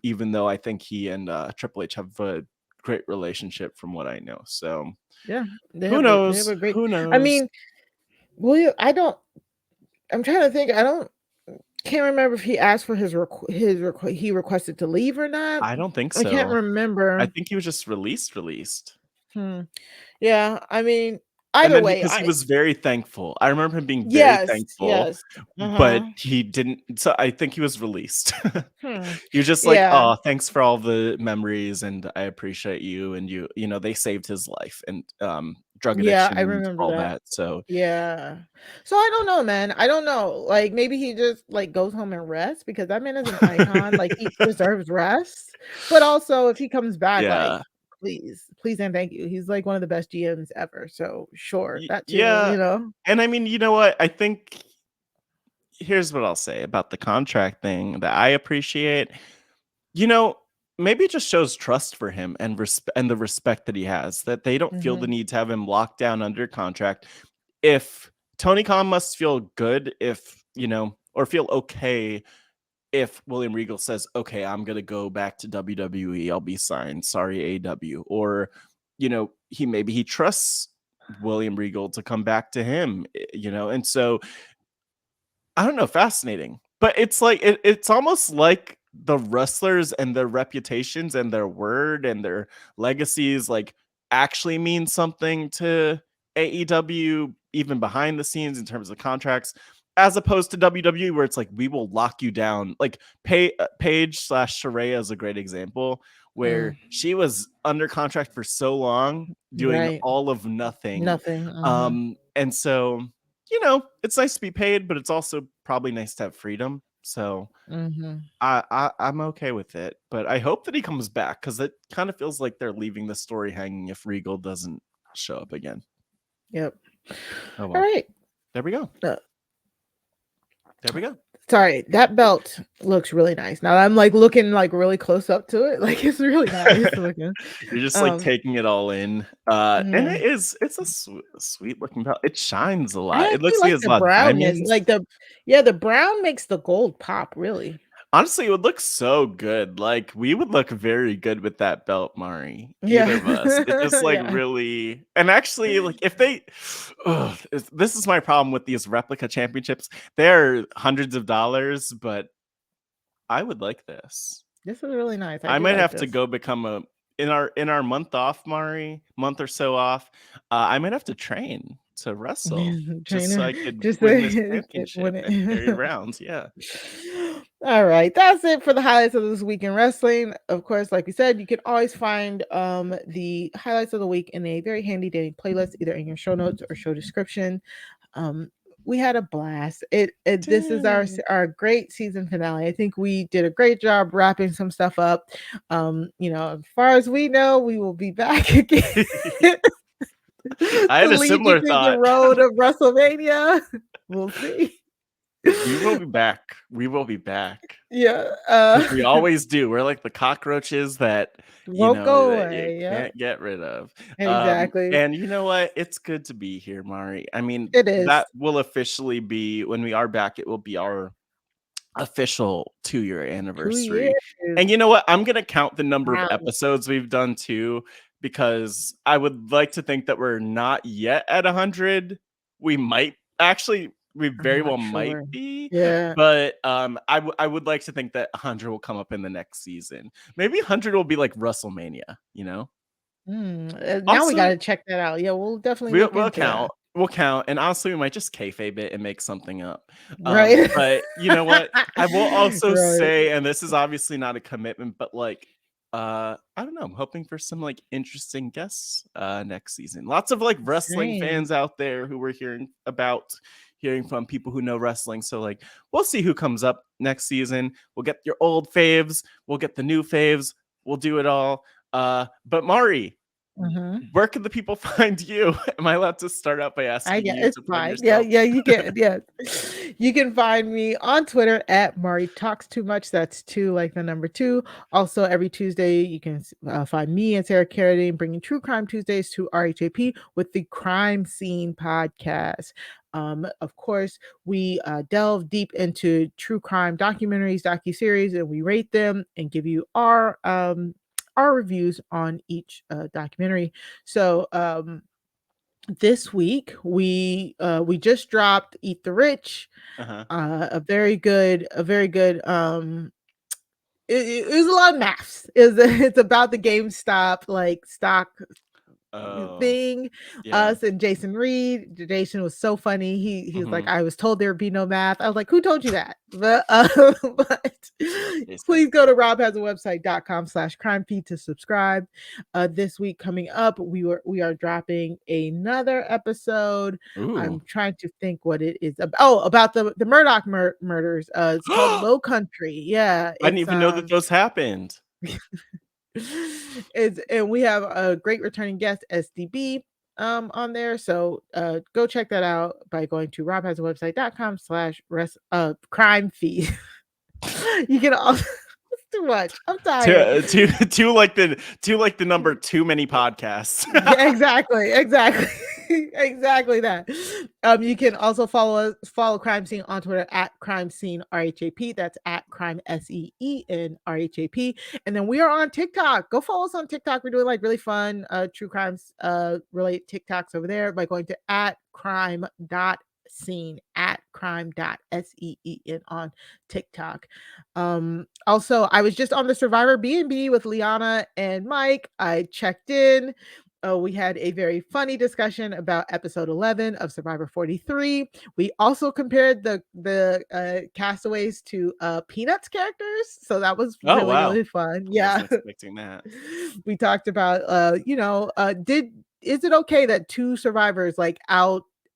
even though I think he and Triple H have a great relationship from what I know. So Yeah, who they have knows? a great. Who knows? I mean, William. I'm trying to think. Can't remember if he asked for he requested to leave or not. I don't think I can't so. I remember. think he was just released. Yeah, I mean, And either then way, because he was very thankful. I remember him being very yes, thankful, but uh-huh. he didn't. So I think he was released. Hmm. He was just like, Yeah, oh, thanks for all the memories and I appreciate you. And you know, they saved his life and drug yeah, addiction I and remember all that. that. So Yeah. So I don't know, man. I don't know. Like maybe he just like goes home and rests because that man is an icon. Like he deserves rest. But also if he comes back, like yeah. please and thank you. He's like one of the best GMs ever. So sure, that too, Yeah. you know. And I mean, you know what? I think here's what I'll say about the contract thing that I appreciate. You know, maybe it just shows trust for him and the respect that he has, that they don't feel the Mhm. need to have him locked down under contract. If Tony Khan must feel good if, you know, or feel okay if William Regal says, okay, I'm going to go back to WWE, I'll be signed. Sorry, AW. Or, you know, he trusts William Regal to come back to him, you know, and so I don't know, fascinating. But it's like it's almost like the wrestlers and their reputations and their word and their legacies like actually mean something to AEW even behind the scenes in terms of contracts, as opposed to WWE where it's like we will lock you down. Like Paige / Saraya is a great example Mm, where she was under contract for so long doing right. all of nothing. Nothing. Uh-huh. And so you know, it's nice to be paid, but it's also probably nice to have freedom. So Mhm. I'm okay with it. But I hope that he comes back because it kind of feels like they're leaving the story hanging if Regal doesn't show up again. Yep. Oh All well. right. There we go. Uh, There we go. Sorry, that belt looks really nice. Now I'm like looking like really close up to it. Like it's really nice looking. You're just like Um, taking it all in. And yeah. it's a sweet looking belt. It shines a I lot. It actually looks like like it's a the lot of brownness. diamonds. Like the brown makes the gold pop, really. Honestly, it would look so good. Like we would look very good with that belt, Mari. Either of us. It just Yeah. like Yeah. really, and actually, like if they, this is my problem with these replica championships. They're hundreds of dollars, but I would like this. This is really nice. I I do might like have to this. go become a in our month off, Mari, month or so off. I might have to train to wrestle just so Trainer, I could just win this win championship and carry it it. around. Yeah. All right, that's it for the highlights of this week in wrestling. Of course, like we said, you can always find the highlights of the week in a very handy dandy playlist, either in your show notes or show description. Um, we had a blast. This is Dang. our great season finale. I think we did a great job wrapping some stuff up. As far as we know, we will be back again I to had a lead you similar through the thought. road of WrestleMania. We'll see. We will be back. We will be back. Yeah. Because we always do. We're like the cockroaches that, you Won't know, go that you away. Yeah. can't get rid of. Exactly. And you know what? It's good to be here, Mari. I mean, It is. that will officially be, when we are back, it will be our official 2-year 2 years. anniversary. And you know what? I'm going to count the number of Wow. episodes we've done too, because I would like to think that we're not yet at 100. We might actually, we I'm very not well might sure. be, Yeah. but I would like to think that 100 will come up in the next season. Maybe 100 will be like WrestleMania, you know? Now we got Also, to check that out. Yeah, we'll definitely look we'll into that. count. We'll count, and honestly, we might just kayfabe it and make something up. Right. But you know what? I will also Right. say, and this is obviously not a commitment, but like, I don't know. I'm hoping for some like interesting guests next season. Lots of like wrestling Same. fans out there who we're hearing from people who know wrestling. So like, we'll see who comes up next season. We'll get your old faves. We'll get the new faves. We'll do it all. But Mari, where can the people find you? Am I allowed to start out by asking you It's to plug fine. yourself? Yeah, you can. Yes. You can find me on Twitter at Mari Talks Too Much. That's 2 like the number 2. Also, every Tuesday, you can find me and Sarah Carradine bringing True Crime Tuesdays to RHAP with the Crime Scene podcast. Of course, we delve deep into true crime documentaries, docuseries, and we rate them and give you our reviews on each documentary. So, this week we just dropped Eat the Rich, Uh-huh. a very good it was a lot of maths. It's about the GameStop like stock Oh, thing. yeah. Us and Jason Reed. Jason was so funny. He was like, Mhm. I was told there would be no math. I was like, who told you that? But, but Jason. please go to robhasawebsite.com/crime feed to subscribe. This week coming up, we are dropping another episode. Ooh. I'm trying to think what it is about. Oh, about the Murdoch murders. It's called Low Country. Yeah, I didn't even know that those happened. and we have a great returning guest, SDB, on there. So go check that out by going to robhasawebsite.com/crime feed. You can also it's too much. I'm tired. Two like the number too many podcasts. Yeah, exactly exactly that. You can also follow Crime Scene on Twitter at Crime Scene RHAP. That's at Crime SEEN RHAP. And then we are on TikTok. Go follow us on TikTok. We're doing like really fun true crimes related TikToks over there by going to at crime.scene at crime.SEEN on TikTok. Also, I was just on the Survivor B&B with Liana and Mike. I checked in. We had a very funny discussion about episode 11 of Survivor 43. We also compared the castaways to Peanuts characters, so that was Oh, really wow. really fun. I Yeah, wasn't expecting that. we talked about is it okay that 2 survivors like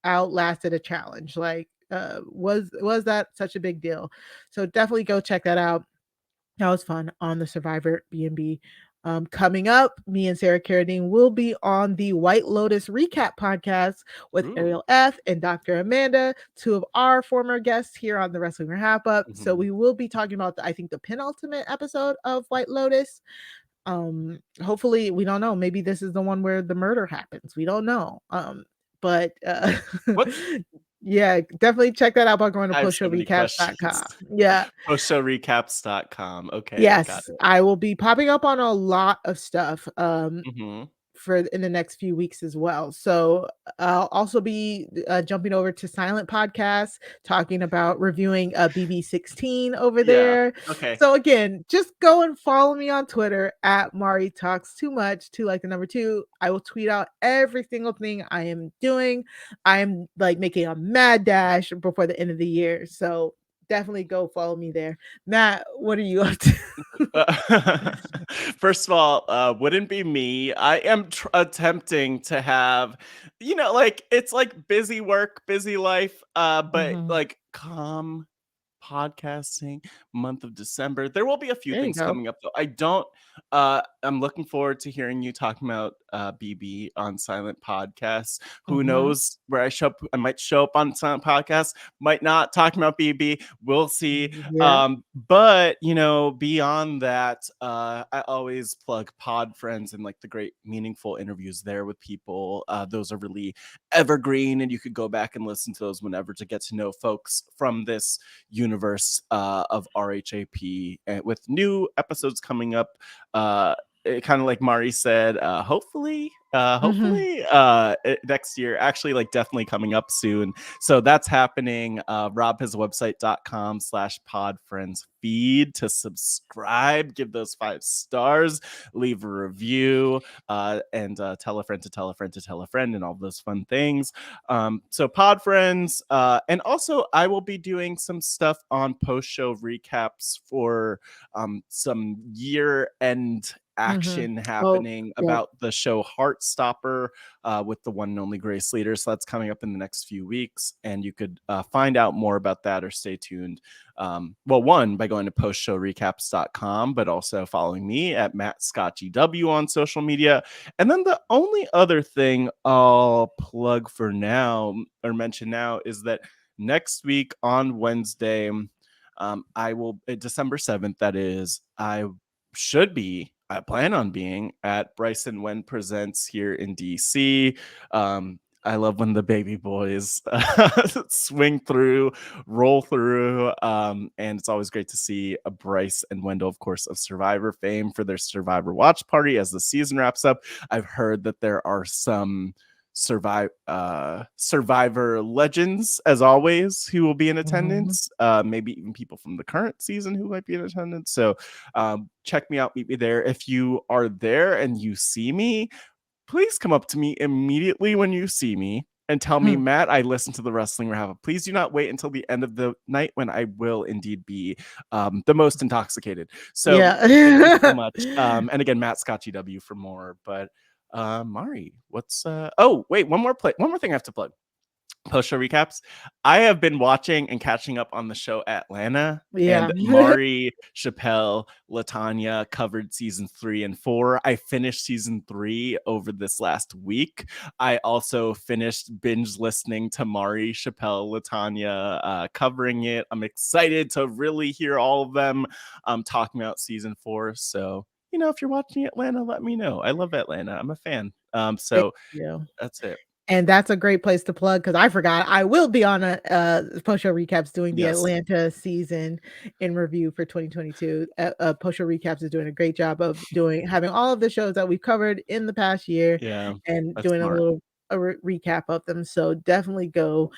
outlasted a challenge? Like was that such a big deal? So definitely go check that out. That was fun on the Survivor B&B. Coming up, me and Sarah Carradine will be on the White Lotus Recap podcast with Ooh. Ariel F. and Dr. Amanda, 2 of our former guests here on the Wrestling RHAPUp. So Mhm. we will be talking about, I think, the penultimate episode of White Lotus. Hopefully, we don't know. Maybe this is the one where the murder happens. We don't know. But What? yeah, definitely check that out by going to I have so many questions. postshowrecaps.com. Yeah. Postshowrecaps.com. Okay, got Yes, it. I will be popping up on a lot of stuff Mhm. for in the next few weeks as well. So I'll also be jumping over to Silent Podcast, talking about reviewing BB16 over Yeah. there. Okay. So again, just go and follow me on Twitter at Mari Talks Too Much, 2 like the number 2. I will tweet out every single thing I am doing. I am like making a mad dash before the end of the year. So definitely go follow me there. Matt, what are you up to? First of all, wouldn't be me. I am attempting to have, like it's like busy work, busy life, but Mhm. like calm podcasting month of December. There will be a few There you things go. coming up though. I'm looking forward to hearing you talking about BB on Silent Podcasts. Who Mhm. knows where I show up? I might show up on Silent Podcasts, might not talking about BB. We'll see. Yeah. But beyond that, I always plug Pod Friends and like the great meaningful interviews there with people. Those are really evergreen, and you could go back and listen to those whenever to get to know folks from this universe of RHAP, with new episodes coming up. Kind of like Mari said, hopefully Mhm. next year, actually, like definitely coming up soon. So that's happening. robhasawebsite.com/podfriendsfeed to subscribe, give those 5 stars, leave a review, and tell a friend to tell a friend to tell a friend, and all those fun things. So Pod Friends, and also I will be doing some stuff on post show recaps for some year end action happening about the show Heartstopper with the one and only Grace Leader. So that's coming up in the next few weeks, and you could find out more about that or stay tuned. One, by going to postshowrecaps.com, but also following me at MattScottGW on social media. And then the only other thing I'll plug for now or mention now is that next week on Wednesday, I will, December 7th, that is, I plan on being at Bryson Wen Presents here in DC. I love when the baby boys swing through, roll through, and it's always great to see Bryce and Wendell, of course, of Survivor fame, for their Survivor watch party as the season wraps up. I've heard that there are some Survivor legends, as always, who will be in attendance, maybe even people from the current season who might be in attendance. So check me out, meet me there. If you are there and you see me, please come up to me immediately when you see me and tell me, Matt, I listened to the Wrestling RHAPUp. Please do not wait until the end of the night, when I will indeed be the most intoxicated. So thank you so much. And again, Matt Scott GW for more. But Mari, what's one more thing I have to plug. Post-show recaps. I have been watching and catching up on the show Atlanta. And Mari, Chappelle, Latanya covered season 3 and 4. I finished season 3 over this last week. I also finished binge listening to Mari, Chappelle, Latanya covering it. I'm excited to really hear all of them talking about season 4. So, if you're watching Atlanta, let me know. I love Atlanta. I'm a fan. So that's it. And that's a great place to plug, because I forgot I will be on a post-show recaps doing the Atlanta season in review for 2022. Post-show recaps is doing a great job of having all of the shows that we've covered in the past year, and doing a little recap of them. So definitely go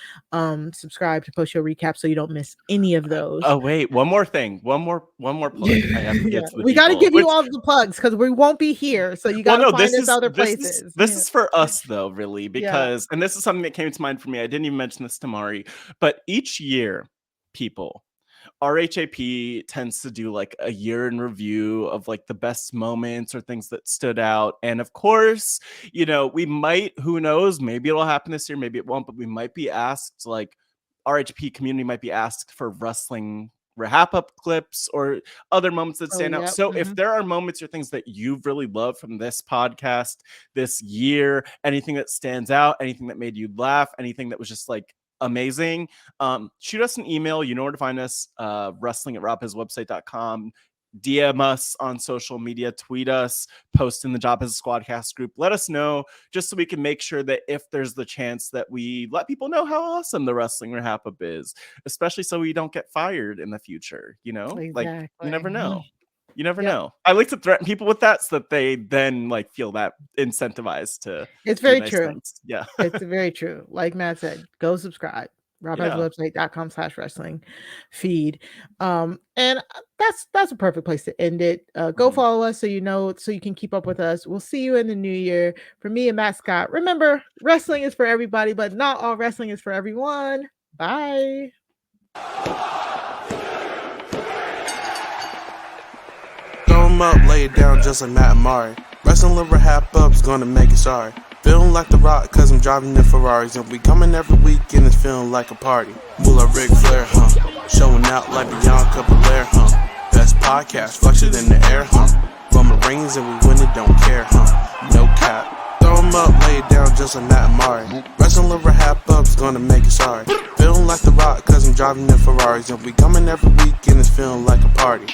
subscribe to Post Show Recap so you don't miss any of those. Oh wait, one more thing, one more plug. I have to give to the we got to give you all the plugs, because we won't be here, so you got to find us other places. This is for us though, really, because and this is something that came to mind for me. I didn't even mention this to Mari, but each year, people, RHAP tends to do like a year in review of like the best moments or things that stood out. And of course, we might, who knows, maybe it'll happen this year, maybe it won't, but we might be asked, like RHAP community might be asked for Wrestling RHAPUp clips or other moments that stand out. So if there are moments or things that you've really loved from this podcast this year, anything that stands out, anything that made you laugh, anything that was just like amazing, shoot us an email. You know where to find us, wrestling@RHAPUpwebsite.com. DM us on social media, tweet us, post in the Job as a Squadcast group. Let us know, just so we can make sure that if there's the chance that we let people know how awesome the Wrestling RHAPUp is, especially so we don't get fired in the future. Like you never know. You never know. I like to threaten people with that so that they then like feel that incentivized to. It's very true. Things. Yeah, it's very true. Like Matt said, go subscribe. RHAPUpwebsite.com/wrestling feed. And that's a perfect place to end it. Go follow us so you can keep up with us. We'll see you in the new year. For me and Matt Scott, remember, wrestling is for everybody, but not all wrestling is for everyone. Bye. Throw 'em up, lay it down just like Matt and Mari. Wrestling RHAPUp's gonna make it sorry. Feeling like The Rock, cause I'm driving in Ferraris, and we coming every week and it's feeling like a party. Bull Ric Flair, showing out like Bianca Belair, Best podcast, flush it in the air, Roman Reigns and we win it, don't care, No cap. Throw 'em up, lay it down just like Matt and Mari. Wrestling RHAPUp's gonna make it sorry. Feeling like The Rock, cause I'm driving in Ferraris, and we coming every week and it's feeling like a party.